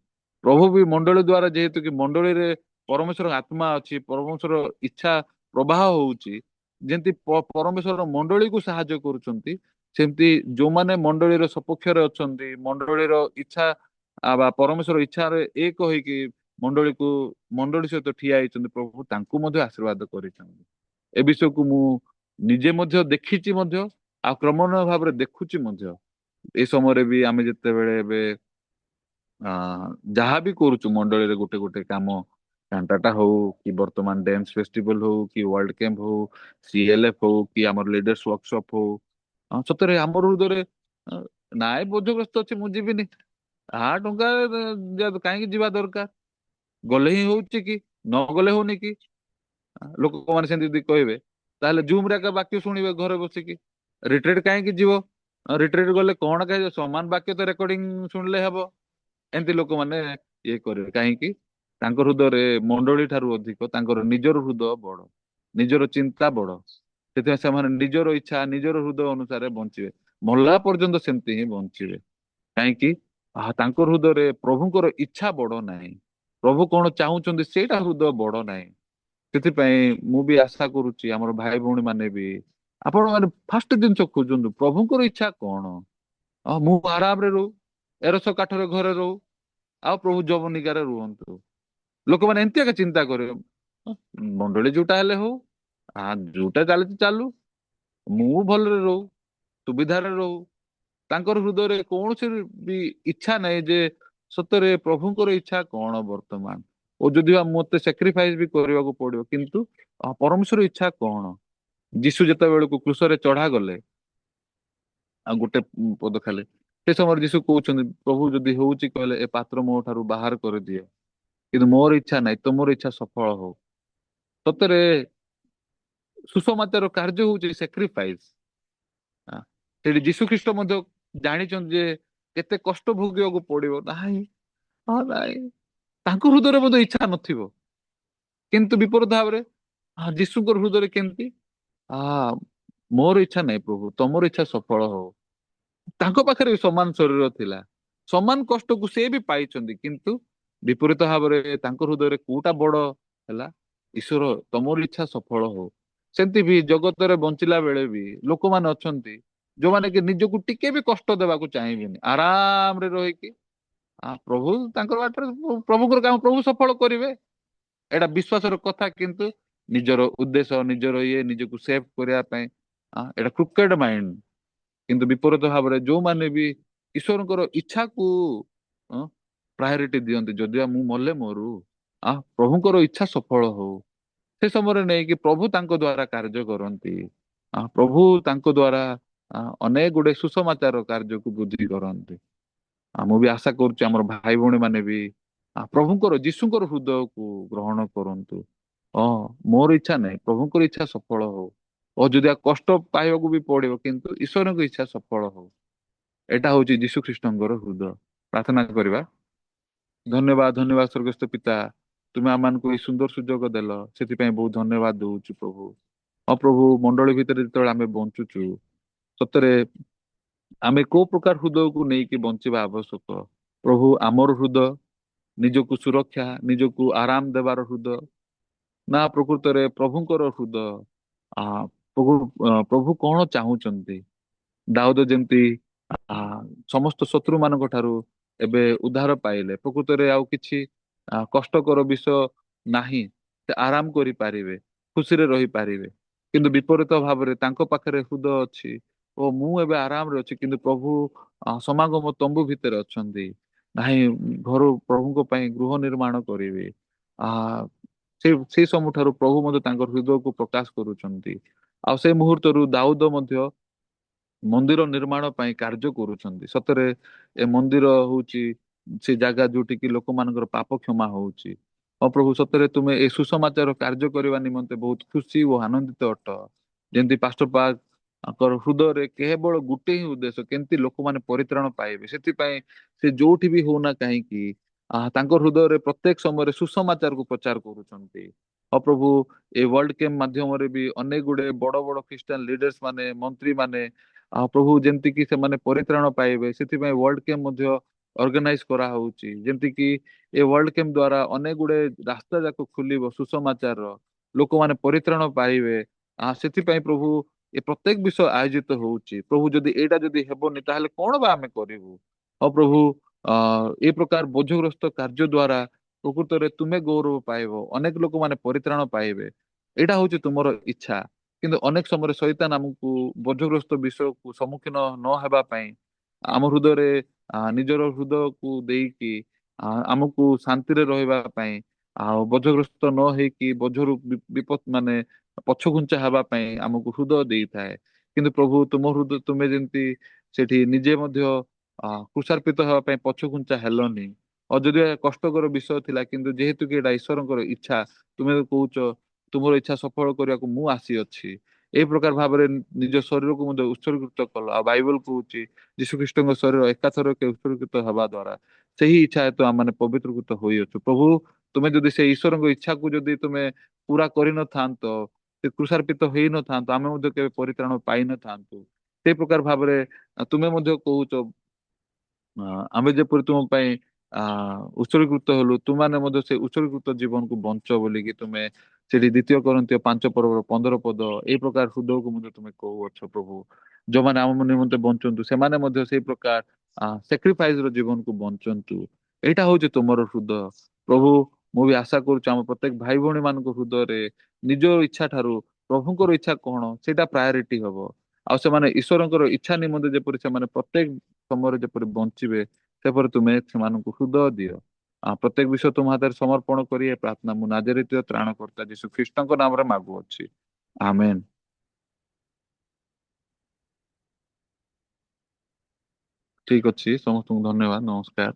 ପ୍ରଭୁ ବି ମଣ୍ଡଳୀ ଦ୍ଵାରା, ଯେହେତୁ କି ମଣ୍ଡଳୀରେ ପରମେଶ୍ୱର ଆତ୍ମା ଅଛି, ପରମେଶ୍ୱର ଇଚ୍ଛା ପ୍ରବାହ ହଉଛି, ଯେମିତି ପରମେଶ୍ୱର ମଣ୍ଡଳୀକୁ ସାହାଯ୍ୟ କରୁଛନ୍ତି, ସେମିତି ଯୋଉମାନେ ମଣ୍ଡଳୀର ସପକ୍ଷରେ ଅଛନ୍ତି, ମଣ୍ଡଳୀର ଇଚ୍ଛା ବା ପରମେଶ୍ୱର ଇଚ୍ଛାରେ ଏକ ହେଇକି ମଣ୍ଡଳୀକୁ, ମଣ୍ଡଳୀ ସହିତ ଠିଆ ହେଇଛନ୍ତି, ପ୍ରଭୁ ତାଙ୍କୁ ମଧ୍ୟ ଆଶୀର୍ବାଦ କରିଛନ୍ତି। ଏ ବିଷୟକୁ ମୁଁ ନିଜେ ମଧ୍ୟ ଦେଖିଛି ମଧ୍ୟ, ଆଉ କ୍ରମାନ୍ୱୟ ଭାବରେ ଦେଖୁଛି ମଧ୍ୟ। ଏ ସମୟରେ ବି ଆମେ ଯେତେବେଳେ ଏବେ ଆ ଯାହା ବି କରୁଛୁ ମଣ୍ଡଳୀରେ ଗୋଟେ ଗୋଟେ କାମ, କାଣ୍ଟାଟା ହଉ କି ବର୍ତ୍ତମାନ ଡ୍ୟାନ୍ସ ଫେଷ୍ଟିଭାଲ ହଉ କି ୱାର୍ଲଡ କ୍ୟାମ୍ପ ହଉ, ସିଏଲଏଫ ହଉ କି ଆମର ଲିଡର୍ସ ୱାର୍କସପ୍ ହଉ, ସତରେ ଆମର ହୃଦୟରେ ନାଇଁ ବୋଝଗ୍ରସ୍ତ ଅଛି ମୁଁ ଯିବିନି। ଟଙ୍କା କାହିଁକି ଯିବା ଦରକାର? ଗଲେ ହିଁ ହଉଛି କି, ନ ଗଲେ ହଉନି କି? ଲୋକମାନେ ସେମିତି ଯଦି କହିବେ, ତାହେଲେ ଜୁମ ରେ ଏକା ବାକ୍ୟ ଶୁଣିବେ ଘରେ ବସିକି। ରିଟ୍ରିଟ କାହିଁକି ଯିବ? ରିଟ୍ରିଟ ଗଲେ କଣ କାହିଁକି ସମାନ ବାକ୍ୟ ତ ରେକର୍ଡିଂ ଶୁଣିଲେ ହବ। ଏମିତି ଲୋକମାନେ ଇଏ କରିବେ। କାହିଁକି? ତାଙ୍କ ହୃଦୟରେ ମଣ୍ଡଳୀ ଠାରୁ ଅଧିକ ତାଙ୍କର ନିଜର ହୃଦୟ ବଡ, ନିଜର ଚିନ୍ତା ବଡ। ସେଥିପାଇଁ ସେମାନେ ନିଜର ଇଚ୍ଛା, ନିଜର ହୃଦୟ ଅନୁସାରେ ବଞ୍ଚିବେ। ମଲା ପର୍ଯ୍ୟନ୍ତ ସେମିତି ହିଁ ବଞ୍ଚିବେ। କାହିଁକି? ତାଙ୍କ ହୃଦୟରେ ପ୍ରଭୁଙ୍କର ଇଚ୍ଛା ବଡ ନାହିଁ। ପ୍ରଭୁ କଣ ଚାହୁଁଛନ୍ତି ସେଇଟା ହୃଦୟ ବଡ ନାହିଁ। ସେଥିପାଇଁ ମୁଁ ବି ଆଶା କରୁଛି ଆମର ଭାଇ ଭଉଣୀ ମାନେ ବି, ଆପଣ ମାନେ ଫାଷ୍ଟ ଜିନିଷ ଖୋଜନ୍ତୁ ପ୍ରଭୁଙ୍କର ଇଚ୍ଛା କଣ। ମୁଁ ଆରାମରେ ରହୁ, ଏରସ କାଠରେ ଘରେ ରହୁ, ଆଉ ପ୍ରଭୁ ଯବନିକାରେ ରୁହନ୍ତୁ। ଲୋକମାନେ ଏମିତି ଏକା ଚିନ୍ତା କରିବେ, ମଣ୍ଡଳୀ ଯୋଉଟା ହେଲେ ହଉ, ଯୋଉଟା ଚାଲିଛି ଚାଲୁ, ମୁଁ ଭଲରେ ରହୁ, ସୁବିଧାରେ ରହୁ। ତାଙ୍କର ହୃଦୟରେ କୌଣସି ବି ଇଚ୍ଛା ନାହିଁ ଯେ ସତରେ ପ୍ରଭୁଙ୍କର ଇଚ୍ଛା କଣ ବର୍ତ୍ତମାନ। ଓ ଯଦି ମତେ ସାକ୍ରିଫାଇସ ବି କରିବାକୁ ପଡିବ, କିନ୍ତୁ ପରମେଶ୍ୱର ଇଚ୍ଛା କଣ। ଯୀଶୁ ଯେତେବେଳକୁ କ୍ରୁଶରେ ଚଢା ଗଲେ, ଆଉ ଗୋଟେ ପଦ ଖାଲି, ସେ ସମୟରେ ଯୀଶୁ କହୁଛନ୍ତି, ପ୍ରଭୁ ଯଦି ହଉଛି କହିଲେ ଏ ପାତ୍ର ମୋ ଠାରୁ ବାହାର କରିଦିଅ, କିନ୍ତୁ ମୋର ଇଚ୍ଛା ନାହିଁ ତୁମର ଇଚ୍ଛା ସଫଳ ହଉ। ସତରେ ସୁସମାଚାର କାର୍ଯ୍ୟ ହଉଛି ସାକ୍ରିଫାଇସ। ସେଠି ଯୀଶୁ ଖ୍ରୀଷ୍ଟ ମଧ୍ୟ ଜାଣିଛନ୍ତି ଯେ କେତେ କଷ୍ଟ ଭୋଗିବାକୁ ପଡିବ। ନାହିଁ, ନାଇଁ, ତାଙ୍କ ହୃଦୟରେ ମଧ୍ୟ ଇଚ୍ଛା ନଥିବ। କିନ୍ତୁ ବିପରୀତ ଭାବରେ ଯୀଶୁଙ୍କର ହୃଦୟରେ କେମିତି, ଆ ମୋର ଇଚ୍ଛା ନାହିଁ ପ୍ରଭୁ, ତମର ଇଚ୍ଛା ସଫଳ ହଉ। ତାଙ୍କ ପାଖରେ ବି ସମାନ ଶରୀର ଥିଲା, ସମାନ କଷ୍ଟକୁ ସେ ବି ପାଇଛନ୍ତି। କିନ୍ତୁ ବିପରୀତ ଭାବରେ ତାଙ୍କ ହୃଦୟରେ କୋଉଟା ବଡ ହେଲା, ଈଶ୍ୱର ତମର ଇଚ୍ଛା ସଫଳ ହଉ। ସେମିତି ବି ଜଗତରେ ବଞ୍ଚିଲା ବେଳେ ବି ଲୋକମାନେ ଅଛନ୍ତି ଯୋଉମାନେ କି ନିଜକୁ ଟିକେ ବି କଷ୍ଟ ଦେବାକୁ ଚାହିଁବେନି, ଆରାମରେ ରହିକି ପ୍ରଭୁ ତାଙ୍କର ବାଟରେ, ପ୍ରଭୁଙ୍କର କାମ ପ୍ରଭୁ ସଫଳ କରିବେ, ଏଇଟା ବିଶ୍ୱାସର କଥା। କିନ୍ତୁ ନିଜର ଉଦ୍ଦେଶ୍ୟ, ନିଜର ଇଏ, ନିଜକୁ ସେଭ କରିବା ପାଇଁ ଏଇଟା କ୍ରିକେଟ ମାଇଣ୍ଡ। କିନ୍ତୁ ବିପରୀତ ଭାବରେ ଯୋଉମାନେ ବି ଈଶ୍ୱରଙ୍କର ଇଚ୍ଛାକୁ ପ୍ରାୟୋରିଟି ଦିଅନ୍ତି, ଯଦିବା ମୁଁ ମଲେ ମରୁ, ପ୍ରଭୁଙ୍କର ଇଚ୍ଛା ସଫଳ ହଉ, ସେ ସମୟରେ ନେଇକି ପ୍ରଭୁ ତାଙ୍କ ଦ୍ଵାରା କାର୍ଯ୍ୟ କରନ୍ତି। ପ୍ରଭୁ ତାଙ୍କ ଦ୍ଵାରା ଅନେକ ଗୁଡେ ସୁସମାଚାର କାର୍ଯ୍ୟକୁ ବୃଦ୍ଧି କରନ୍ତି। ମୁଁ ବି ଆଶା କରୁଛି ଆମର ଭାଇ ଭଉଣୀ ମାନେ ବି ପ୍ରଭୁଙ୍କର ଯୀଶୁଙ୍କର ହୃଦୟକୁ ଗ୍ରହଣ କରନ୍ତୁ। ହଁ, ମୋର ଇଚ୍ଛା ନାହିଁ, ପ୍ରଭୁଙ୍କର ଇଚ୍ଛା ସଫଳ ହଉ। ଓ ଯଦି କଷ୍ଟ ପାଇବାକୁ ବି ପଡିବ, କିନ୍ତୁ ଈଶ୍ୱରଙ୍କ ଇଚ୍ଛା ସଫଳ ହଉ। ଏଇଟା ହଉଛି ଯୀଶୁ ଖ୍ରୀଷ୍ଟଙ୍କର ହୃଦୟ। ପ୍ରାର୍ଥନା କରିବା। ଧନ୍ୟବାଦ, ଧନ୍ୟବାଦ ସ୍ୱର୍ଗସ୍ଥ ପିତା, ତୁମେ ଆମମାନଙ୍କୁ ଏଇ ସୁନ୍ଦର ସୁଯୋଗ ଦେଲ, ସେଥିପାଇଁ ବହୁତ ଧନ୍ୟବାଦ ଦଉଛୁ ପ୍ରଭୁ। ହଁ ପ୍ରଭୁ, ମଣ୍ଡଳୀ ଭିତରେ ଯେତେବେଳେ ଆମେ ବଞ୍ଚୁଛୁ, ସତରେ ଆମେ କୋଉ ପ୍ରକାର ହୃଦୟକୁ ନେଇକି ବଞ୍ଚିବା ଆବଶ୍ୟକ। ପ୍ରଭୁ, ଆମର ହୃଦୟ ନିଜକୁ ସୁରକ୍ଷା, ନିଜକୁ ଆରାମ ଦେବାର ହୃଦୟ, ନା ପ୍ରକୃତରେ ପ୍ରଭୁଙ୍କର ହୃଦୟ? ଆ ପ୍ରଭୁ, ପ୍ରଭୁ କଣ ଚାହୁଁଛନ୍ତି? ଦାଉଦ ଯେମିତି ଆ ସମସ୍ତ ଶତ୍ରୁ ମାନଙ୍କ ଠାରୁ ଏବେ ଉଦ୍ଧାର ପାଇଲେ, ପ୍ରକୃତରେ ଆଉ କିଛି କଷ୍ଟକର ବିଷୟ ନାହିଁ। ସେ ଆରାମ କରିପାରିବେ, ଖୁସିରେ ରହିପାରିବେ। କିନ୍ତୁ ବିପରୀତ ଭାବରେ ତାଙ୍କ ପାଖରେ ହୃଦୟ ଅଛି, ଓ ମୁଁ ଏବେ ଆରାମରେ ଅଛି, କିନ୍ତୁ ପ୍ରଭୁ ସମାଗମ ତମ୍ବୁ ଭିତରେ ଅଛନ୍ତି। ନାହିଁ, ଘରୁ ପ୍ରଭୁଙ୍କ ପାଇଁ ଗୃହ ନିର୍ମାଣ କରିବେ। ଆ ସେଇ ସବୁଠାରୁ ପ୍ରଭୁ ମଧ୍ୟ ତାଙ୍କର ହୃଦୟକୁ ପ୍ରକାଶ କରୁଛନ୍ତି। ଆଉ ସେଇ ମୁହୂର୍ତ୍ତରୁ ଦାଉଦ ମଧ୍ୟ ମନ୍ଦିର ନିର୍ମାଣ ପାଇଁ କାର୍ଯ୍ୟ କରୁଛନ୍ତି। ସତରେ ଏ ମନ୍ଦିର ହଉଛି ସେ ଜାଗା ଯୋଉଠି କି ଲୋକମାନଙ୍କର ପାପ କ୍ଷମା ହଉଛି। ହଁ ପ୍ରଭୁ, ସତରେ ତୁମେ ଏ ସୁସମାଚାର କାର୍ଯ୍ୟ କରିବା ନିମନ୍ତେ ବହୁତ ଖୁସି ଓ ଆନନ୍ଦିତ ଅଟ। ଯେମିତି ପାଷ୍ଟର ପାଙ୍କର ହୃଦୟରେ କେବଳ ଗୋଟେ ହିଁ ଉଦ୍ଦେଶ୍ୟ, କେମିତି ଲୋକମାନେ ପରିତ୍ରାଣ ପାଇବେ। ସେଥିପାଇଁ ସେ ଯୋଉଠି ବି ହଉନା କାହିଁକି, ତାଙ୍କ ହୃଦୟରେ ପ୍ରତ୍ୟେକ ସମୟରେ ସୁସମାଚାରକୁ ପ୍ରଚାର କରୁଛନ୍ତି। ହଁ ପ୍ରଭୁ, ଏ ୱାର୍ଲଡ କ୍ୟାମ୍ପ ମାଧ୍ୟମରେ ବି ଅନେକ ଗୁଡେ ବଡ ବଡ ଖ୍ରୀଷ୍ଟିଆନ ଲିଡର୍ସ ମାନେ, ମନ୍ତ୍ରୀ ମାନେ, ପ୍ରଭୁ ଯେମିତି କି ସେମାନେ ପରିତ୍ରାଣ ପାଇବେ, ସେଥିପାଇଁ ୱାର୍ଲଡ କ୍ୟାମ୍ପ ମଧ୍ୟ ଅର୍ଗାନାଇଜ କରାହଉଛି। ଯେମିତି କି ଏ ୱାର୍ଲଡ କ୍ୟାମ୍ପ ଦ୍ଵାରା ଅନେକ ଗୁଡେ ରାସ୍ତା ଯାକ ଖୋଲିବ ସୁସମାଚାରର, ଲୋକମାନେ ପରିତ୍ରାଣ ପାଇବେ। ସେଥିପାଇଁ ପ୍ରଭୁ ଏ ପ୍ରତ୍ୟେକ ବିଷୟ ଆୟୋଜିତ ହଉଛି। ପ୍ରଭୁ, ଯଦି ଏଇଟା ଯଦି ହେବନି, ତାହେଲେ କଣ ବା ଆମେ କରିବୁ? ହଁ ପ୍ରଭୁ, ଏ ପ୍ରକାର ବୋଝଗ୍ରସ୍ତ କାର୍ଯ୍ୟ ଦ୍ଵାରା ପ୍ରକୃତରେ ତୁମେ ଗୌରବ ପାଇବ, ଅନେକ ଲୋକମାନେ ପରିତ୍ରାଣ ପାଇବେ। ଏଇଟା ହଉଛି ତୁମର ଇଚ୍ଛା। କିନ୍ତୁ ଅନେକ ସମୟରେ ଶୈତାନ ଆମକୁ ବୋଝଗ୍ରସ୍ତ ବିଷୟକୁ ସମ୍ମୁଖୀନ ନ ହେବା ପାଇଁ ଆମ ହୃଦୟରେ ନିଜର ହୃଦୟକୁ ଦେଇକି ଆମକୁ ଶାନ୍ତିରେ ରହିବା ପାଇଁ, ଆଉ ବୋଝଗ୍ରସ୍ତ ନ ହେଇକି ବୋଝରୁ ବିପଦ ମାନେ ପଛଘୁଞ୍ଚା ହେବା ପାଇଁ ଆମକୁ ହୃଦୟ ଦେଇଥାଏ। କିନ୍ତୁ ପ୍ରଭୁ, ତୁମ ହୃଦୟ, ତୁମେ ଯେମିତି ସେଠି ନିଜେ ମଧ୍ୟ କୃଷାର୍ପିତ ହେବା ପାଇଁ ପଛଘୁଞ୍ଚା ହେଲନି। ଆଉ ଯଦି କଷ୍ଟକର ବିଷୟ ଥିଲା, କିନ୍ତୁ ଯେହେତୁ କି ଏଇଟା ଈଶ୍ୱରଙ୍କର ଇଚ୍ଛା, ତୁମେ କହୁଛ ତୁମର ଇଚ୍ଛା ସଫଳ କରିବାକୁ ମୁଁ ଆସିଅଛି। ଏଇ ପ୍ରକାର ଭାବରେ ନିଜ ଶରୀରକୁ ମଧ୍ୟ ଉତ୍ସର୍ଗୀକୃତ କଲ। ଆଉ ବାଇବଲ କହୁଛି ଯୀଶୁ ଖ୍ରୀଷ୍ଟଙ୍କ ଶରୀର ଏକାଥରକେ ଉତ୍ସର୍ଗୀକୃତ ହେବା ଦ୍ଵାରା ସେହି ଇଚ୍ଛା ହେତୁ ଆମେ ପବିତ୍ରକୃତ ହୋଇଅଛୁ। ପ୍ରଭୁ, ତୁମେ ଯଦି ସେ ଈଶ୍ୱରଙ୍କ ଇଚ୍ଛାକୁ ଯଦି ତୁମେ ପୁରା କରିନଥାନ୍ତ, ସେ କୃଷାର୍ପିତ ହେଇନଥାନ୍ତ, ଆମେ ମଧ୍ୟ କେବେ ପରିତ୍ରାଣ ପାଇନଥାନ୍ତୁ। ସେଇ ପ୍ରକାର ଭାବରେ ତୁମେ ମଧ୍ୟ କହୁଛ, ଆମେ ଯେପରି ତୁମ ପାଇଁ ଆ ଉତ୍ସର୍ଗୀକୃତ ହେଲୁ, ତୁମାନେ ମଧ୍ୟ ସେ ଉତ୍ସର୍ଗୀକୃତ ଜୀବନକୁ ବଞ୍ଚ ବୋଲିକି ତୁମେ ସେଠି ଦ୍ୱିତୀୟ କରନ୍ଥୀୟ 5:15 ଏଇ ପ୍ରକାର ହୃଦୟକୁ ମଧ୍ୟ ତୁମେ କହୁଅଛ। ପ୍ରଭୁ, ଯୋଉମାନେ ଆମ ନିମନ୍ତେ ବଞ୍ଚନ୍ତୁ, ସେମାନେ ମଧ୍ୟ ସେଇ ପ୍ରକାର ସାକ୍ରିଫାଇସ ର ଜୀବନକୁ ବଞ୍ଚନ୍ତୁ। ଏଇଟା ହଉଛି ତୁମର ହୃଦୟ। ପ୍ରଭୁ, ମୁଁ ବି ଆଶା କରୁଛି ଆମ ପ୍ରତ୍ୟେକ ଭାଇ ଭଉଣୀ ମାନଙ୍କ ହୃଦୟରେ ନିଜ ଇଚ୍ଛା ଠାରୁ ପ୍ରଭୁଙ୍କର ଇଚ୍ଛା କଣ ସେଇଟା ପ୍ରାୟୋରିଟି ହବ। ଆଉ ସେମାନେ ଈଶ୍ୱରଙ୍କର ଇଚ୍ଛା ନିମନ୍ତେ ଯେପରି ସେମାନେ ପ୍ରତ୍ୟେକ ସମୟରେ ଯେପରି ବଞ୍ଚିବେ, ସେପରି ତୁମେ ସେମାନଙ୍କୁ ହୃଦୟ ଦିଅ। ପ୍ରତ୍ୟେକ ବିଷୟ ତୁମ ହାତରେ ସମର୍ପଣ କରି ଏ ପ୍ରାର୍ଥନା ମୁଁ ନାଜରିତ ତ୍ରାଣକର୍ତ୍ତା ଯୀଶୁ ଖ୍ରୀଷ୍ଟଙ୍କ ନାମରେ ମାଗୁଅଛି। ଆମେନ। ଠିକ ଅଛି, ସମସ୍ତଙ୍କୁ ଧନ୍ୟବାଦ, ନମସ୍କାର।